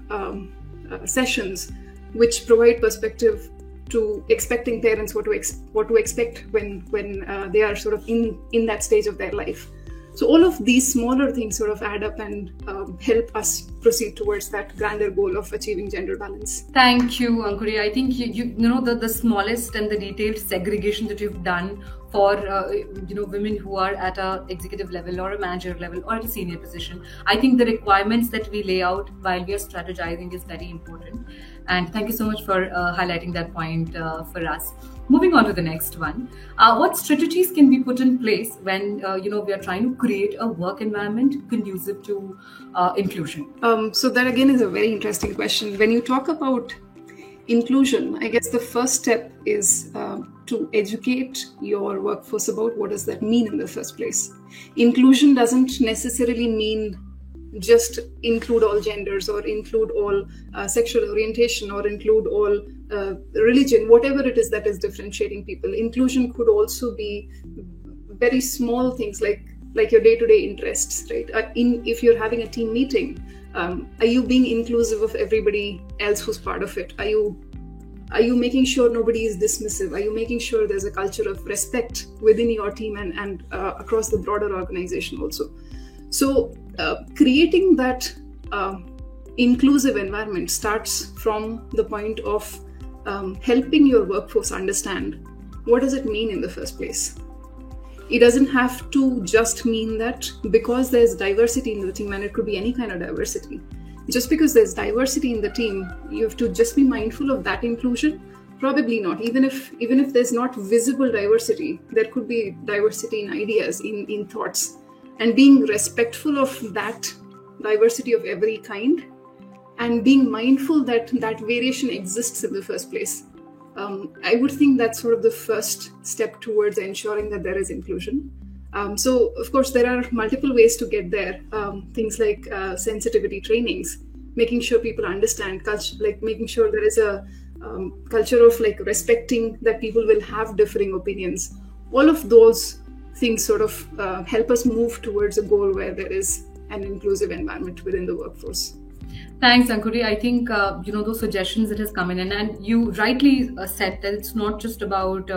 sessions which provide perspective to expecting parents what to expect when they are sort of in that stage of their life. So all of these smaller things sort of add up and help us proceed towards that grander goal of achieving gender balance. Thank you, Ankuri. I think you know the smallest and the detailed segregation that you've done for women who are at a executive level or a manager level or at a senior position. I think the requirements that we lay out while we are strategizing is very important. And thank you so much for highlighting that point for us. Moving on to the next one, what strategies can be put in place when we are trying to create a work environment conducive to inclusion? So that again is a very interesting question. When you talk about inclusion, I guess the first step is to educate your workforce about what does that mean in the first place. Inclusion doesn't necessarily mean just include all genders or include all sexual orientation or include all religion, whatever it is that is differentiating people. Inclusion could also be very small things like your day-to-day interests, right? If you're having a team meeting, are you being inclusive of everybody else who's part of it? Are you making sure nobody is dismissive? Are you making sure there's a culture of respect within your team and across the broader organization also? So creating that inclusive environment starts from the point of helping your workforce understand what does it mean in the first place. It doesn't have to just mean that because there's diversity in the team, and it could be any kind of diversity. Just because there's diversity in the team, you have to just be mindful of that inclusion. Probably not. Even if there's not visible diversity, there could be diversity in ideas, in thoughts. And being respectful of that diversity of every kind and being mindful that that variation exists in the first place. I would think that's sort of the first step towards ensuring that there is inclusion. So, of course, there are multiple ways to get there. Things like sensitivity trainings, making sure people understand culture, like making sure there is a culture of like respecting that people will have differing opinions. All of those things sort of help us move towards a goal where there is an inclusive environment within the workforce. Thanks, Ankuri. I think, those suggestions that has come in and you rightly said that it's not just about,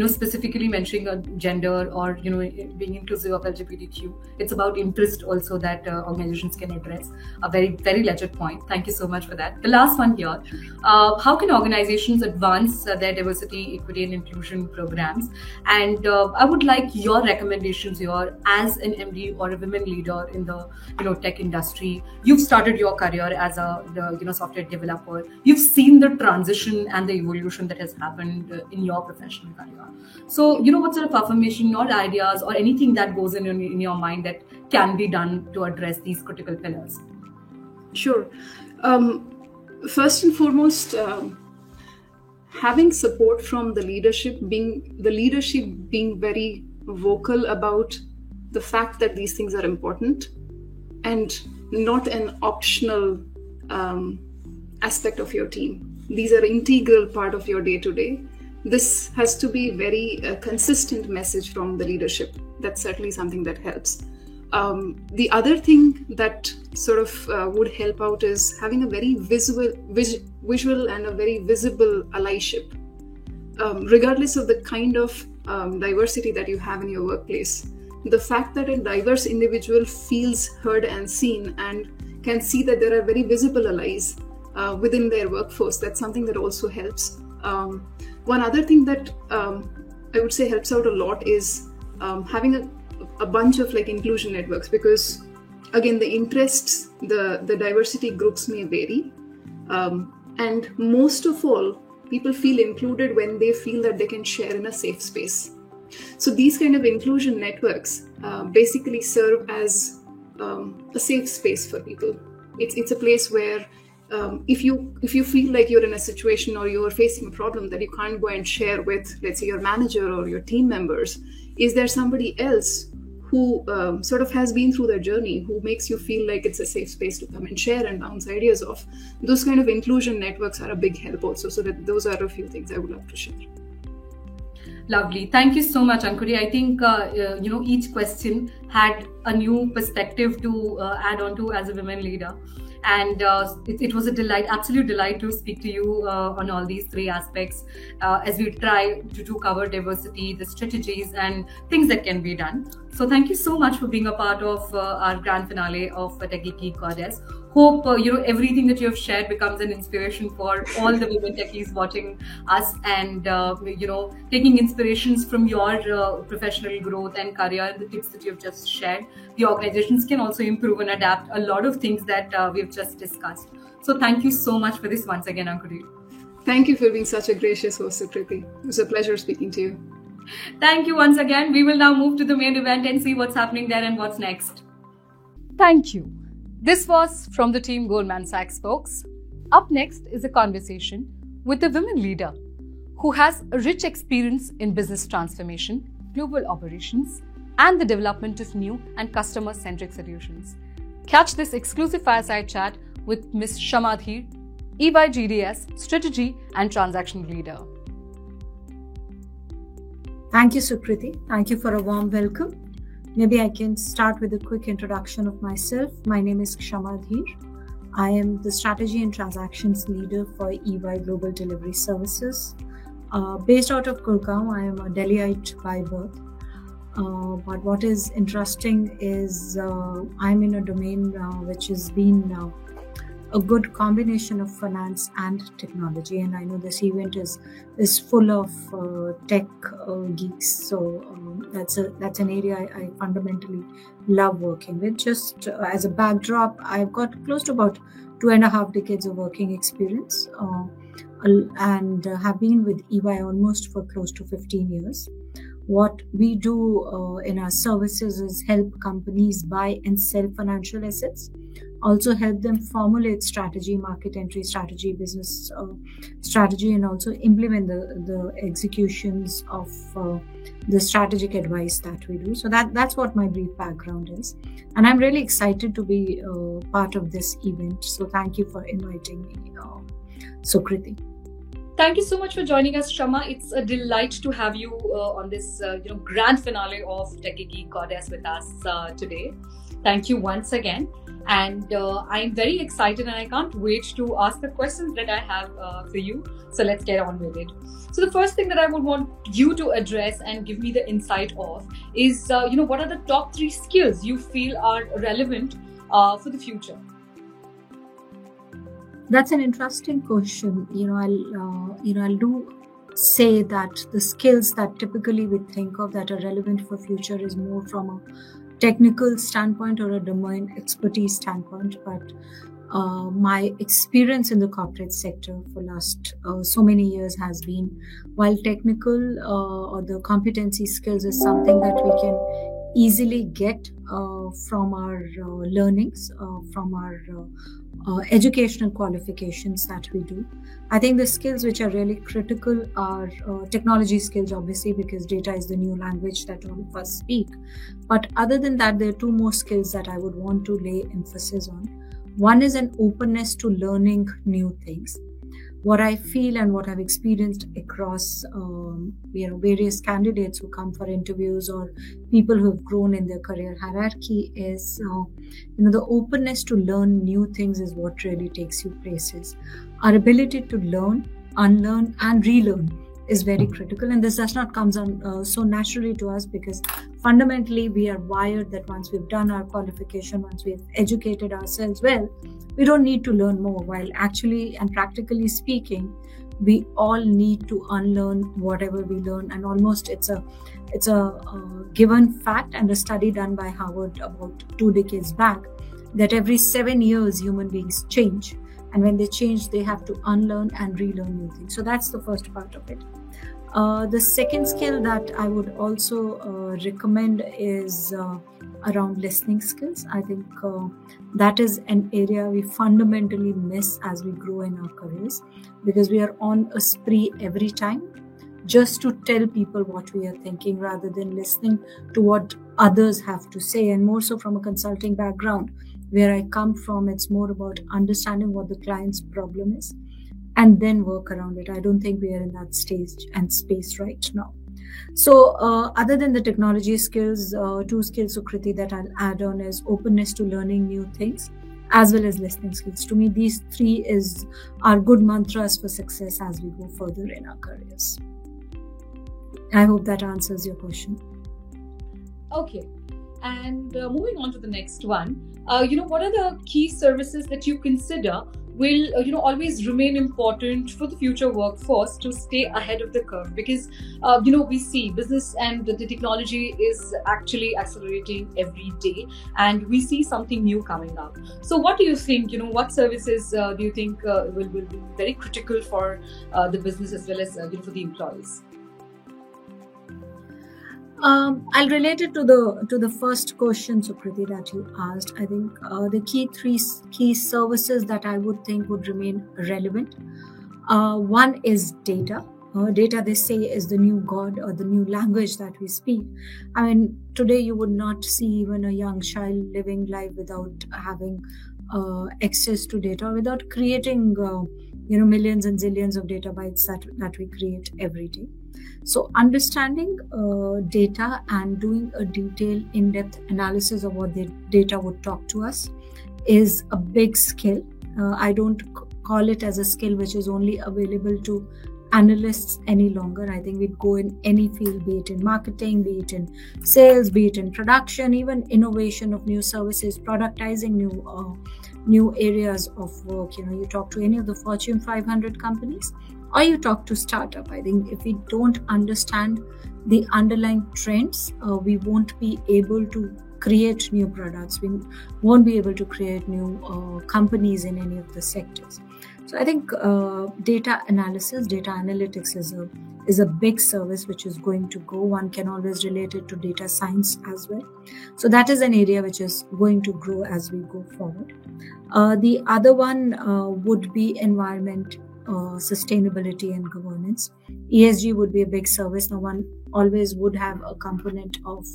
specifically mentioning a gender or, being inclusive of LGBTQ. It's about interest also that organizations can address. A very, very legit point. Thank you so much for that. The last one here, how can organizations advance their diversity, equity and inclusion programs? And I would like your recommendations here as an MD or a women leader in the, tech industry. You've started your career as a software developer. You've seen the transition and the evolution that has happened in your professional career. So, what sort of affirmation or ideas or anything that goes in your mind that can be done to address these critical pillars? Sure. First and foremost, having support from the leadership being very vocal about the fact that these things are important and not an optional aspect of your team. These are integral part of your day-to-day. This has to be very consistent message from the leadership. That's certainly something that helps. The other thing that sort of would help out is having a very visual and a very visible allyship. Regardless of the kind of diversity that you have in your workplace, the fact that a diverse individual feels heard and seen and can see that there are very visible allies within their workforce, that's something that also helps. One other thing that I would say helps out a lot is having a bunch of like inclusion networks, because again, the interests, the diversity groups may vary. And most of all, people feel included when they feel that they can share in a safe space. So these kind of inclusion networks basically serve as a safe space for people. It's a place where if you feel like you're in a situation or you're facing a problem that you can't go and share with, let's say, your manager or your team members, is there somebody else who sort of has been through their journey, who makes you feel like it's a safe space to come and share and bounce ideas off? Those kind of inclusion networks are a big help also. So that those are a few things I would love to share. Lovely. Thank you so much, Ankuri. I think, each question had a new perspective to add on to as a women leader. And it was a delight, absolute delight to speak to you on all these three aspects as we try to cover diversity, the strategies and things that can be done. So thank you so much for being a part of our grand finale of Techie Geek Goddess. Hope everything that you have shared becomes an inspiration for all the women techies watching us, and taking inspirations from your professional growth and career and the tips that you have just shared. The organizations can also improve and adapt a lot of things that we have just discussed. So thank you so much for this once again, Ankuri. Thank you for being such a gracious host, Sukriti. It was a pleasure speaking to you. Thank you once again. We will now move to the main event and see what's happening there and what's next. Thank you. This was from the team Goldman Sachs, folks. Up next is a conversation with a women leader who has a rich experience in business transformation, global operations, and the development of new and customer-centric solutions. Catch this exclusive fireside chat with Ms. Kshama Dheer, EY GDS Strategy and Transaction Leader. Thank you, Sukriti. Thank you for a warm welcome. Maybe I can start with a quick introduction of myself. My name is Kshama Dheer. I am the Strategy and Transactions Leader for EY Global Delivery Services. Based out of Gurgaon, I am a Delhiite by birth. But what is interesting is I'm in a domain which has been a good combination of finance and technology, and I know this event is full of tech geeks. So that's an area I fundamentally love working with. Just as a backdrop, I've got close to about 2.5 decades of working experience, and have been with EY almost for close to 15 years. What we do in our services is help companies buy and sell financial assets, also help them formulate strategy, market entry strategy, business strategy, and also implement the executions of the strategic advice that we do. So that's what my brief background is. And I'm really excited to be part of this event. So thank you for inviting me, Sukriti. Thank you so much for joining us, Kshama. It's a delight to have you on this grand finale of Techie Geek Goddess with us today. Thank you once again. And I'm very excited and I can't wait to ask the questions that I have for you. So let's get on with it. So the first thing that I would want you to address and give me the insight of is, what are the top 3 skills you feel are relevant for the future? That's an interesting question. I'll do say that the skills that typically we think of that are relevant for future is more from a technical standpoint or a domain expertise standpoint. But my experience in the corporate sector for last so many years has been, while technical or the competency skills is something that we can easily get from our learnings, from our educational qualifications that we do. I think the skills which are really critical are technology skills, obviously, because data is the new language that all of us speak. But other than that, there are 2 more skills that I would want to lay emphasis on. One is an openness to learning new things. What I feel and what I've experienced across various candidates who come for interviews or people who have grown in their career hierarchy is the openness to learn new things is what really takes you places. Our ability to learn, unlearn and relearn is very critical, and this does not come so naturally to us, because fundamentally we are wired that once we've done our qualification, once we've educated ourselves well, we don't need to learn more, while actually and practically speaking, we all need to unlearn whatever we learn. And almost it's a given fact, and a study done by Harvard about 2 decades back, that every 7 years human beings change, and when they change they have to unlearn and relearn new things. So that's the first part of it. The second skill that I would also recommend is around listening skills. I think that is an area we fundamentally miss as we grow in our careers, because we are on a spree every time just to tell people what we are thinking rather than listening to what others have to say. And more so from a consulting background where I come from, it's more about understanding what the client's problem is and then work around it. I don't think we are in that stage and space right now. So other than the technology skills, two skills, Sukriti, that I'll add on is openness to learning new things, as well as listening skills. To me, these three are good mantras for success as we go further in our careers. I hope that answers your question. Okay. And moving on to the next one, what are the key services that you consider will, always remain important for the future workforce to stay ahead of the curve? Because, we see business and the technology is actually accelerating every day, and we see something new coming up. So what do you think, what services do you think will be very critical for the business as well as, for the employees? I'll relate it to the first question, Sukriti, that you asked. I think the three key services that I would think would remain relevant. One is data. Data, they say, is the new god or the new language that we speak. I mean, today you would not see even a young child living life without having access to data, without creating millions and zillions of data bytes that we create every day. So understanding data and doing a detailed, in-depth analysis of what the data would talk to us is a big skill. I don't call it as a skill which is only available to analysts any longer. I think we'd go in any field, be it in marketing, be it in sales, be it in production, even innovation of new services, productizing new areas of work. You talk to any of the Fortune 500 companies, or you talk to startup. I think if we don't understand the underlying trends, we won't be able to create new products. We won't be able to create new companies in any of the sectors. So I think data analysis, data analytics is a big service which is going to go. One can always relate it to data science as well. So that is an area which is going to grow as we go forward. The other one would be environment, sustainability and governance. ESG would be a big service. Now, one always would have a component of,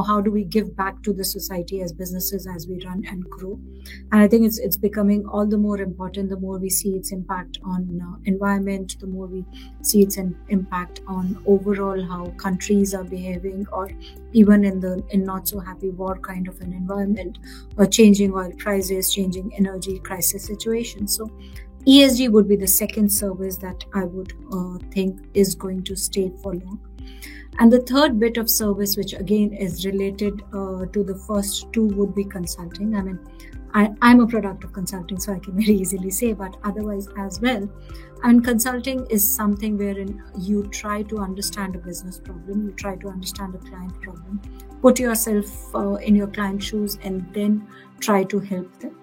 how do we give back to the society as businesses as we run and grow. And I think it's becoming all the more important the more we see its impact on environment, the more we see its impact on overall how countries are behaving, or even in not so happy war kind of an environment, or changing oil prices, changing energy crisis situations. So ESG would be the second service that I would think is going to stay for long. And the third bit of service, which again is related to the first two, would be consulting. I mean, I'm a product of consulting, so I can very easily say, but otherwise as well. And consulting is something wherein you try to understand a business problem, you try to understand a client problem, put yourself in your client's shoes, and then try to help them.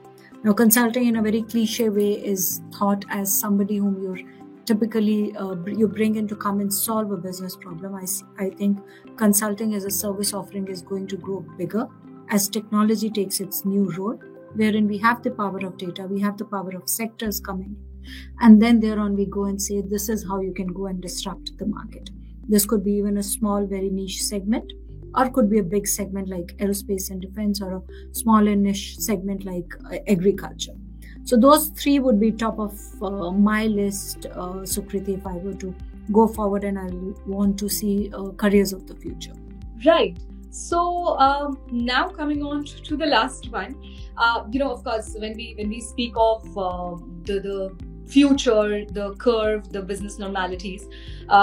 Now, consulting in a very cliche way is thought as somebody whom you're typically you bring in to come and solve a business problem. I think consulting as a service offering is going to grow bigger as technology takes its new role, wherein we have the power of data, we have the power of sectors coming in, and then thereon we go and say, this is how you can go and disrupt the market. This could be even a small, very niche segment, or could be a big segment like aerospace and defense, or a small and niche segment like agriculture. So those three would be top of my list, Sukriti, if I were to go forward and I want to see careers of the future. Right. So now coming on to the last one, of course, when we speak of the future, the curve, the business normalities,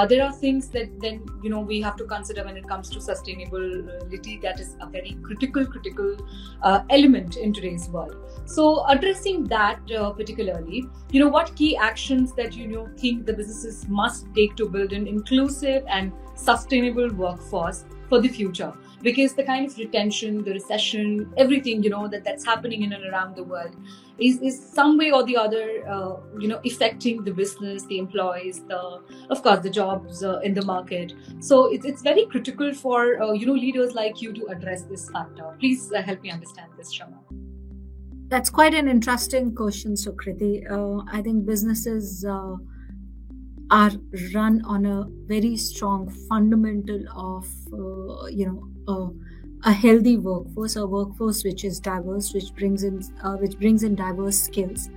there are things that then we have to consider when it comes to sustainability. That is a very critical element in today's world. So addressing that particularly, what key actions that think the businesses must take to build an inclusive and sustainable workforce for the future? Because the kind of retention, the recession, everything that's happening in and around the world is some way or the other affecting the business, the employees, of course the jobs in the market. So it's very critical for leaders like you to address this factor. Please help me understand this, Shama. That's quite an interesting question, Sukriti. I think businesses are run on a very strong fundamental of a healthy workforce, a workforce which is diverse, which brings in diverse skills,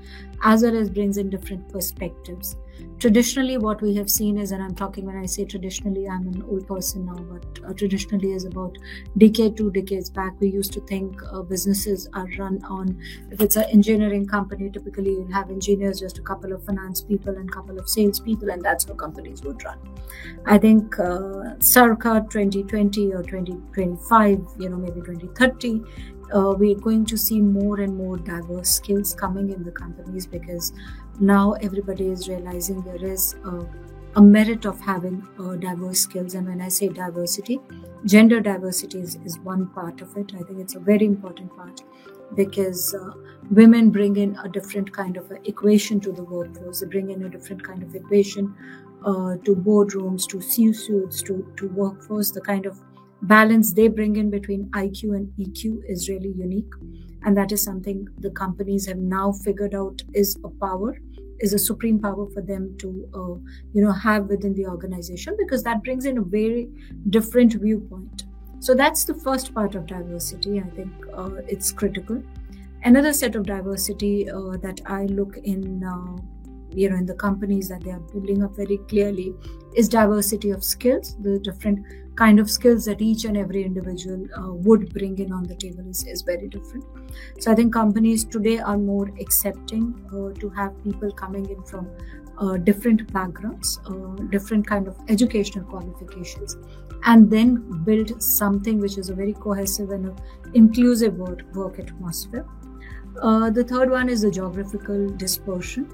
as well as brings in different perspectives. traditionally what we have seen is, and I'm talking when I say traditionally, I'm an old person now, but traditionally is about decade, 2 decades back, we used to think businesses are run on, if it's an engineering company, typically you'll have engineers, just a couple of finance people and a couple of sales people, and that's how companies would run. I think circa 2020 or 2025, maybe 2030, we're going to see more and more diverse skills coming in the companies, because now everybody is realizing there is a merit of having diverse skills. And when I say diversity, gender diversity is one part of it. I think it's a very important part, because women bring in a different kind of equation to the workforce. They bring in a different kind of equation to boardrooms, to C-suites, to workforce. The kind of balance they bring in between IQ and EQ is really unique. And that is something the companies have now figured out is a supreme power for them to, have within the organization, because that brings in a very different viewpoint. So that's the first part of diversity. I think it's critical. Another set of diversity that I look in the companies that they are building up very clearly is diversity of skills. The different kind of skills that each and every individual would bring in on the table is very different. So I think companies today are more accepting to have people coming in from different backgrounds, different kind of educational qualifications, and then build something which is a very cohesive and inclusive work atmosphere. The third one is the geographical dispersion.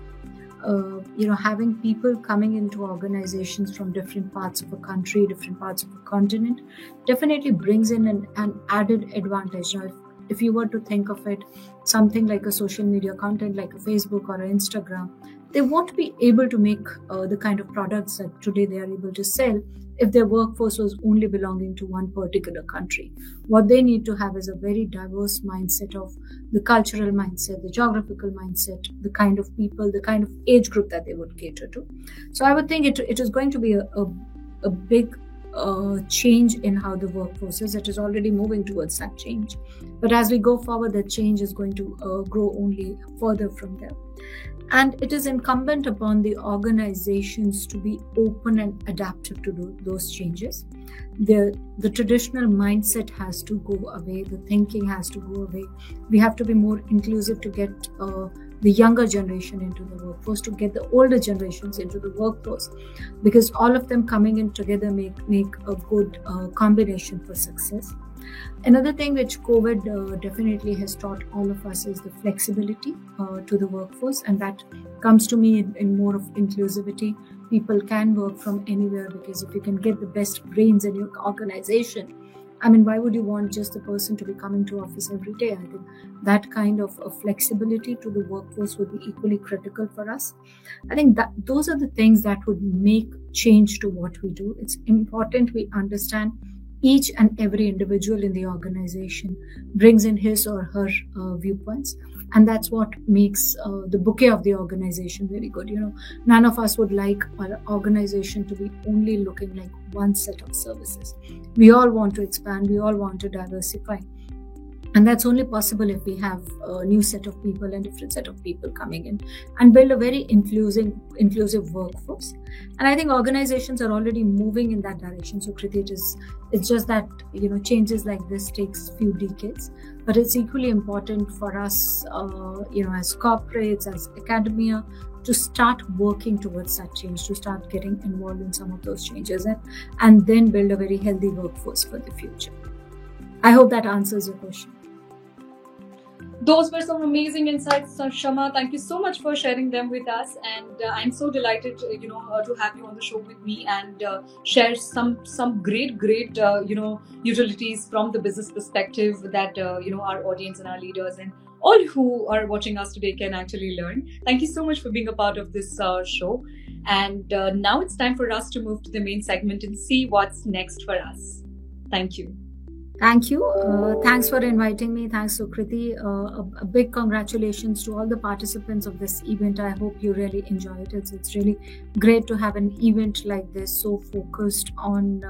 Having people coming into organizations from different parts of a country, different parts of a continent, definitely brings in an added advantage. Now, if you were to think of it, something like a social media content like a Facebook or an Instagram, they won't be able to make the kind of products that today they are able to sell if their workforce was only belonging to one particular country. What they need to have is a very diverse mindset of the cultural mindset, the geographical mindset, the kind of people, the kind of age group that they would cater to. So I would think it is going to be a big change in how the workforce is. It is already moving towards that change. But as we go forward, that change is going to grow only further from there. And it is incumbent upon the organizations to be open and adaptive to those changes. The traditional mindset has to go away. The thinking has to go away. We have to be more inclusive to get the younger generation into the workforce, to get the older generations into the workforce, because all of them coming in together make a good combination for success. Another thing which COVID definitely has taught all of us is the flexibility to the workforce, and that comes to me in more of inclusivity. People can work from anywhere, because if you can get the best brains in your organization, I mean, why would you want just the person to be coming to office every day? I think that kind of flexibility to the workforce would be equally critical for us. I think that those are the things that would make change to what we do. It's important we understand each and every individual in the organization brings in his or her viewpoints. And that's what makes the bouquet of the organization very good. None of us would like our organization to be only looking like one set of services. We all want to expand. We all want to diversify. And that's only possible if we have a new set of people and different set of people coming in and build a very inclusive workforce. And I think organizations are already moving in that direction. So Kriti, it's just that, changes like this takes few decades, but it's equally important for us, as corporates, as academia, to start working towards that change, to start getting involved in some of those changes and then build a very healthy workforce for the future. I hope that answers your question. Those were some amazing insights, Shama. Thank you so much for sharing them with us, and I'm so delighted, to have you on the show with me and share some great, utilities from the business perspective that our audience and our leaders and all who are watching us today can actually learn. Thank you so much for being a part of this show, and now it's time for us to move to the main segment and see what's next for us. Thank you. Thank you. Thanks for inviting me. Thanks, Sukriti. A big congratulations to all the participants of this event. I hope you really enjoy it. It's really great to have an event like this, so focused on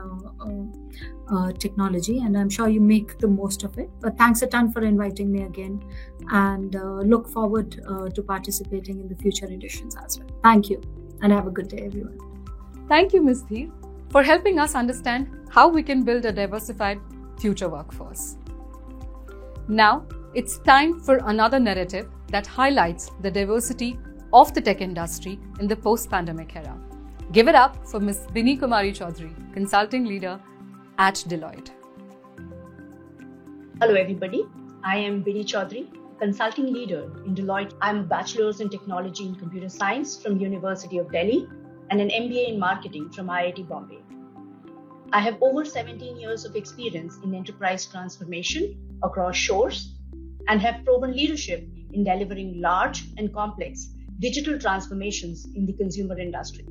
technology, and I'm sure you make the most of it. But thanks a ton for inviting me again, and look forward to participating in the future editions as well. Thank you. And have a good day, everyone. Thank you, Ms. Dheer, for helping us understand how we can build a diversified future workforce. Now, it's time for another narrative that highlights the diversity of the tech industry in the post-pandemic era. Give it up for Ms. Bini Kumari Chaudhary, Consulting Leader at Deloitte. Hello everybody, I am Bini Chaudhary, Consulting Leader in Deloitte. I'm a Bachelor's in Technology and Computer Science from University of Delhi and an MBA in Marketing from IIT Bombay. I have over 17 years of experience in enterprise transformation across shores and have proven leadership in delivering large and complex digital transformations in the consumer industry.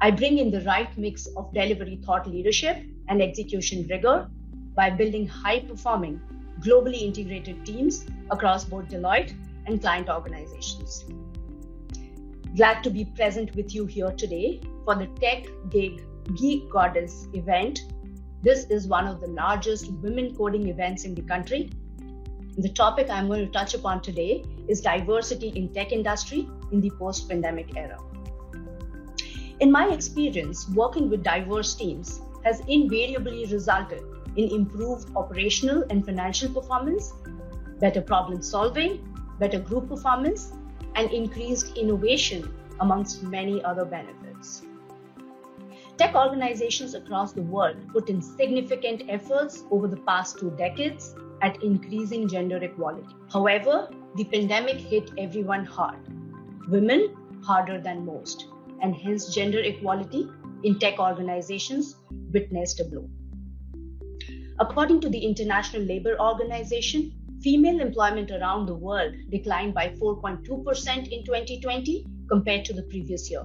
I bring in the right mix of delivery thought leadership and execution rigor by building high-performing, globally integrated teams across both Deloitte and client organizations. Glad to be present with you here today for the Tech Gig Geek Goddess event. This is one of the largest women coding events in the country. The topic I'm going to touch upon today is diversity in tech industry in the post-pandemic era. In my experience, working with diverse teams has invariably resulted in improved operational and financial performance, better problem solving, better group performance, and increased innovation amongst many other benefits. Tech organizations across the world put in significant efforts over the past 2 decades at increasing gender equality. However, the pandemic hit everyone hard, women harder than most, and hence gender equality in tech organizations witnessed a blow. According to the International Labour Organization, female employment around the world declined by 4.2% in 2020 compared to the previous year,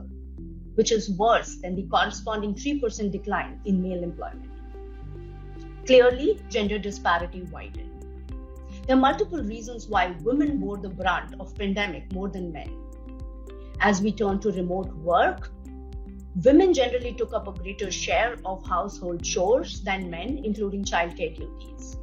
which is worse than the corresponding 3% decline in male employment. Clearly, gender disparity widened. There are multiple reasons why women bore the brunt of pandemic more than men. As we turn to remote work, women generally took up a greater share of household chores than men, including childcare duties.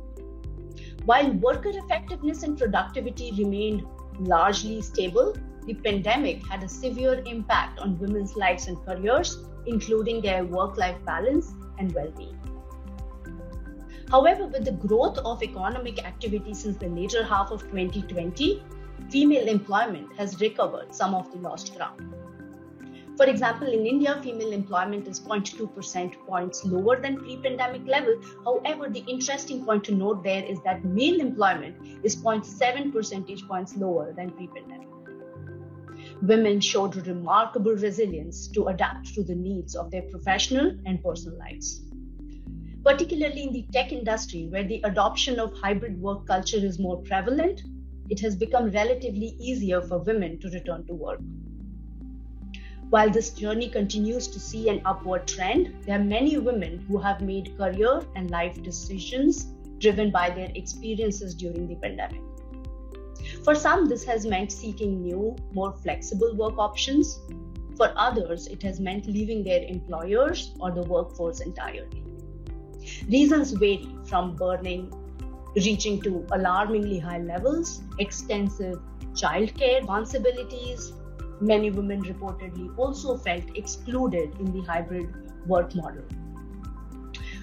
While worker effectiveness and productivity remained largely stable, the pandemic had a severe impact on women's lives and careers, including their work-life balance and well-being. However, with the growth of economic activity since the later half of 2020, female employment has recovered some of the lost ground. For example, in India, female employment is 0.2 percentage points lower than pre-pandemic level. However, the interesting point to note there is that male employment is 0.7 percentage points lower than pre-pandemic. Women showed remarkable resilience to adapt to the needs of their professional and personal lives. Particularly in the tech industry, where the adoption of hybrid work culture is more prevalent, it has become relatively easier for women to return to work. While this journey continues to see an upward trend, there are many women who have made career and life decisions driven by their experiences during the pandemic. For some, this has meant seeking new, more flexible work options. For others, it has meant leaving their employers or the workforce entirely. Reasons vary from burning, reaching to alarmingly high levels, extensive childcare responsibilities. Many women reportedly also felt excluded in the hybrid work model.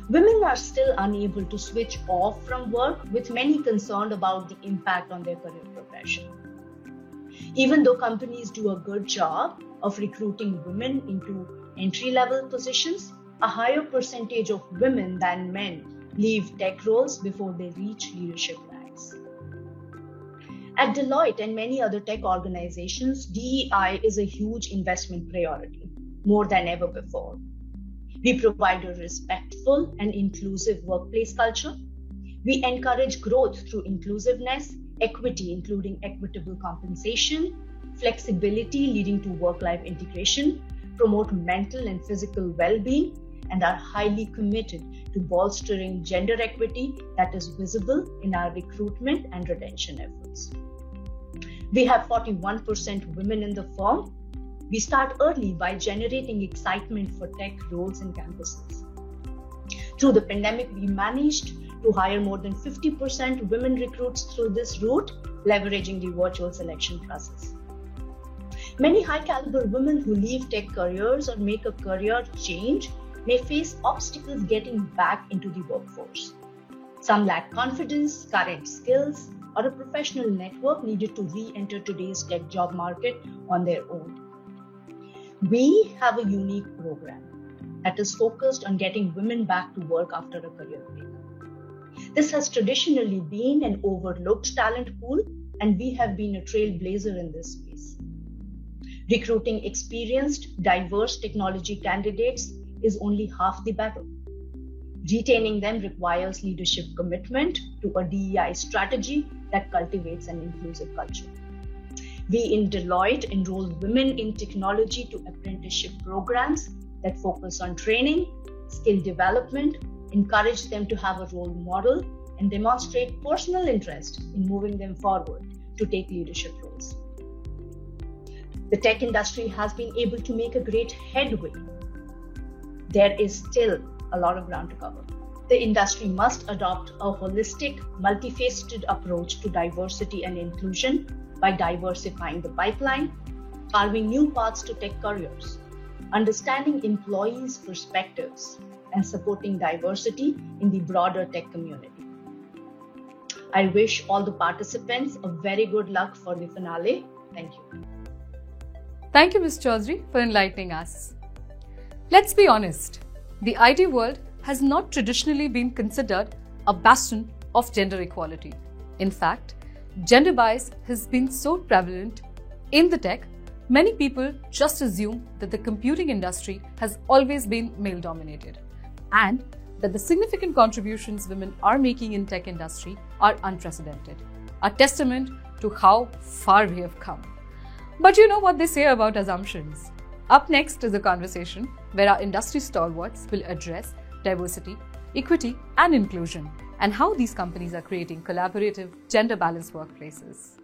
Women are still unable to switch off from work, with many concerned about the impact on their career progression. Even though companies do a good job of recruiting women into entry-level positions, a higher percentage of women than men leave tech roles before they reach leadership ranks. At Deloitte and many other tech organizations, DEI is a huge investment priority, more than ever before. We provide a respectful and inclusive workplace culture. We encourage growth through inclusiveness, equity, including equitable compensation, flexibility leading to work-life integration, promote mental and physical well-being, and are highly committed to bolstering gender equity that is visible in our recruitment and retention efforts. We have 41% women in the firm. We start early by generating excitement for tech roles and campuses. Through the pandemic, we managed to hire more than 50% women recruits through this route, leveraging the virtual selection process. Many high-caliber women who leave tech careers or make a career change may face obstacles getting back into the workforce. Some lack confidence, current skills, or a professional network needed to re-enter today's tech job market on their own. We have a unique program that is focused on getting women back to work after a career break. This has traditionally been an overlooked talent pool, and we have been a trailblazer in this space. Recruiting experienced, diverse technology candidates is only half the battle. Retaining them requires leadership commitment to a DEI strategy that cultivates an inclusive culture. We in Deloitte enroll women in technology to apprenticeship programs that focus on training, skill development, encourage them to have a role model, and demonstrate personal interest in moving them forward to take leadership roles. The tech industry has been able to make a great headway. There is still a lot of ground to cover. The industry must adopt a holistic, multifaceted approach to diversity and inclusion by diversifying the pipeline, carving new paths to tech careers, understanding employees' perspectives, and supporting diversity in the broader tech community. I wish all the participants a very good luck for the finale. Thank you. Thank you, Ms. Chaudhary, for enlightening us. Let's be honest, the IT world has not traditionally been considered a bastion of gender equality. In fact, gender bias has been so prevalent in the tech, many people just assume that the computing industry has always been male-dominated and that the significant contributions women are making in tech industry are unprecedented, a testament to how far we have come. But you know what they say about assumptions. Up next is a conversation where our industry stalwarts will address diversity, equity, and inclusion, and how these companies are creating collaborative, gender-balanced workplaces.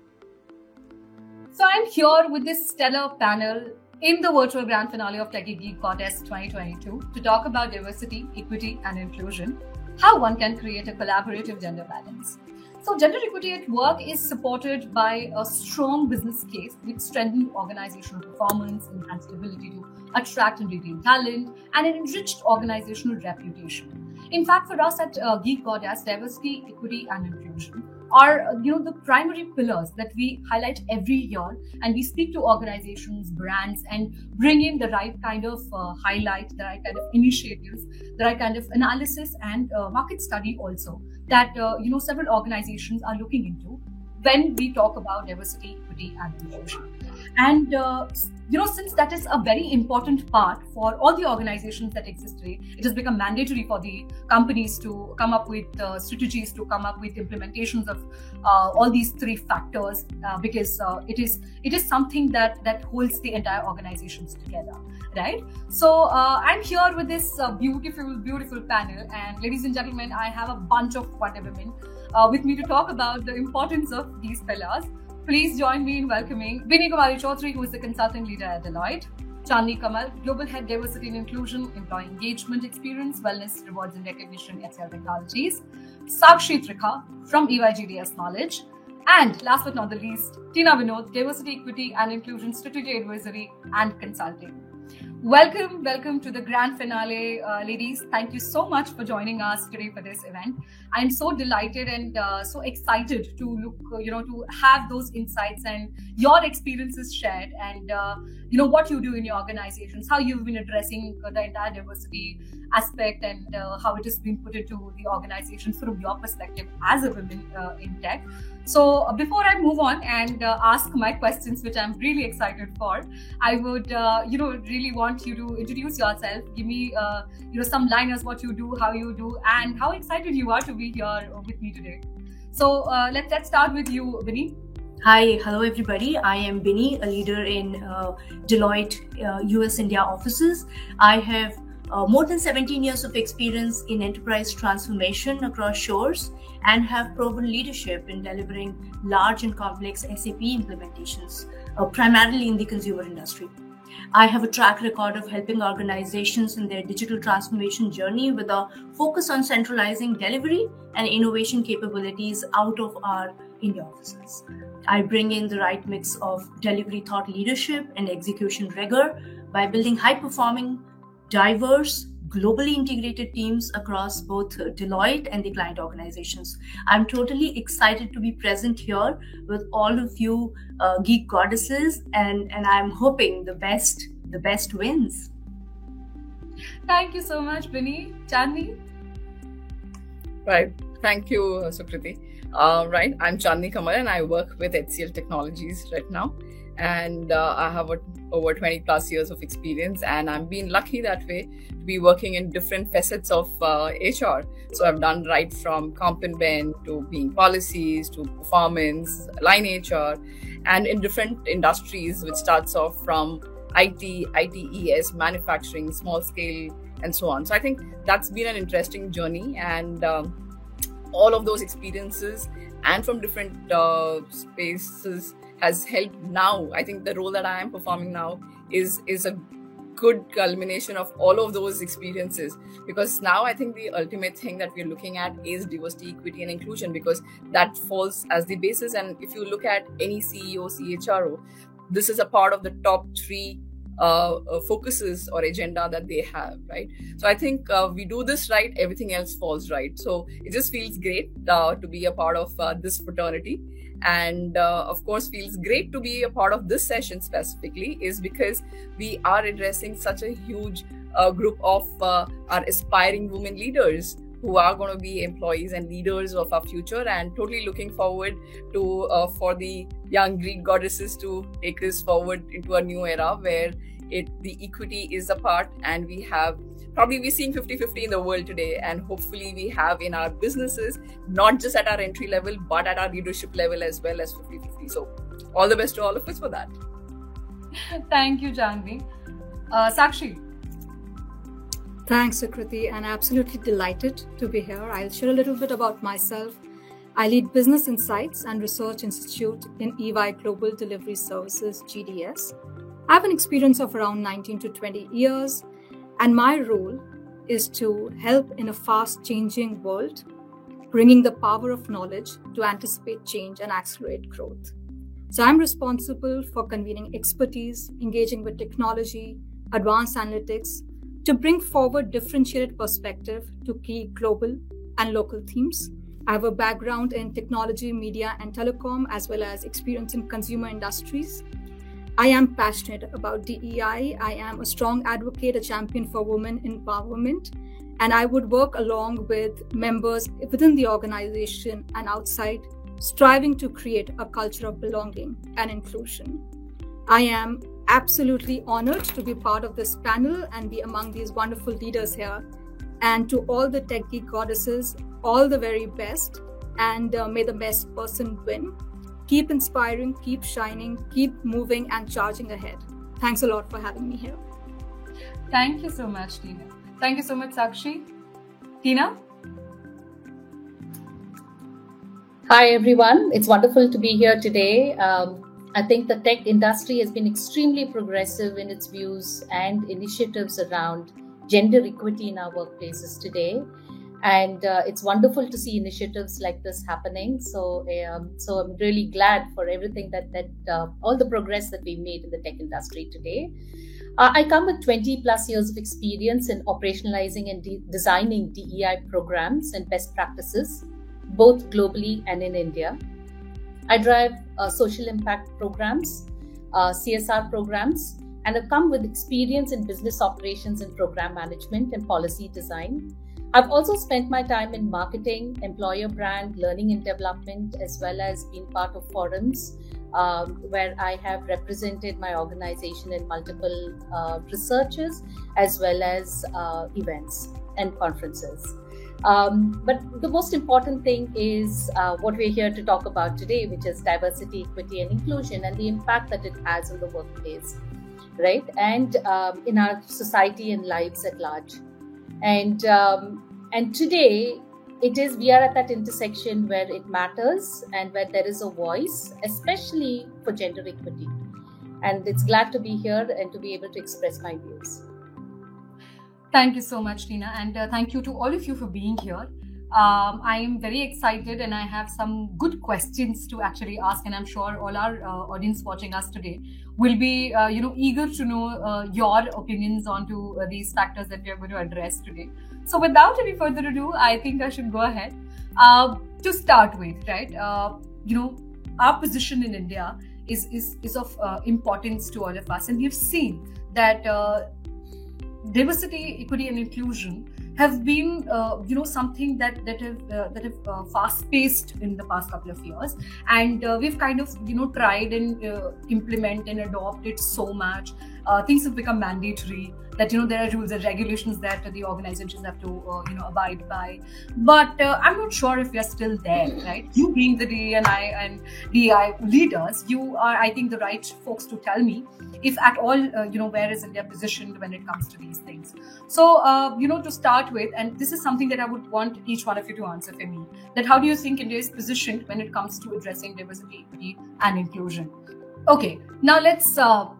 So I'm here with this stellar panel in the virtual grand finale of Techie Geek Goddess 2022 to talk about diversity, equity, and inclusion, how one can create a collaborative gender balance. So gender equity at work is supported by a strong business case with strengthened organizational performance, enhanced ability to attract and retain talent, and an enriched organizational reputation. In fact, for us at Geek Goddess, diversity, equity, and inclusion are the primary pillars that we highlight every year, and we speak to organizations, brands, and bring in the right kind of highlight, the right kind of initiatives, the right kind of analysis and market study also that several organizations are looking into when we talk about diversity, equity, and inclusion. And since that is a very important part for all the organizations that exist today, it has become mandatory for the companies to come up with strategies, to come up with implementations of all these three factors, because it is something that holds the entire organizations together, right? So I'm here with this beautiful panel, and ladies and gentlemen, I have a bunch of Wonder Women with me to talk about the importance of these pillars. Please join me in welcoming Vinny Kumari Chaudhary, who is the consulting leader at Deloitte; Chandni Kamal, Global Head Diversity and Inclusion, Employee Engagement Experience, Wellness, Rewards and Recognition, HCL Technologies; Sakshi Trikha from EYGDS Knowledge; and last but not the least, Tina Vinod, Diversity, Equity and Inclusion Strategy Advisory and Consulting. Welcome to the grand finale, ladies. Thank you so much for joining us today for this event. I'm so delighted and so excited to look, to have those insights and your experiences shared, and what you do in your organizations, how you've been addressing the entire diversity aspect, and how it has been put into the organizations from your perspective as a woman in tech. So before I move on and ask my questions, which I'm really excited for, I would, really want you to introduce yourself. Give me, some liners, what you do, how you do, and how excited you are to be here with me today. So let's start with you, Vinny. Hi, hello everybody. I am Vinny, a leader in Deloitte US India offices. I have more than 17 years of experience in enterprise transformation across shores and have proven leadership in delivering large and complex SAP implementations, primarily in the consumer industry. I have a track record of helping organizations in their digital transformation journey with a focus on centralizing delivery and innovation capabilities out of our India offices. I bring in the right mix of delivery thought leadership and execution rigor by building high-performing, diverse, globally integrated teams across both Deloitte and the client organizations. I'm totally excited to be present here with all of you geek goddesses, and I'm hoping the best wins. Thank you so much, Vinny. Chandni? Right. Thank you, Sukriti. Right. I'm Chandni Kamal and I work with HCL Technologies right now. And I have over 20 plus years of experience, and I'm being lucky that way to be working in different facets of HR. So I've done right from comp and ben to being policies to performance, line HR, and in different industries, which starts off from IT, ITES, manufacturing, small scale, and so on. So I think that's been an interesting journey, and all of those experiences and from different spaces has helped. Now I think the role that I am performing now is a good culmination of all of those experiences, because now I think the ultimate thing that we're looking at is diversity, equity, and inclusion, because that falls as the basis. And if you look at any CEO, CHRO, this is a part of the top 3 focuses or agenda that they have, right? So I think we do this right, everything else falls right. So it just feels great to be a part of this fraternity. And of course feels great to be a part of this session specifically is because we are addressing such a huge group of our aspiring women leaders who are going to be employees and leaders of our future, and totally looking forward to for the young Greek goddesses to take this forward into a new era where the equity is a part, and we have probably we're seeing 50-50 in the world today, and hopefully we have in our businesses, not just at our entry level, but at our leadership level as well as 50-50. So all the best to all of us for that. Thank you, Janvi. Sakshi. Thanks, Sukriti, and absolutely delighted to be here. I'll share a little bit about myself. I lead Business Insights and Research Institute in EY Global Delivery Services, GDS. I have an experience of around 19 to 20 years, and my role is to help in a fast-changing world, bringing the power of knowledge to anticipate change and accelerate growth. So I'm responsible for convening expertise, engaging with technology, advanced analytics, to bring forward differentiated perspective to key global and local themes. I have a background in technology, media, and telecom, as well as experience in consumer industries. I am passionate about DEI. I am a strong advocate, a champion for women empowerment, and I would work along with members within the organization and outside, striving to create a culture of belonging and inclusion. I am absolutely honored to be part of this panel and be among these wonderful leaders here. And to all the tech geek goddesses, all the very best, and may the best person win. Keep inspiring, keep shining, keep moving and charging ahead. Thanks a lot for having me here. Thank you so much, Tina. Thank you so much, Sakshi. Tina? Hi, everyone. It's wonderful to be here today. I think the tech industry has been extremely progressive in its views and initiatives around gender equity in our workplaces today. And it's wonderful to see initiatives like this happening. So I'm really glad for everything that all the progress that we made in the tech industry today. I come with 20 plus years of experience in operationalizing and designing DEI programs and best practices, both globally and in India. I drive social impact programs, CSR programs, and have come with experience in business operations and program management and policy design. I've also spent my time in marketing, employer brand, learning and development, as well as being part of forums where I have represented my organization in multiple researches, as well as events and conferences. But the most important thing is what we're here to talk about today, which is diversity, equity, and inclusion, and the impact that it has on the workplace, right? And in our society and lives at large. And today, we are at that intersection where it matters and where there is a voice, especially for gender equity. And it's glad to be here and to be able to express my views. Thank you so much, Tina, and thank you to all of you for being here. I am very excited and I have some good questions to actually ask, and I'm sure all our audience watching us today will be eager to know your opinions onto these factors that we are going to address today. So without any further ado, I think I should go ahead. To start with, right, our position in India is of importance to all of us, and we've seen that diversity, equity, and inclusion have been, something that have fast-paced in the past couple of years, and we've kind of, tried and implement and adopt it so much. Things have become mandatory. That there are rules and regulations that the organizations have to abide by, but I'm not sure if we are still there, right? You being the DEI and DEI leaders, you are, I think, the right folks to tell me if at all, where is India positioned when it comes to these things. So, to start with, and this is something that I would want each one of you to answer for me, that how do you think India is positioned when it comes to addressing diversity, equity, and inclusion? Okay, now let's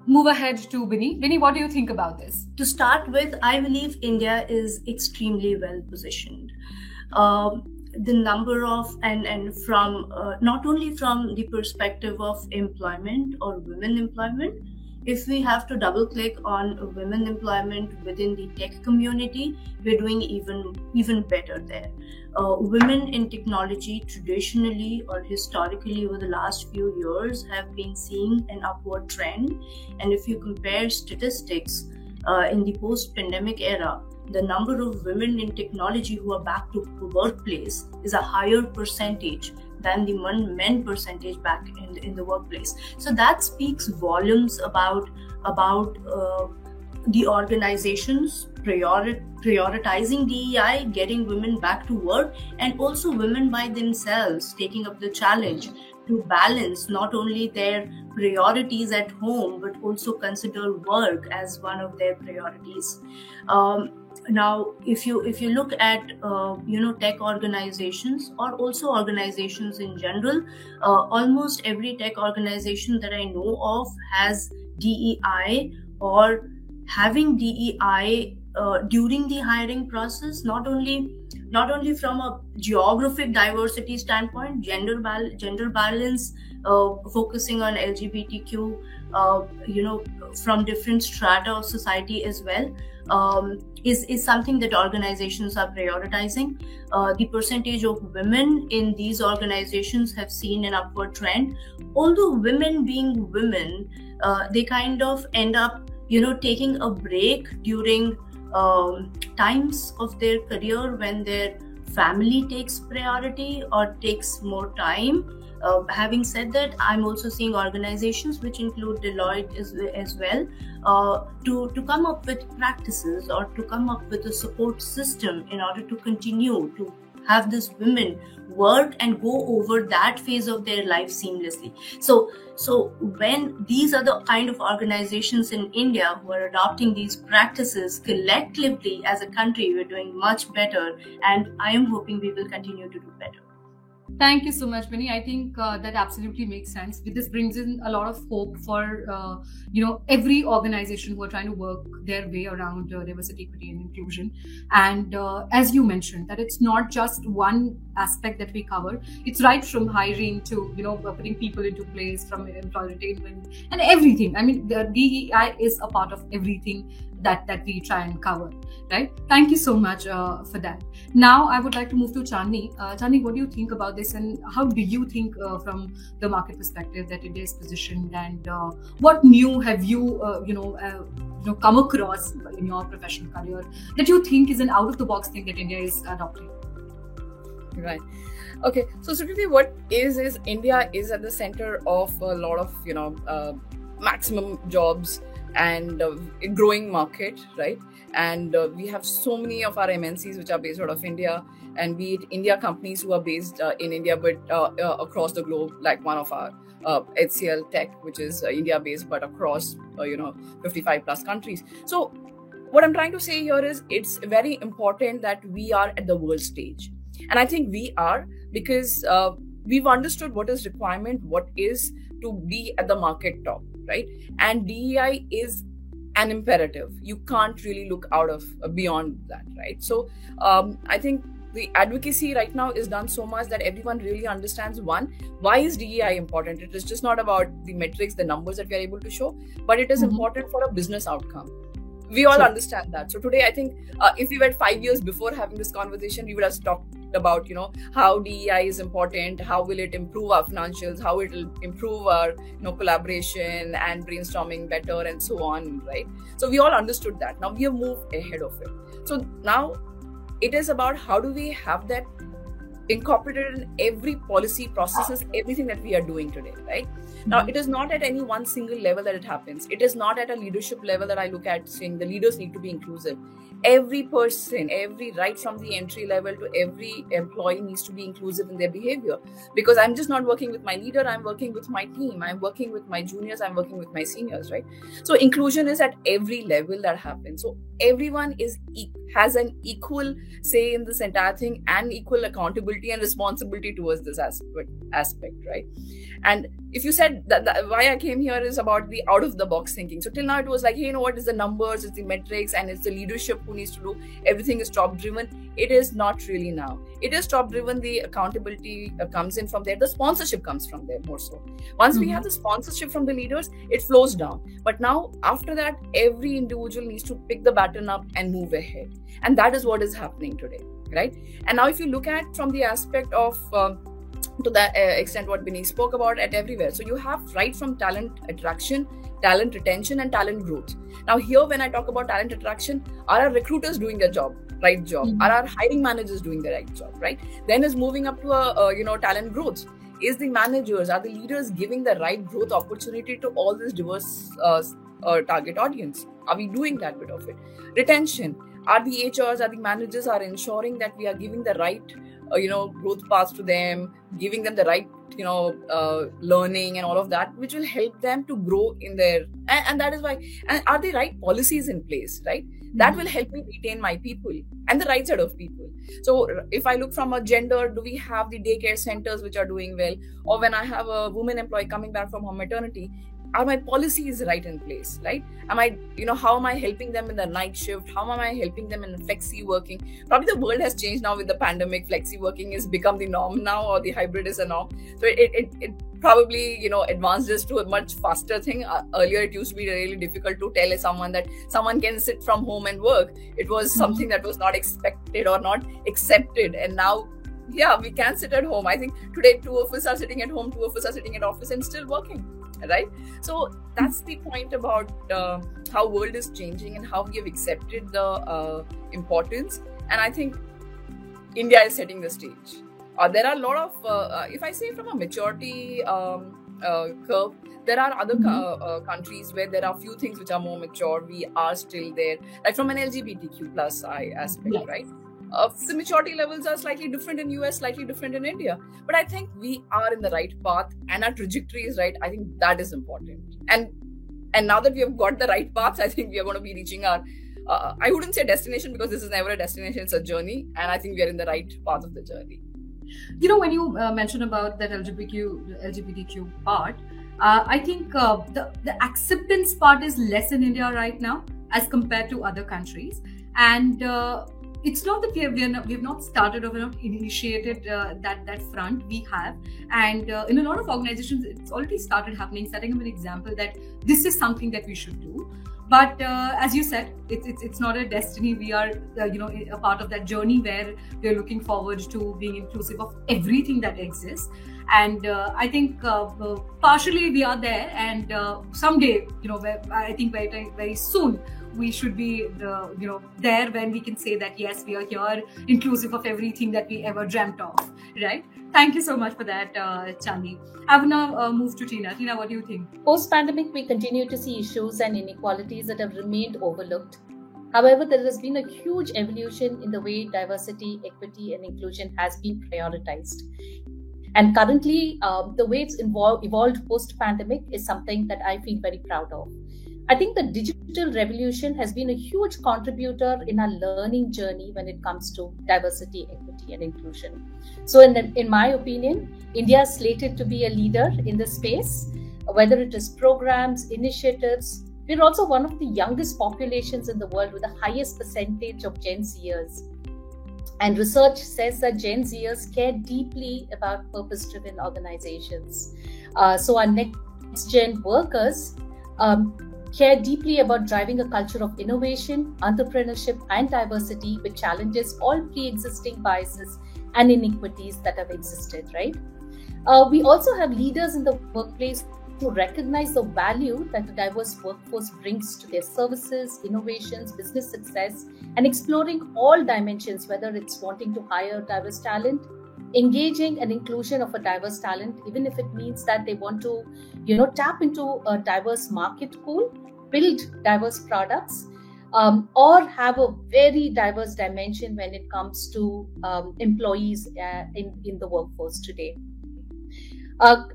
move ahead to Binny. Binny, what do you think about this? To start with, I believe India is extremely well positioned. The number of, and from not only from the perspective of employment or women employment, if we have to double click on women employment within the tech community, we're doing even better there. Women in technology traditionally or historically over the last few years have been seeing an upward trend. And if you compare statistics in the post-pandemic era, the number of women in technology who are back to the workplace is a higher percentage than the men percentage back in the workplace. So that speaks volumes about the organizations prioritizing DEI, getting women back to work, and also women by themselves taking up the challenge to balance not only their priorities at home but also consider work as one of their priorities. Now, if you look at tech organizations or also organizations in general, almost every tech organization that I know of has DEI or having DEI during the hiring process, not only from a geographic diversity standpoint, gender balance, focusing on LGBTQ, from different strata of society as well, is something that organizations are prioritizing. The percentage of women in these organizations have seen an upward trend. Although women being women, they kind of end up, taking a break during times of their career when their family takes priority or takes more time. Having said that, I'm also seeing organizations which include Deloitte as well to come up with practices or to come up with a support system in order to continue to have these women work and go over that phase of their life seamlessly. So when these are the kind of organizations in India who are adopting these practices collectively as a country, we're doing much better, and I am hoping we will continue to do better. Thank you so much, Binny. I think that absolutely makes sense. This brings in a lot of hope for every organization who are trying to work their way around diversity, equity, and inclusion. And as you mentioned, that it's not just one aspect that we cover. It's right from hiring to putting people into place, from employee retainment and everything. I mean, the DEI is a part of everything that we try and cover, right? Thank you so much for that. Now, I would like to move to Chandni. Chandni, what do you think about this, and how do you think from the market perspective that India is positioned, and what new have you come across in your professional career that you think is an out-of-the-box thing that India is adopting? Right. Okay. So, Sukriti, what is India is at the center of a lot of maximum jobs and a growing market, right? And we have so many of our MNCs which are based out of India, and be it India companies who are based in India but across the globe, like one of our HCL Tech, which is India based but across 55 plus countries. So what I'm trying to say here is it's very important that we are at the world stage, and I think we are, because we've understood what is requirement, what is to be at the market top, right? And DEI is an imperative. You can't really look out of beyond that, right? So I think the advocacy right now is done so much that everyone really understands, one, why is DEI important? It is just not about the metrics, the numbers that we are able to show, but it is important for a business outcome. We all understand that. So today, I think if we were 5 years before having this conversation, we would have talked about, how DEI is important, how will it improve our financials, how it will improve our, collaboration and brainstorming better and so on, right? So we all understood that. Now we have moved ahead of it. So now it is about how do we have that incorporated in every policy processes, everything that we are doing today, right? Now, it is not at any one single level that it happens. It is not at a leadership level that I look at saying the leaders need to be inclusive. Every person, right from the entry level to every employee needs to be inclusive in their behavior. Because I'm just not working with my leader, I'm working with my team, I'm working with my juniors, I'm working with my seniors, right? So inclusion is at every level that happens. So everyone has an equal say in this entire thing and equal accountability and responsibility towards this aspect, right? And if you said that why I came here is about the out of the box thinking. So till now it was like, hey, what is the numbers, it's the metrics, and it's the leadership who needs to do everything is top driven. It is not really now. It is top driven. The accountability comes in from there. The sponsorship comes from there more so. Once we have the sponsorship from the leaders, it flows down. But now after that, every individual needs to pick the baton up and move ahead. And that is what is happening today, right? And now if you look at from the aspect of to that extent what Binny spoke about at everywhere. So you have right from talent attraction, talent retention, and talent growth. Now here when I talk about talent attraction, are our recruiters doing their job, right job? Are our hiring managers doing the right job, right? Then is moving up to a talent growth. Is the managers, are the leaders giving the right growth opportunity to all this diverse target audience? Are we doing that bit of it? Retention. Are the HRs, are the managers are ensuring that we are giving the right growth paths to them, giving them the right, learning and all of that, which will help them to grow in their, and that is why, and are the right policies in place, right? That will help me retain my people and the right set of people. So if I look from a gender, do we have the daycare centers which are doing well? Or when I have a woman employee coming back from her maternity, are my policies right in place, right? Am I, how am I helping them in the night shift? How am I helping them in flexi working? Probably the world has changed now with the pandemic. Flexi working has become the norm now, or the hybrid is a norm. So it probably, advanced us to a much faster thing. Earlier, it used to be really difficult to tell someone that someone can sit from home and work. It was something that was not expected or not accepted. And now, yeah, we can sit at home. I think today 2 of us are sitting at home, 2 of us are sitting at office and still working. Right? So that's the point about how world is changing and how we have accepted the importance. And I think India is setting the stage. There are a lot of, if I say from a maturity curve, there are other countries where there are few things which are more mature. We are still there. Like from an LGBTQ plus aspect, right? The maturity levels are slightly different in US, slightly different in India. But I think we are in the right path and our trajectory is right. I think that is important. And now that we have got the right path, I think we are going to be reaching our, I wouldn't say destination because this is never a destination, it's a journey. And I think we are in the right path of the journey. When you mentioned about that LGBTQ part, I think the acceptance part is less in India right now as compared to other countries. And it's not that we have not started or initiated that front. We have, and in a lot of organizations, it's already started happening. Setting up an example that this is something that we should do. But as you said, it's not a destiny. We are a part of that journey where we're looking forward to being inclusive of everything that exists. And I think partially we are there, and someday, I think very soon, we should be there when we can say that yes, we are here, inclusive of everything that we ever dreamt of, right? Thank you so much for that, Chandi. I will now move to Tina. Tina, what do you think? Post-pandemic, we continue to see issues and inequalities that have remained overlooked. However, there has been a huge evolution in the way diversity, equity, and inclusion has been prioritized. And currently, the way it's evolved post-pandemic is something that I feel very proud of. I think the digital revolution has been a huge contributor in our learning journey when it comes to diversity, equity, and inclusion. So in my opinion, India is slated to be a leader in this space, whether it is programs, initiatives. We're also one of the youngest populations in the world with the highest percentage of Gen Zers. And research says that Gen Zers care deeply about purpose-driven organizations. So our next-gen workers care deeply about driving a culture of innovation, entrepreneurship, and diversity, which challenges all pre-existing biases and inequities that have existed, right? We also have leaders in the workplace who recognize the value that a diverse workforce brings to their services, innovations, business success, and exploring all dimensions, whether it's wanting to hire diverse talent, engaging and inclusion of a diverse talent, even if it means that they want to, tap into a diverse market pool, build diverse products, or have a very diverse dimension when it comes to employees in the workforce today.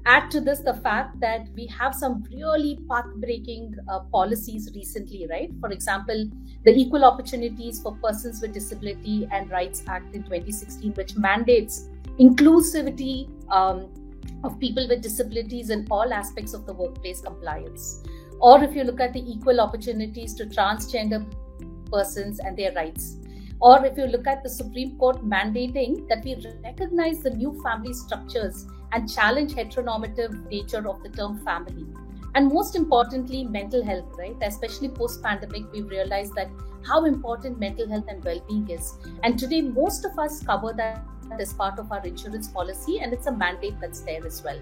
Add to this the fact that we have some really path-breaking policies recently, right? For example, the Equal Opportunities for Persons with Disability and Rights Act in 2016, which mandates inclusivity of people with disabilities in all aspects of the workplace compliance. Or if you look at the equal opportunities to transgender persons and their rights. Or if you look at the Supreme Court mandating that we recognize the new family structures and challenge heteronormative nature of the term family. And most importantly, mental health, right? Especially post-pandemic, we've realized that how important mental health and well-being is. And today, most of us cover that as part of our insurance policy, and it's a mandate that's there as well.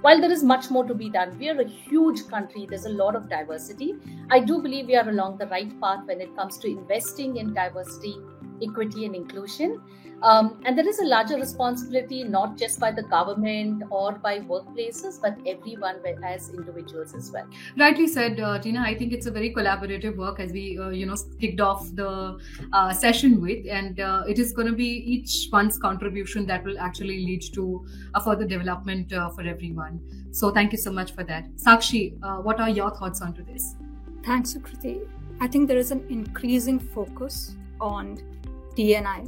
While there is much more to be done, we are a huge country, there's a lot of diversity. I do believe we are along the right path when it comes to investing in diversity, equity, and inclusion. And there is a larger responsibility, not just by the government or by workplaces, but everyone as individuals as well. Rightly said, Tina. I think it's a very collaborative work, as we, kicked off the session with, and it is going to be each one's contribution that will actually lead to a further development for everyone. So thank you so much for that. Sakshi, what are your thoughts onto this? Thanks, Sukriti. I think there is an increasing focus on D&I.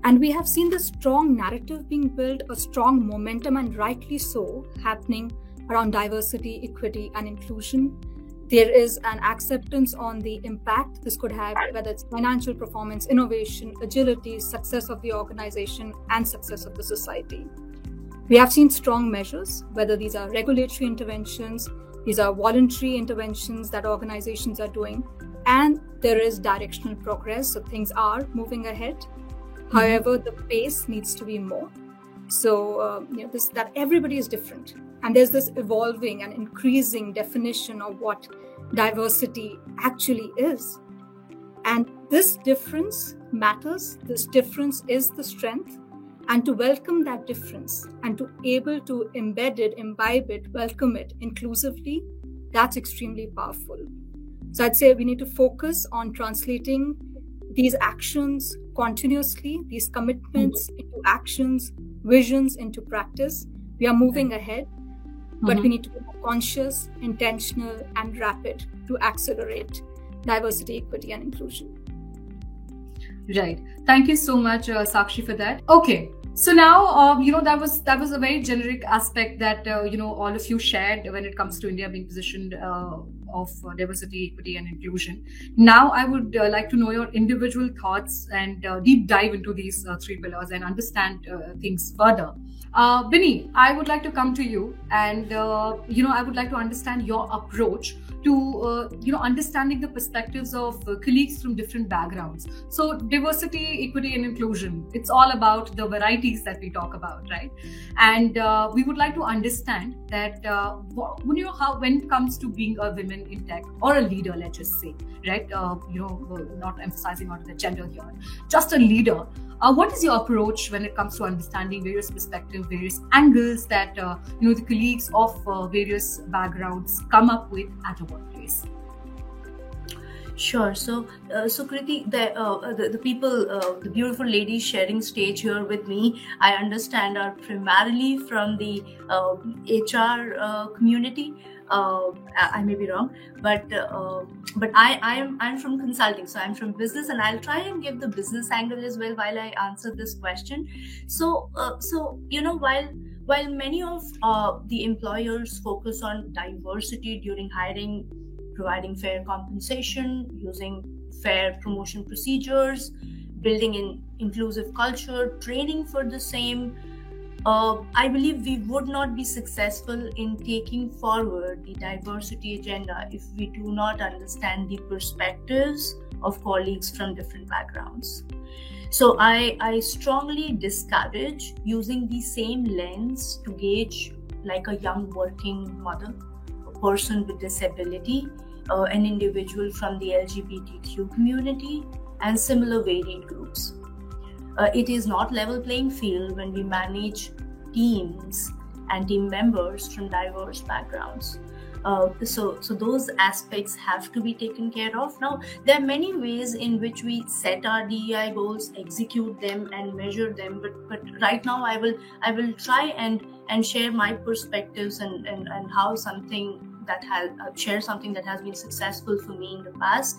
And we have seen this strong narrative being built, a strong momentum, and rightly so, happening around diversity, equity, and inclusion. There is an acceptance on the impact this could have, whether it's financial performance, innovation, agility, success of the organization, and success of the society. We have seen strong measures, whether these are regulatory interventions, these are voluntary interventions that organizations are doing, and there is directional progress, so things are moving ahead. However, the pace needs to be more. So, that everybody is different. And there's this evolving and increasing definition of what diversity actually is. And this difference matters. This difference is the strength. And to welcome that difference and to able to embed it, imbibe it, welcome it inclusively, that's extremely powerful. So I'd say we need to focus on translating these actions continuously, these commitments into actions, visions into practice. We are moving ahead, but we need to be more conscious, intentional, and rapid to accelerate diversity, equity, and inclusion. Right. Thank you so much, Sakshi, for that. Okay. So now, that was a very generic aspect that, all of you shared when it comes to India being positioned of diversity, equity, and inclusion. Now, I would like to know your individual thoughts and deep dive into these three pillars and understand things further. Binny, I would like to come to you and, I would like to understand your approach to, understanding the perspectives of colleagues from different backgrounds. So diversity, equity, and inclusion, it's all about the varieties that we talk about, right? And we would like to understand that, when it comes to being a woman in tech or a leader, let's just say, right? Not emphasizing on the gender here, just a leader. What is your approach when it comes to understanding various perspectives, various angles that the colleagues of various backgrounds come up with at a workplace? Sure. So, Sukriti, the people, the beautiful ladies sharing stage here with me, I understand are primarily from the HR community. I may be wrong, but I'm from consulting, so I'm from business, and I'll try and give the business angle as well while I answer this question. So while many of the employers focus on diversity during hiring, providing fair compensation, using fair promotion procedures, building an inclusive culture, training for the same, I believe we would not be successful in taking forward the diversity agenda if we do not understand the perspectives of colleagues from different backgrounds. So I strongly discourage using the same lens to gauge like a young working mother, a person with disability, an individual from the LGBTQ community, and similar varied groups. It is not level playing field when we manage teams and team members from diverse backgrounds. So those aspects have to be taken care of. Now, there are many ways in which we set our DEI goals, execute them, and measure them. But right now, I will try and share my perspectives and how something that share something that has been successful for me in the past.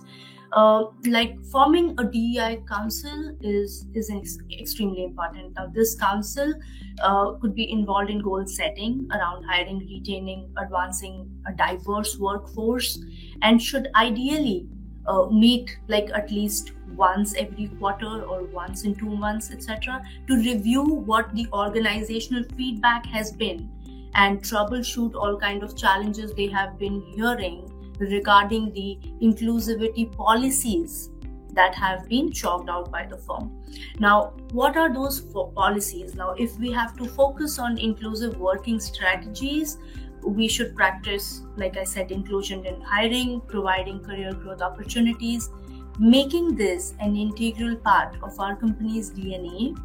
Like forming a DEI council is extremely important. Now, this council could be involved in goal setting around hiring, retaining, advancing a diverse workforce, and should ideally meet like at least once every quarter or once in 2 months, etc., to review what the organizational feedback has been and troubleshoot all kind of challenges they have been hearing regarding the inclusivity policies that have been chalked out by the firm. Now, what are those policies? Now, if we have to focus on inclusive working strategies, we should practice, like I said, inclusion in hiring, providing career growth opportunities, making this an integral part of our company's DNA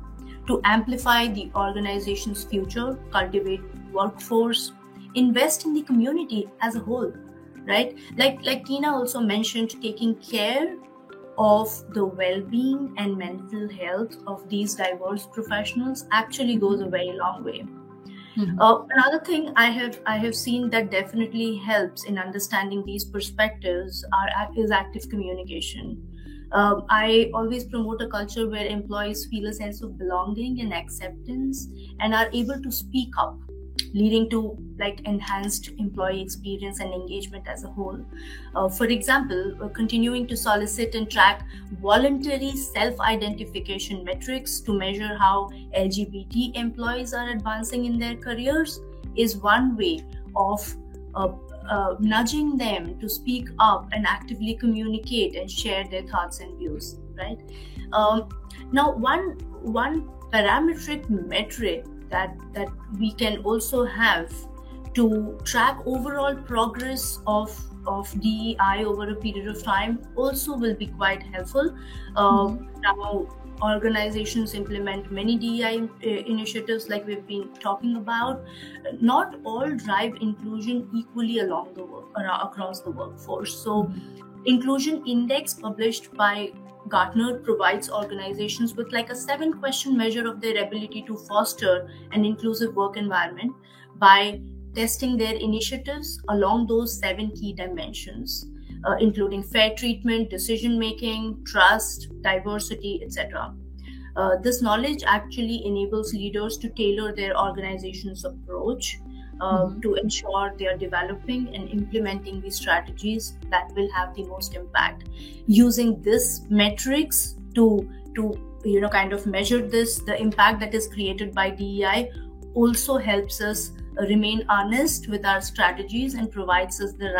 to amplify the organization's future, cultivate workforce, invest in the community as a whole. Right? Like Tina also mentioned, taking care of the well-being and mental health of these diverse professionals actually goes a very long way. Mm-hmm. Another thing I have seen that definitely helps in understanding these perspectives is active communication. I always promote a culture where employees feel a sense of belonging and acceptance and are able to speak up, leading to like enhanced employee experience and engagement as a whole. For example, continuing to solicit and track voluntary self-identification metrics to measure how LGBT employees are advancing in their careers is one way of nudging them to speak up and actively communicate and share their thoughts and views, right? Now, one parametric metric that we can also have to track overall progress of DEI over a period of time also will be quite helpful. Now, organizations implement many DEI initiatives like we've been talking about. Not all drive inclusion equally across the workforce. So, Inclusion Index published by Gartner provides organizations with like a 7-question measure of their ability to foster an inclusive work environment by testing their initiatives along those 7 key dimensions, including fair treatment, decision-making, trust, diversity, etc. This knowledge actually enables leaders to tailor their organization's approach to ensure they are developing and implementing the strategies that will have the most impact. Using this metrics to kind of measure the impact that is created by DEI also helps us remain honest with our strategies and provides us the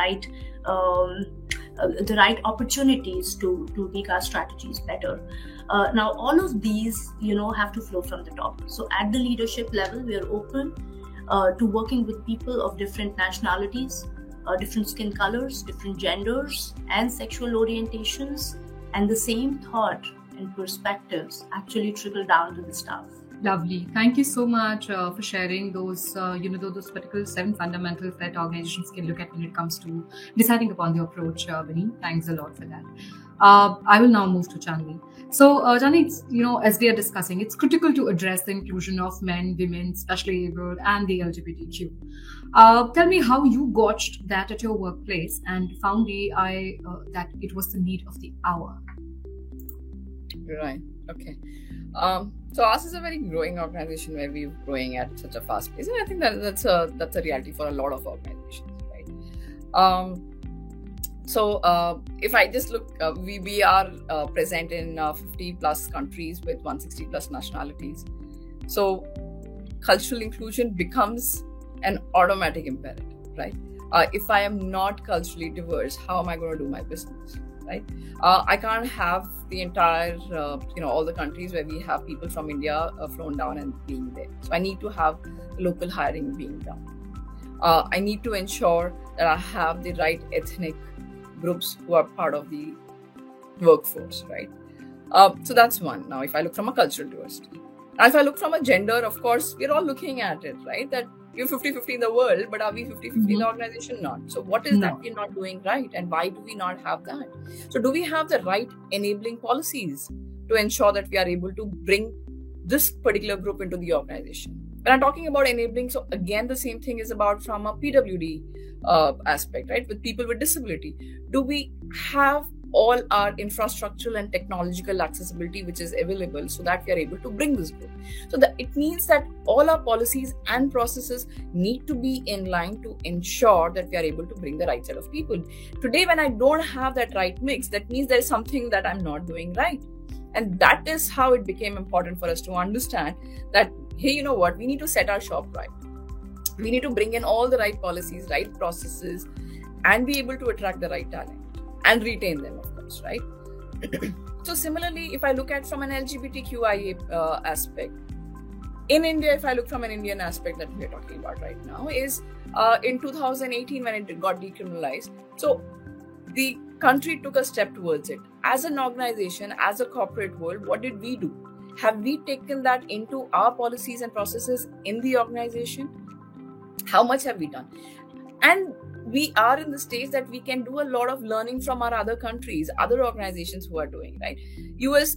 right opportunities to make our strategies better. Now, all of these, have to flow from the top. So at the leadership level, we are open to working with people of different nationalities, different skin colors, different genders, and sexual orientations, and the same thought and perspectives actually trickle down to the staff. Lovely. Thank you so much for sharing those, those particular 7 fundamentals that organizations can look at when it comes to deciding upon the approach, Vinny. Thanks a lot for that. I will now move to Chandni. So, Chandni, as we are discussing, it's critical to address the inclusion of men, women, especially able, and the LGBTQ. Tell me how you gauged that at your workplace and found that it was the need of the hour. Right. Okay. So ours is a very growing organization where we're growing at such a fast pace, and I think that's a reality for a lot of organizations, right? So if I just look, we are present in 50 plus countries with 160 plus nationalities. So cultural inclusion becomes an automatic imperative, right? If I am not culturally diverse, how am I going to do my business, right? I can't have the entire, all the countries where we have people from India flown down and being there. So I need to have local hiring being done. I need to ensure that I have the right ethnic groups who are part of the workforce, right? So that's one. Now, if I look from a cultural diversity. Now, if I look from a gender, of course, we're all looking at it, right? That we're 50-50 in the world, but are we 50-50 in the organization? Not. So what is that we're not doing right? And why do we not have that? So do we have the right enabling policies to ensure that we are able to bring this particular group into the organization? When I'm talking about enabling, so again, the same thing is about from a PWD aspect, right? With people with disability. Do we have all our infrastructural and technological accessibility which is available so that we are able to bring this group? So that it means that all our policies and processes need to be in line to ensure that we are able to bring the right set of people. Today, when I don't have that right mix, that means there is something that I'm not doing right. And that is how it became important for us to understand that, hey, you know what, we need to set our shop right. We need to bring in all the right policies, right processes, and be able to attract the right talent and retain them, of course, right? So similarly, if I look at from an LGBTQIA aspect, in India, if I look from an Indian aspect that we're talking about right now, is in 2018 when it got decriminalized. So the country took a step towards it. As an organization, as a corporate world, what did we do? Have we taken that into our policies and processes in the organization? How much have we done? And we are in the stage that we can do a lot of learning from our other countries, other organizations who are doing, right? US,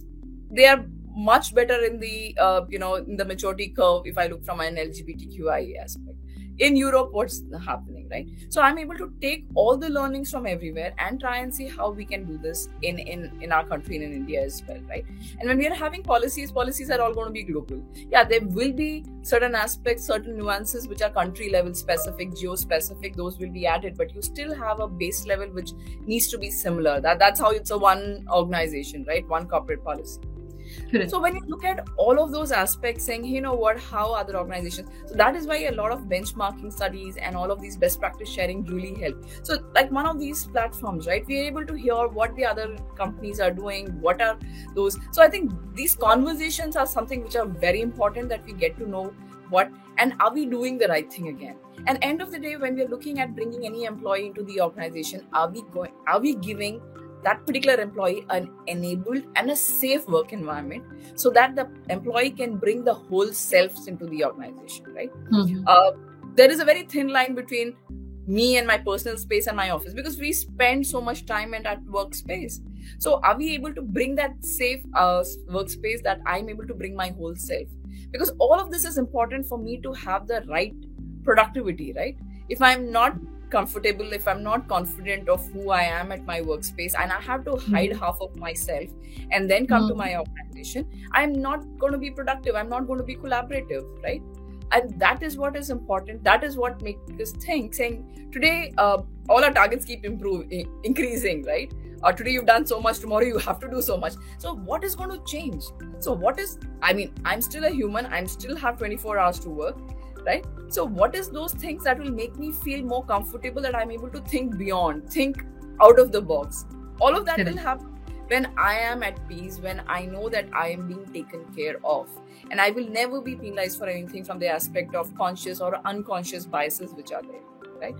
they are much better in the, in the maturity curve if I look from an LGBTQIA aspect. In Europe, what's happening, right? So I'm able to take all the learnings from everywhere and try and see how we can do this in our country and in India as well, right? And when we are having policies are all going to be global. Yeah, there will be certain aspects, certain nuances which are country level specific, geo-specific, those will be added, but you still have a base level which needs to be similar. That's how it's a one organization, right? One corporate policy. Correct. So when you look at all of those aspects, saying, hey, you know what, how other organizations, so that is why a lot of benchmarking studies and all of these best practice sharing really help. So like one of these platforms, right, we're able to hear what the other companies are doing, what are those. So I think these conversations are something which are very important, that we get to know what, and are we doing the right thing again? And end of the day, when we're looking at bringing any employee into the organization, are we giving that particular employee an enabled and a safe work environment so that the employee can bring the whole self into the organization, right? Mm-hmm. There is a very thin line between me and my personal space and my office, because we spend so much time in that workspace. So are we able to bring that safe workspace that I'm able to bring my whole self? Because all of this is important for me to have the right productivity, right? If I'm not comfortable, if I'm not confident of who I am at my workspace, and I have to hide half of myself and then come to my organization, I'm not going to be productive. I'm not going to be collaborative, right? And that is what is important. That is what makes us think, saying today, all our targets keep increasing, right? Today you've done so much, tomorrow you have to do so much. So what is going to change? So I'm still a human. I still have 24 hours to work, right? So what is those things that will make me feel more comfortable, that I'm able to think beyond, think out of the box? All of that will happen when I am at peace, when I know that I am being taken care of. And I will never be penalized for anything from the aspect of conscious or unconscious biases which are there, right?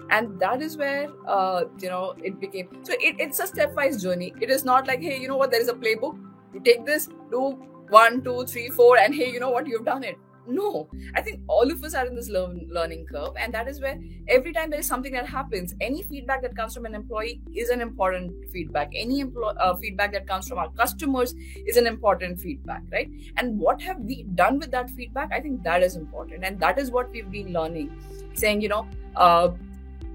And that is where, it became, so it's a stepwise journey. It is not like, hey, you know what, there is a playbook. You take this, do 1, 2, 3, 4, and hey, you know what, you've done it. No, I think all of us are in this learning curve, and that is where every time there is something that happens, any feedback that comes from an employee is an important feedback. Any feedback that comes from our customers is an important feedback, right? And what have we done with that feedback? I think that is important, and that is what we've been learning. Saying, am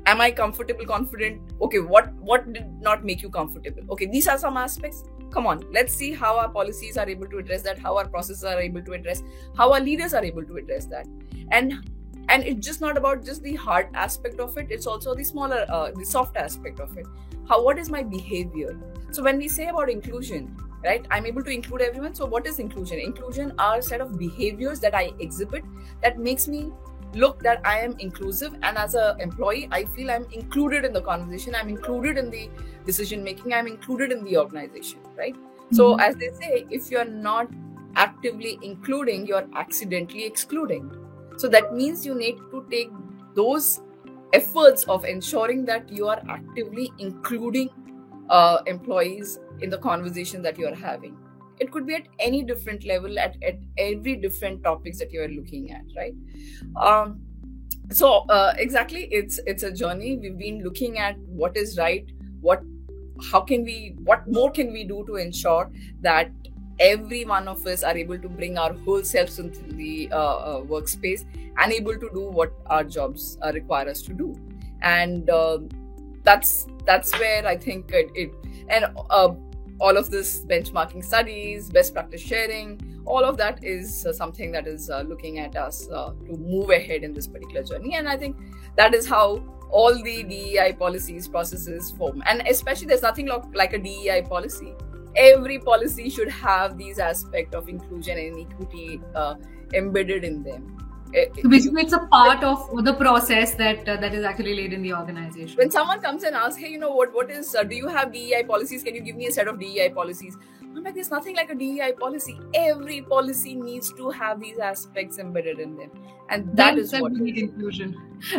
I comfortable, confident? Okay, what did not make you comfortable? Okay, these are some aspects. Come on, let's see how our policies are able to address that, how our processes are able to address, how our leaders are able to address that. And And it's just not about just the hard aspect of it, it's also the smaller, the soft aspect of it. What is my behavior? So when we say about inclusion, right, I'm able to include everyone. So what is inclusion? Inclusion are a set of behaviors that I exhibit that makes me look that I am inclusive, and as an employee, I feel I'm included in the conversation, I'm included in the decision making, I'm included in the organization, right? So as they say, if you're not actively including, you're accidentally excluding. So that means you need to take those efforts of ensuring that you are actively including employees in the conversation that you are having. It could be at any different level, at every different topics that you are looking at, right? Exactly, it's a journey. We've been looking at what is right, what more can we do to ensure that every one of us are able to bring our whole selves into the workspace and able to do what our jobs require us to do. And that's where I think all of this benchmarking studies, best practice sharing, all of that is something that is looking at us to move ahead in this particular journey. And I think that is how all the DEI policies, processes form. And especially there's nothing like a DEI policy. Every policy should have these aspects of inclusion and equity embedded in them. So basically, it's a part of the process that is actually laid in the organization. When someone comes and asks, hey, what is, do you have DEI policies? Can you give me a set of DEI policies? I'm like, there's nothing like a DEI policy. Every policy needs to have these aspects embedded in them. And that is what we need inclusion.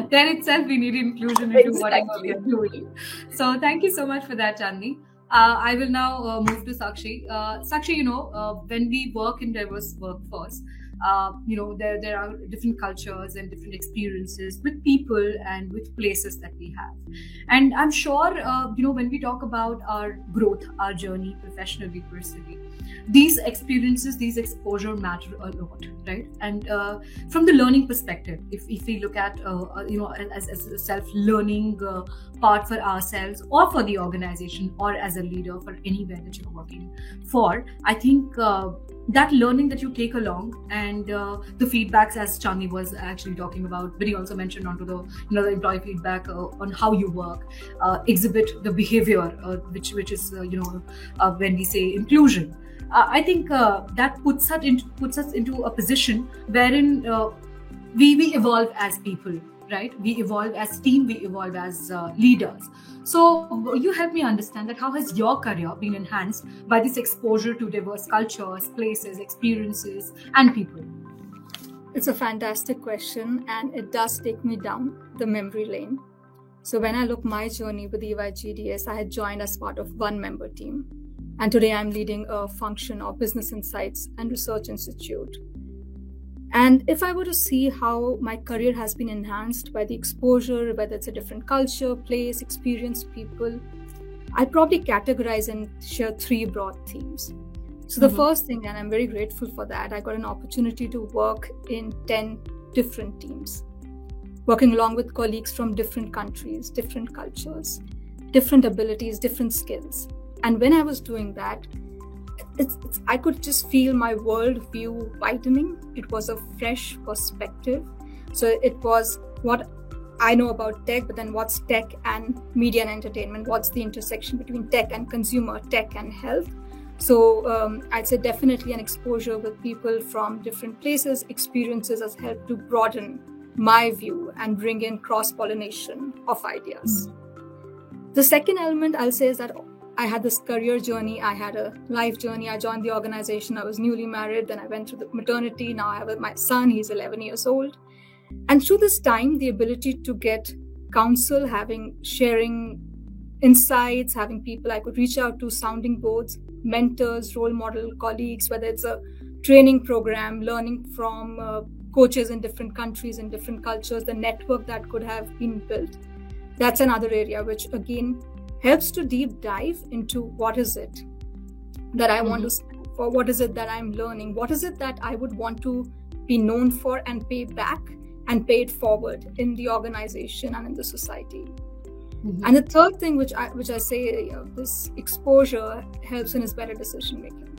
Then itself, we need inclusion into whatever we are doing. So thank you so much for that, Chandni. I will now move to Sakshi. Sakshi, when we work in diverse workforce, there are different cultures and different experiences with people and with places that we have. And I'm sure, when we talk about our growth, our journey professionally, personally, these experiences, these exposure matter a lot, right? And from the learning perspective, if we look at, as a self-learning part for ourselves or for the organization or as a leader for anywhere that you're working for, I think that learning that you take along and the feedbacks, as Chandni was actually talking about, Vinny also mentioned onto the the employee feedback on how you work, exhibit the behavior, which is when we say inclusion. I think that puts us into a position wherein we evolve as people, right? We evolve as team, we evolve as leaders. So you help me understand that how has your career been enhanced by this exposure to diverse cultures, places, experiences, and people? It's a fantastic question, and it does take me down the memory lane. So when I look my journey with EY GDS, I had joined as part of one member team. And today I'm leading a function of Business Insights and Research Institute. And if I were to see how my career has been enhanced by the exposure, whether it's a different culture, place, experienced people, I'd probably categorize and share 3 broad themes. So the first thing, and I'm very grateful for that, I got an opportunity to work in 10 different teams, working along with colleagues from different countries, different cultures, different abilities, different skills. And when I was doing that, I could just feel my worldview widening. It was a fresh perspective. So it was what I know about tech, but then what's tech and media and entertainment? What's the intersection between tech and consumer, tech and health? So I'd say definitely an exposure with people from different places, experiences has helped to broaden my view and bring in cross-pollination of ideas. The second element I'll say is that I had this career journey, I had a life journey, I joined the organization, I was newly married, then I went through the maternity, now I have my son, he's 11 years old. And through this time, the ability to get counsel, sharing insights, having people I could reach out to, sounding boards, mentors, role model colleagues, whether it's a training program, learning from coaches in different countries and different cultures, the network that could have been built. That's another area which again helps to deep dive into what is it that I want to stand for, what is it that I'm learning, what is it that I would want to be known for and pay back and pay it forward in the organization and in the society. And the third thing which I say, this exposure helps in is better decision making.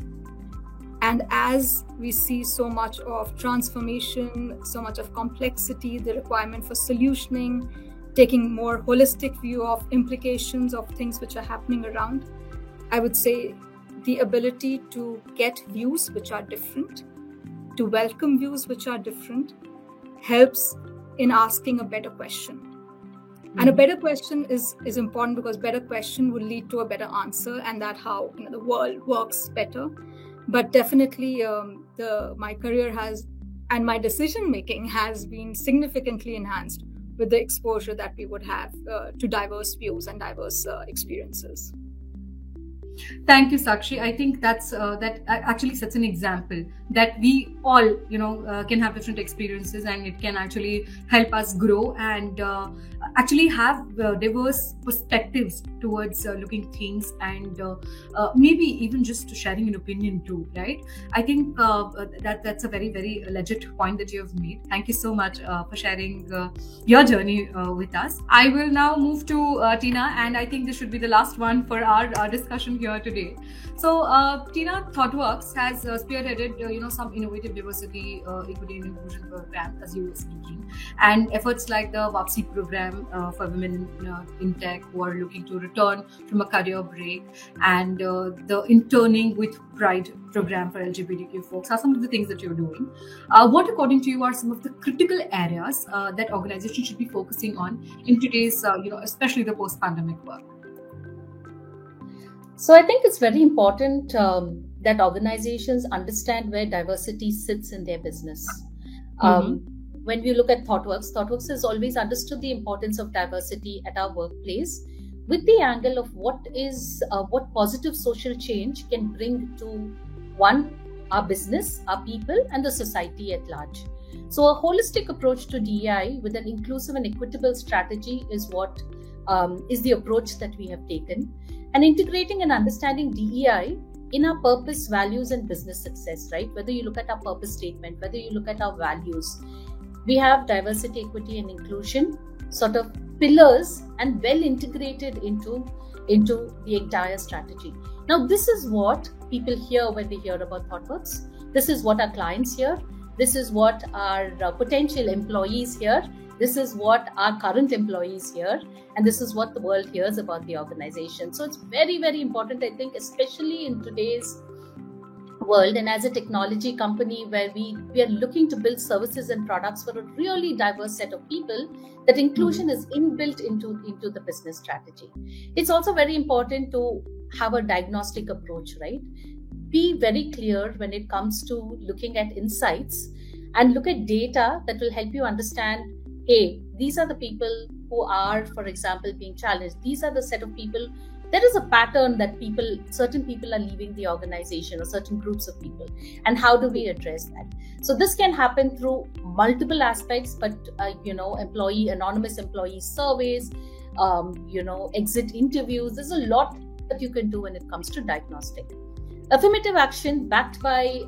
And as we see so much of transformation, so much of complexity, the requirement for solutioning, taking more holistic view of implications of things which are happening around, I would say the ability to get views which are different, to welcome views which are different, helps in asking a better question. And a better question is important because better question will lead to a better answer, and that's how the world works better. But definitely my career has, and my decision making has been significantly enhanced with the exposure that we would have to diverse views and diverse experiences. Thank you, Sakshi. I think that actually sets an example that we all, can have different experiences, and it can actually help us grow and actually have diverse perspectives towards looking things, and maybe even just sharing an opinion too, right? I think that's a very, very legit point that you have made. Thank you so much for sharing your journey with us. I will now move to Tina, and I think this should be the last one for our discussion here today. So Tina, ThoughtWorks has spearheaded some innovative diversity, equity and inclusion programs, as you were speaking, and efforts like the WAPSI program for women in tech who are looking to return from a career break, and the Interning with Pride program for LGBTQ folks are some of the things that you're doing. What, according to you, are some of the critical areas that organizations should be focusing on in today's, especially the post-pandemic work? So I think it's very important that organizations understand where diversity sits in their business. When we look at ThoughtWorks has always understood the importance of diversity at our workplace with the angle of what positive social change can bring to our business, our people, and the society at large. So a holistic approach to DEI with an inclusive and equitable strategy is what is the approach that we have taken. And integrating and understanding DEI in our purpose, values, and business success, right? Whether you look at our purpose statement, whether you look at our values, we have diversity, equity, and inclusion sort of pillars and well integrated into the entire strategy. Now, this is what people hear when they hear about ThoughtWorks. This is what our clients hear. This is what our potential employees hear. This is what our current employees hear, and this is what the world hears about the organization. So it's very, very important, I think, especially in today's world and as a technology company where we are looking to build services and products for a really diverse set of people, that inclusion is inbuilt into the business strategy. It's also very important to have a diagnostic approach, right? Be very clear when it comes to looking at insights and look at data that will help you understand, hey, these are the people who are, for example, being challenged. These are the set of people. There is a pattern that certain people are leaving the organization, or certain groups of people. And how do we address that? So this can happen through multiple aspects, but anonymous employee surveys, exit interviews. There's a lot that you can do when it comes to diagnostic. Affirmative action backed by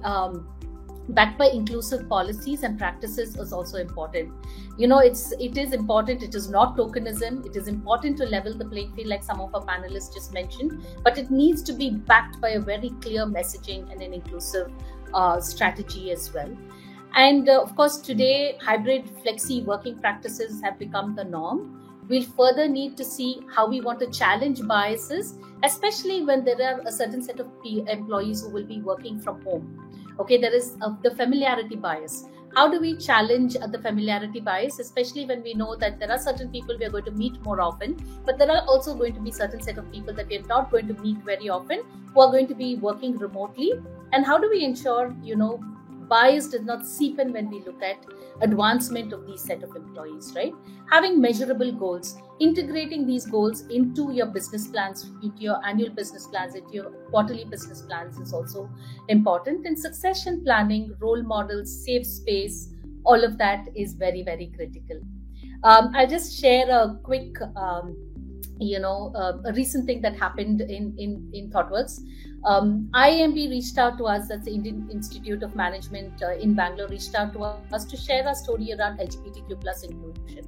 inclusive policies and practices is also important. It is important. It is not tokenism. It is important to level the playing field, like some of our panelists just mentioned, but it needs to be backed by a very clear messaging and an inclusive strategy as well. And of course, today, hybrid flexi working practices have become the norm. We'll further need to see how we want to challenge biases, especially when there are a certain set of employees who will be working from home. Okay, there is the familiarity bias. How do we challenge the familiarity bias, especially when we know that there are certain people we are going to meet more often, but there are also going to be certain set of people that we are not going to meet very often who are going to be working remotely? And how do we ensure, bias does not seep in when we look at advancement of these set of employees, right? Having measurable goals, integrating these goals into your business plans, into your annual business plans, into your quarterly business plans is also important. And succession planning, role models, safe space, all of that is very, very critical. I'll just share a quick a recent thing that happened in ThoughtWorks. IIMB reached out to us, that's the Indian Institute of Management in Bangalore, reached out to us to share our story around LGBTQ plus inclusion.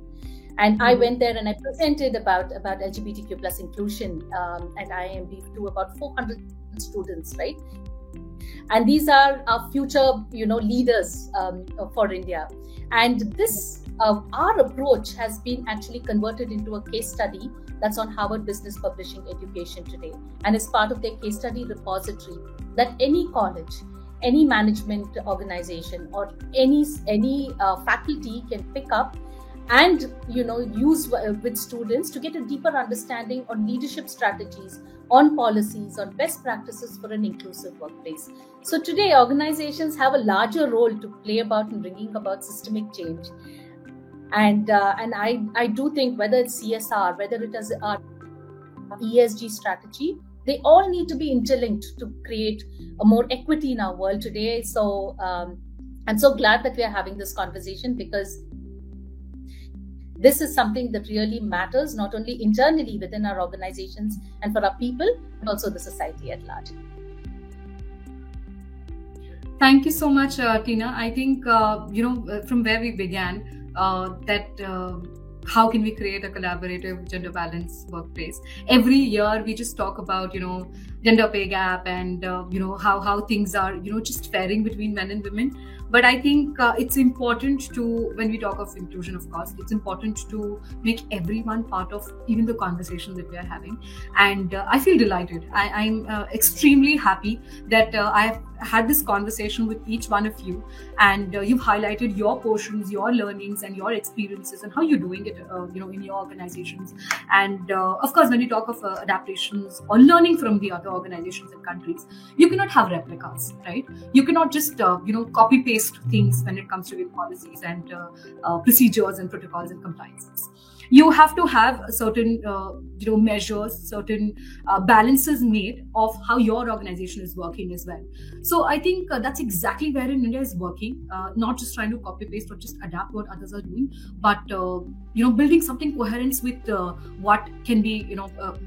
And I went there and I presented about LGBTQ plus inclusion at IIMB to about 400 students, right? and these are our future, leaders for India. And this, our approach has been actually converted into a case study that's on Harvard Business Publishing Education today, and is part of their case study repository that any college, any management organization, or any faculty can pick up and use with students to get a deeper understanding on leadership strategies, on policies, on best practices for an inclusive workplace. So today, organizations have a larger role to play about in bringing about systemic change. And I do think whether it's CSR, whether it is our ESG strategy, they all need to be interlinked to create a more equity in our world today. So I'm so glad that we are having this conversation, because this is something that really matters, not only internally within our organizations and for our people, but also the society at large. Thank you so much, Tina. I think, from where we began, how can we create a collaborative, gender balanced workplace? Every year we just talk about, gender pay gap and, how things are, just faring between men and women. But I think it's important to, when we talk of inclusion, of course, it's important to make everyone part of even the conversation that we are having. And I feel delighted. I'm extremely happy that I've had this conversation with each one of you, and you've highlighted your portions, your learnings, and your experiences, and how you're doing it, in your organizations. And of course, when we talk of adaptations or learning from the other organizations and countries, you cannot have replicas, right? You cannot just, copy paste things when it comes to your policies and procedures and protocols and compliances. You have to have certain, measures, certain balances made of how your organization is working as well. So I think that's exactly where India is working, not just trying to copy paste or just adapt what others are doing, but building something coherent with what can be,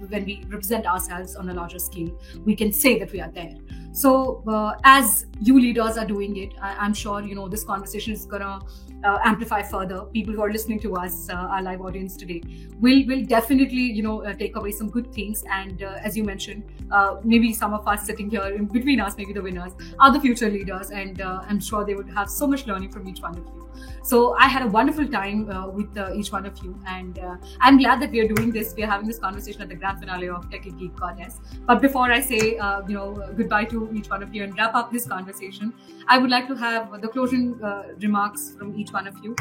when we represent ourselves on a larger scale, we can say that we are there. So as you leaders are doing it, I'm sure this conversation is gonna amplify further. People who are listening to us, our live audience today, will definitely take away some good things. And as you mentioned, maybe some of us sitting here in between us, maybe the winners, are the future leaders, and I'm sure they would have so much learning from each one of you. So I had a wonderful time with each one of you, and I'm glad that we are doing this. We are having this conversation at the grand finale of Tech and Geek Goddess. But before I say goodbye to each one of you and wrap up this conversation, I would like to have the closing remarks from each one of you,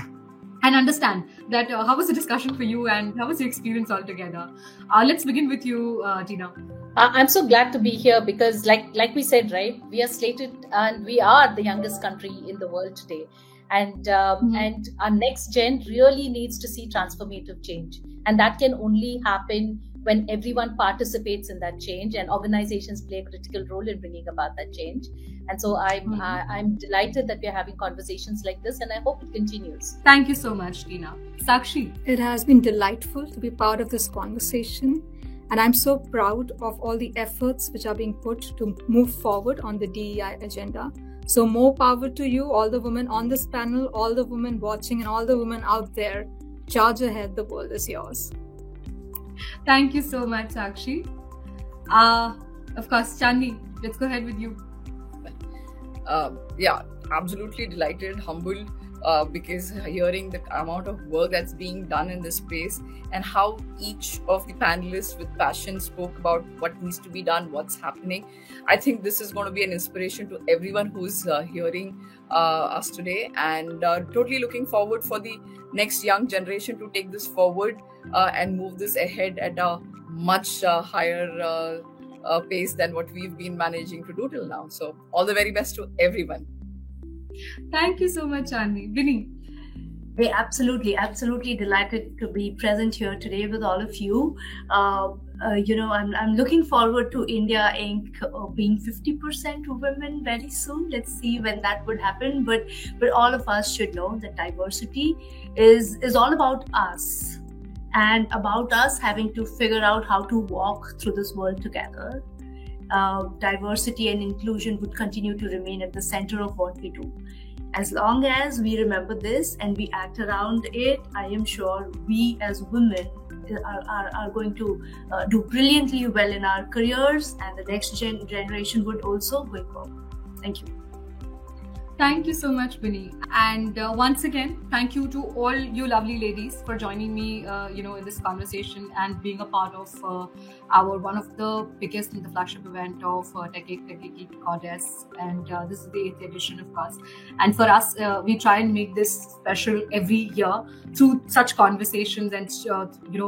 and understand that how was the discussion for you and how was your experience altogether. Let's begin with you, Tina. I'm so glad to be here, because like we said, right, we are slated and we are the youngest country in the world today. And and our next gen really needs to see transformative change. And that can only happen when everyone participates in that change, and organizations play a critical role in bringing about that change. And so I'm delighted that we're having conversations like this, and I hope it continues. Thank you so much, Tina. Sakshi. It has been delightful to be part of this conversation, and I'm so proud of all the efforts which are being put to move forward on the DEI agenda. So more power to you, all the women on this panel, all the women watching, and all the women out there. Charge ahead, the world is yours. Thank you so much, Sakshi. Of course, Chandni, let's go ahead with you. Yeah, absolutely delighted, humbled, because hearing the amount of work that's being done in this space, and how each of the panelists with passion spoke about what needs to be done, what's happening. I think this is going to be an inspiration to everyone who's hearing us today, and totally looking forward for the next young generation to take this forward and move this ahead at a much higher pace than what we've been managing to do till now. So all the very best to everyone. Thank you so much, Chandni. Vinny. We're absolutely delighted to be present here today with all of you. I'm looking forward to India Inc. Being 50% women very soon. Let's see when that would happen. But all of us should know that diversity is all about us, and about us having to figure out how to walk through this world together. Diversity and inclusion would continue to remain at the center of what we do. As long as we remember this and we act around it, I am sure we as women are going to do brilliantly well in our careers, and the next generation would also going forward. Thank you. Thank you so much, Binny. And once again, thank you to all you lovely ladies for joining me, in this conversation and being a part of our one of the biggest and the flagship event of TechGeek Geek Goddess. And this is the 8th edition, of course. And for us, we try and make this special every year through such conversations and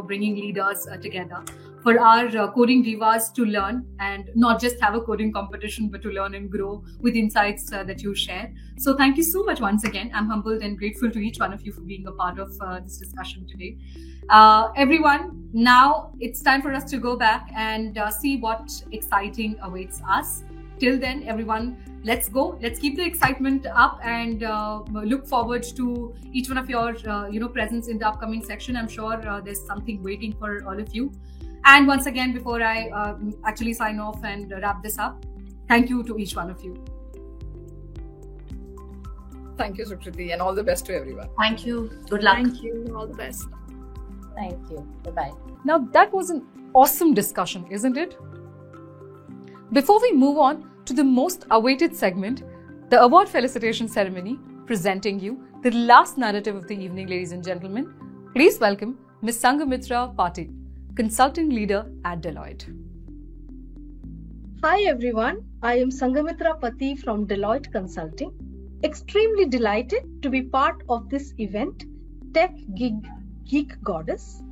bringing leaders together for our coding divas to learn and not just have a coding competition, but to learn and grow with insights that you share. So thank you so much once again. I'm humbled and grateful to each one of you for being a part of this discussion today. Everyone, now it's time for us to go back and see what exciting awaits us. Till then, everyone, let's go. Let's keep the excitement up and look forward to each one of your presence in the upcoming section. I'm sure there's something waiting for all of you. And once again, before I actually sign off and wrap this up, thank you to each one of you. Thank you, Sukriti, and all the best to everyone. Thank you. Good luck. Thank you. All the best. Thank you. Bye-bye. Now, that was an awesome discussion, isn't it? Before we move on to the most awaited segment, the award felicitation ceremony, presenting you the last narrative of the evening, ladies and gentlemen, please welcome Ms. Sanghamitra Patil, Consulting Leader at Deloitte. Hi everyone, I am Sanghamitra Pati from Deloitte Consulting. Extremely delighted to be part of this event, TechGeek Goddess.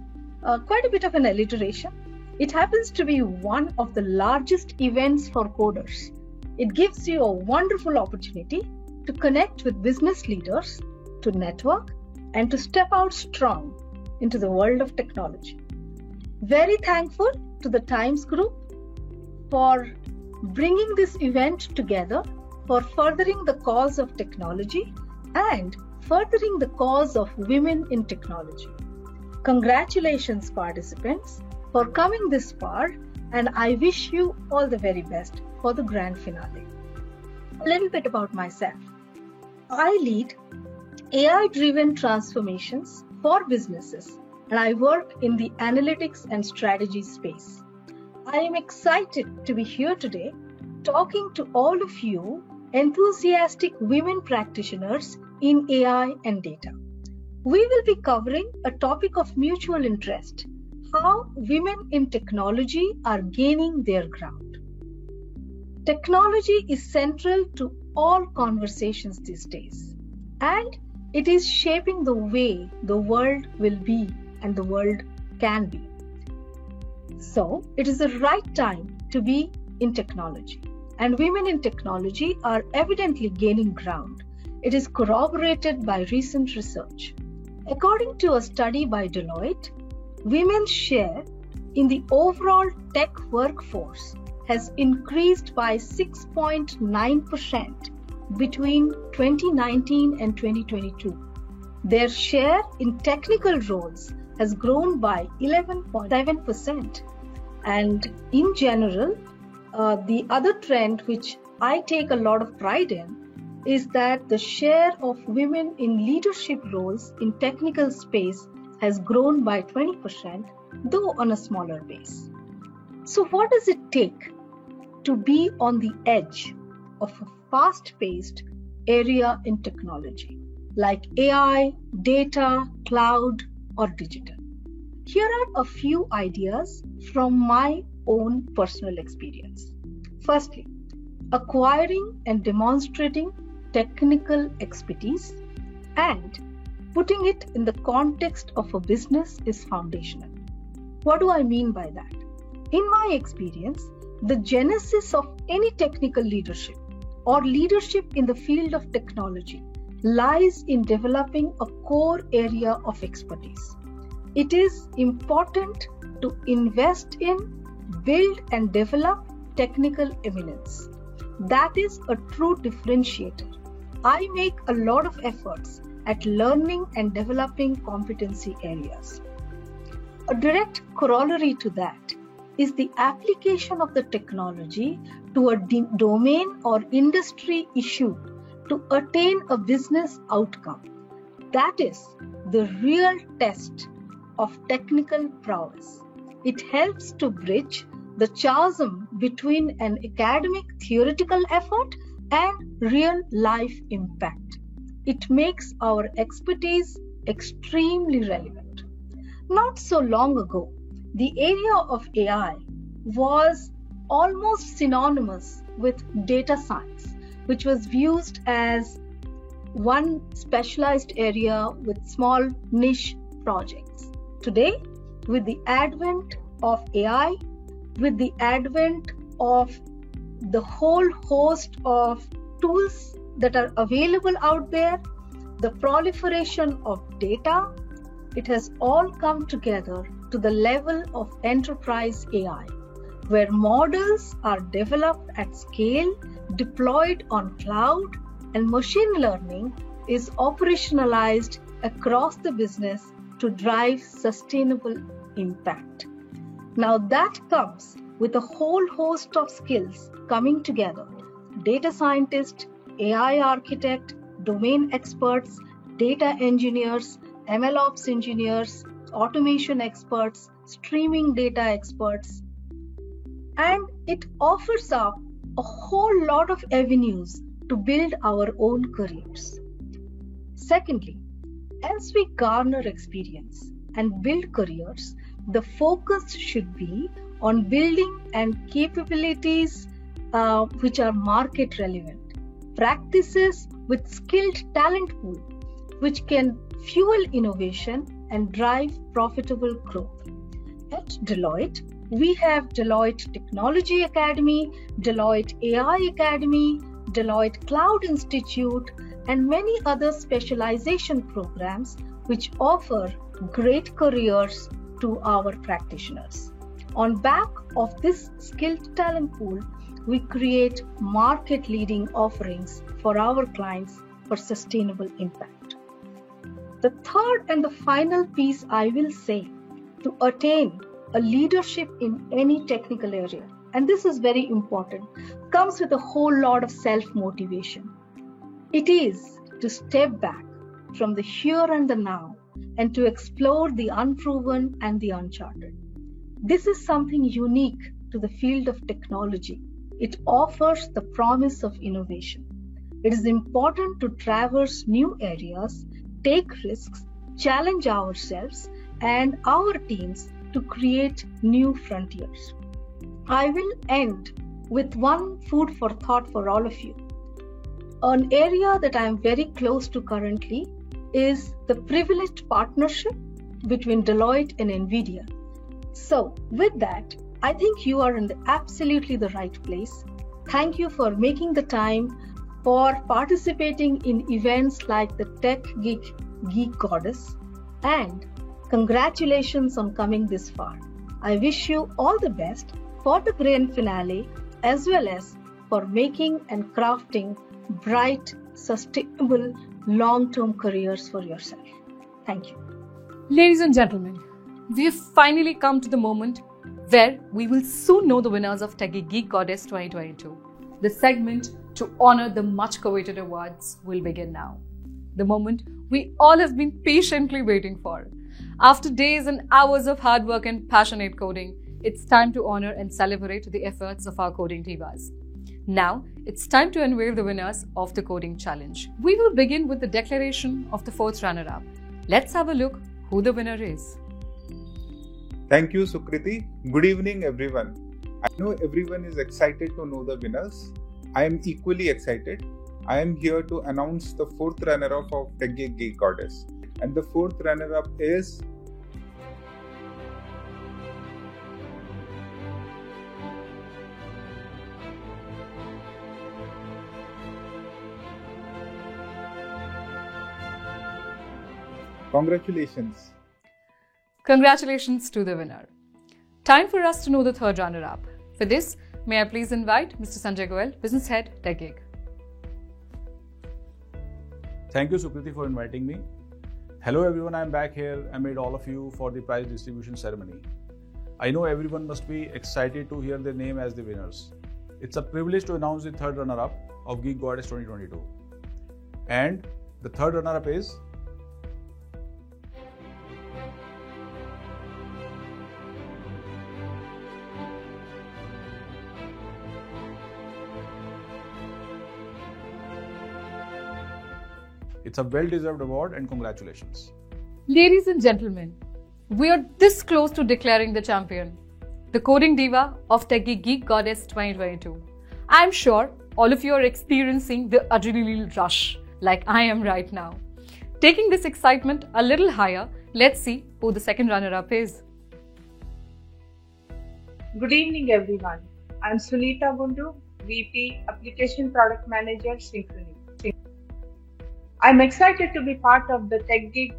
Quite a bit of an alliteration. It happens to be one of the largest events for coders. It gives you a wonderful opportunity to connect with business leaders, to network, and to step out strong into the world of technology. Very thankful to the Times Group for bringing this event together, for furthering the cause of technology and furthering the cause of women in technology. Congratulations, participants, for coming this far, and I wish you all the very best for the grand finale. A little bit about myself. I lead AI-driven transformations for businesses, and I work in the analytics and strategy space. I am excited to be here today talking to all of you enthusiastic women practitioners in AI and data. We will be covering a topic of mutual interest: how women in technology are gaining their ground. Technology is central to all conversations these days, and it is shaping the way the world will be and the world can be. So, it is the right time to be in technology, and women in technology are evidently gaining ground. It is corroborated by recent research. According to a study by Deloitte, women's share in the overall tech workforce has increased by 6.9% between 2019 and 2022. Their share in technical roles has grown by 11.7%. And in general, the other trend which I take a lot of pride in is that the share of women in leadership roles in technical space has grown by 20%, though on a smaller base. So what does it take to be on the edge of a fast-paced area in technology, like AI, data, cloud, or digital? Here are a few ideas from my own personal experience. Firstly, acquiring and demonstrating technical expertise and putting it in the context of a business is foundational. What do I mean by that? In my experience, the genesis of any technical leadership or leadership in the field of technology lies in developing a core area of expertise. It is important to invest in, build and develop technical eminence. That is a true differentiator. I make a lot of efforts at learning and developing competency areas. A direct corollary to that is the application of the technology to a domain or industry issue to attain a business outcome. That is the real test of technical prowess. It helps to bridge the chasm between an academic theoretical effort and real life impact. It makes our expertise extremely relevant. Not so long ago, the area of AI was almost synonymous with data science, which was viewed as one specialized area with small niche projects. Today, with the advent of AI, with the advent of the whole host of tools that are available out there, the proliferation of data, it has all come together to the level of enterprise AI, where models are developed at scale, deployed on cloud, and machine learning is operationalized across the business to drive sustainable impact. Now that comes with a whole host of skills coming together: data scientist, AI architect, domain experts, data engineers, MLOps engineers, automation experts, streaming data experts. And it offers up a whole lot of avenues to build our own careers. Secondly, as we garner experience and build careers, the focus should be on building and capabilities which are market relevant, practices with skilled talent pool which can fuel innovation and drive profitable growth. At Deloitte, we have Deloitte Technology Academy, Deloitte AI Academy, Deloitte Cloud Institute, and many other specialization programs which offer great careers to our practitioners. On back of this skilled talent pool, we create market-leading offerings for our clients for sustainable impact. The third and the final piece I will say to attain a leadership in any technical area, and this is very important, comes with a whole lot of self-motivation. It is to step back from the here and the now and to explore the unproven and the uncharted. This is something unique to the field of technology. It offers the promise of innovation. It is important to traverse new areas, take risks, challenge ourselves and our teams to create new frontiers. I will end with one food for thought for all of you. An area that I am very close to currently is the privileged partnership between Deloitte and NVIDIA. So with that, I think you are in absolutely the right place. Thank you for making the time for participating in events like the Tech Geek Goddess, and congratulations on coming this far. I wish you all the best for the grand finale as well as for making and crafting bright, sustainable, long-term careers for yourself. Thank you. Ladies and gentlemen, we have finally come to the moment where we will soon know the winners of Tech Geek Goddess 2022. The segment to honor the much coveted awards will begin now. The moment we all have been patiently waiting for. After days and hours of hard work and passionate coding, it's time to honor and celebrate the efforts of our coding divas. Now, it's time to unveil the winners of the Coding Challenge. We will begin with the declaration of the fourth runner-up. Let's have a look who the winner is. Thank you, Sukriti. Good evening, everyone. I know everyone is excited to know the winners. I am equally excited. I am here to announce the fourth runner-up of Tech Geek Goddess. And the fourth runner-up is Congratulations. Congratulations to the winner. Time for us to know the third runner-up. For this, may I please invite Mr. Sanjay Goel, Business Head, Tech Geek. Thank you, Sukriti, for inviting me. Hello everyone, I am back here amid all of you for the prize distribution ceremony. I know everyone must be excited to hear their name as the winners. It's a privilege to announce the third runner-up of Geek Goddess 2022. And the third runner-up is It's a well-deserved award and congratulations. Ladies and gentlemen, we are this close to declaring the champion, the coding diva of Techie Geek Goddess 2022. I'm sure all of you are experiencing the adrenaline rush like I am right now. Taking this excitement a little higher, let's see who the second runner-up is. Good evening, everyone. I'm Sunita Gundu, VP Application Product Manager, Synchrony. I'm excited to be part of the Techie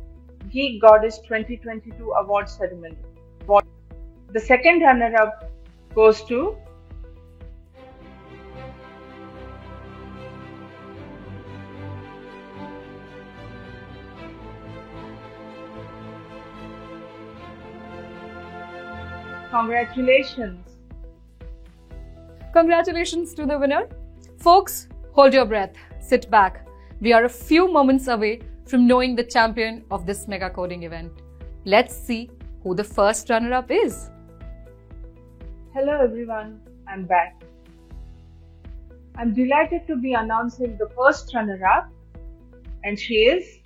Geek Goddess 2022 award ceremony. The second runner-up goes to Congratulations. Congratulations to the winner. Folks, hold your breath. Sit back. We are a few moments away from knowing the champion of this mega coding event. Let's see who the first runner-up is. Hello everyone, I'm back. I'm delighted to be announcing the first runner-up, and she is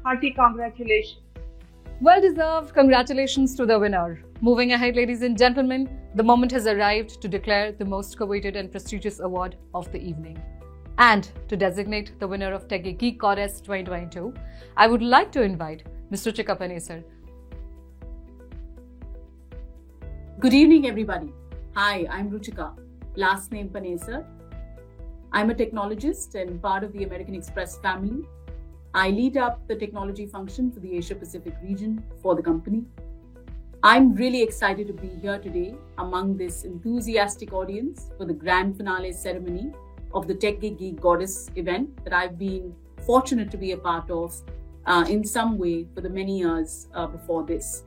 hearty congratulations. Well deserved. Congratulations to the winner. Moving ahead, ladies and gentlemen, the moment has arrived to declare the most coveted and prestigious award of the evening. And to designate the winner of Techie Geek Goddess 2022, I would like to invite Mr. Ruchika Panesar. Good evening, everybody. Hi, I'm Ruchika, last name Panesar. I'm a technologist and part of the American Express family. I lead up the technology function for the Asia Pacific region for the company. I'm really excited to be here today among this enthusiastic audience for the grand finale ceremony of the Techie Geek Goddess event that I've been fortunate to be a part of in some way for the many years before this.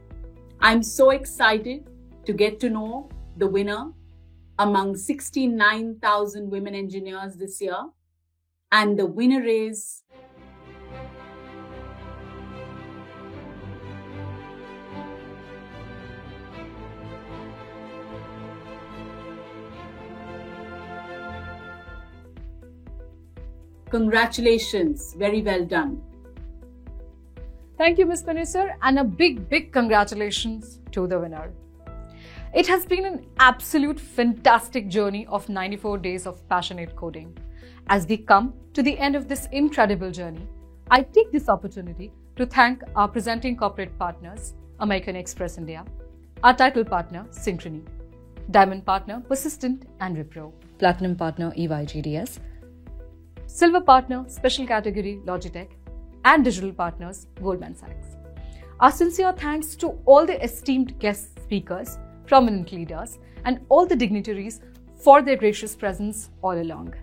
I'm so excited to get to know the winner among 69,000 women engineers this year. And the winner is Congratulations. Very well done. Thank you, Ms. Panesar, and a big congratulations to the winner. It has been an absolute fantastic journey of 94 days of passionate coding. As we come to the end of this incredible journey, I take this opportunity to thank our presenting corporate partners, American Express India, our title partner, Synchrony, Diamond partner, Persistent and Wipro, Platinum partner, EY GDS, Silver partner, Special Category, Logitech, and digital partners, Goldman Sachs. Our sincere thanks to all the esteemed guest speakers, prominent leaders, and all the dignitaries for their gracious presence all along.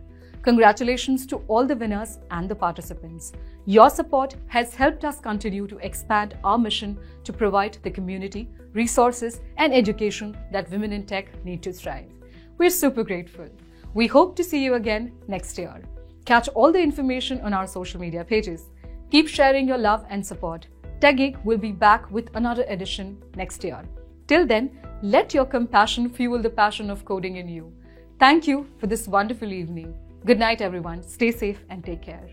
Congratulations to all the winners and the participants. Your support has helped us continue to expand our mission to provide the community, resources, and education that women in tech need to thrive. We're super grateful. We hope to see you again next year. Catch all the information on our social media pages. Keep sharing your love and support. TechGeek will be back with another edition next year. Till then, let your compassion fuel the passion of coding in you. Thank you for this wonderful evening. Good night, everyone. Stay safe and take care.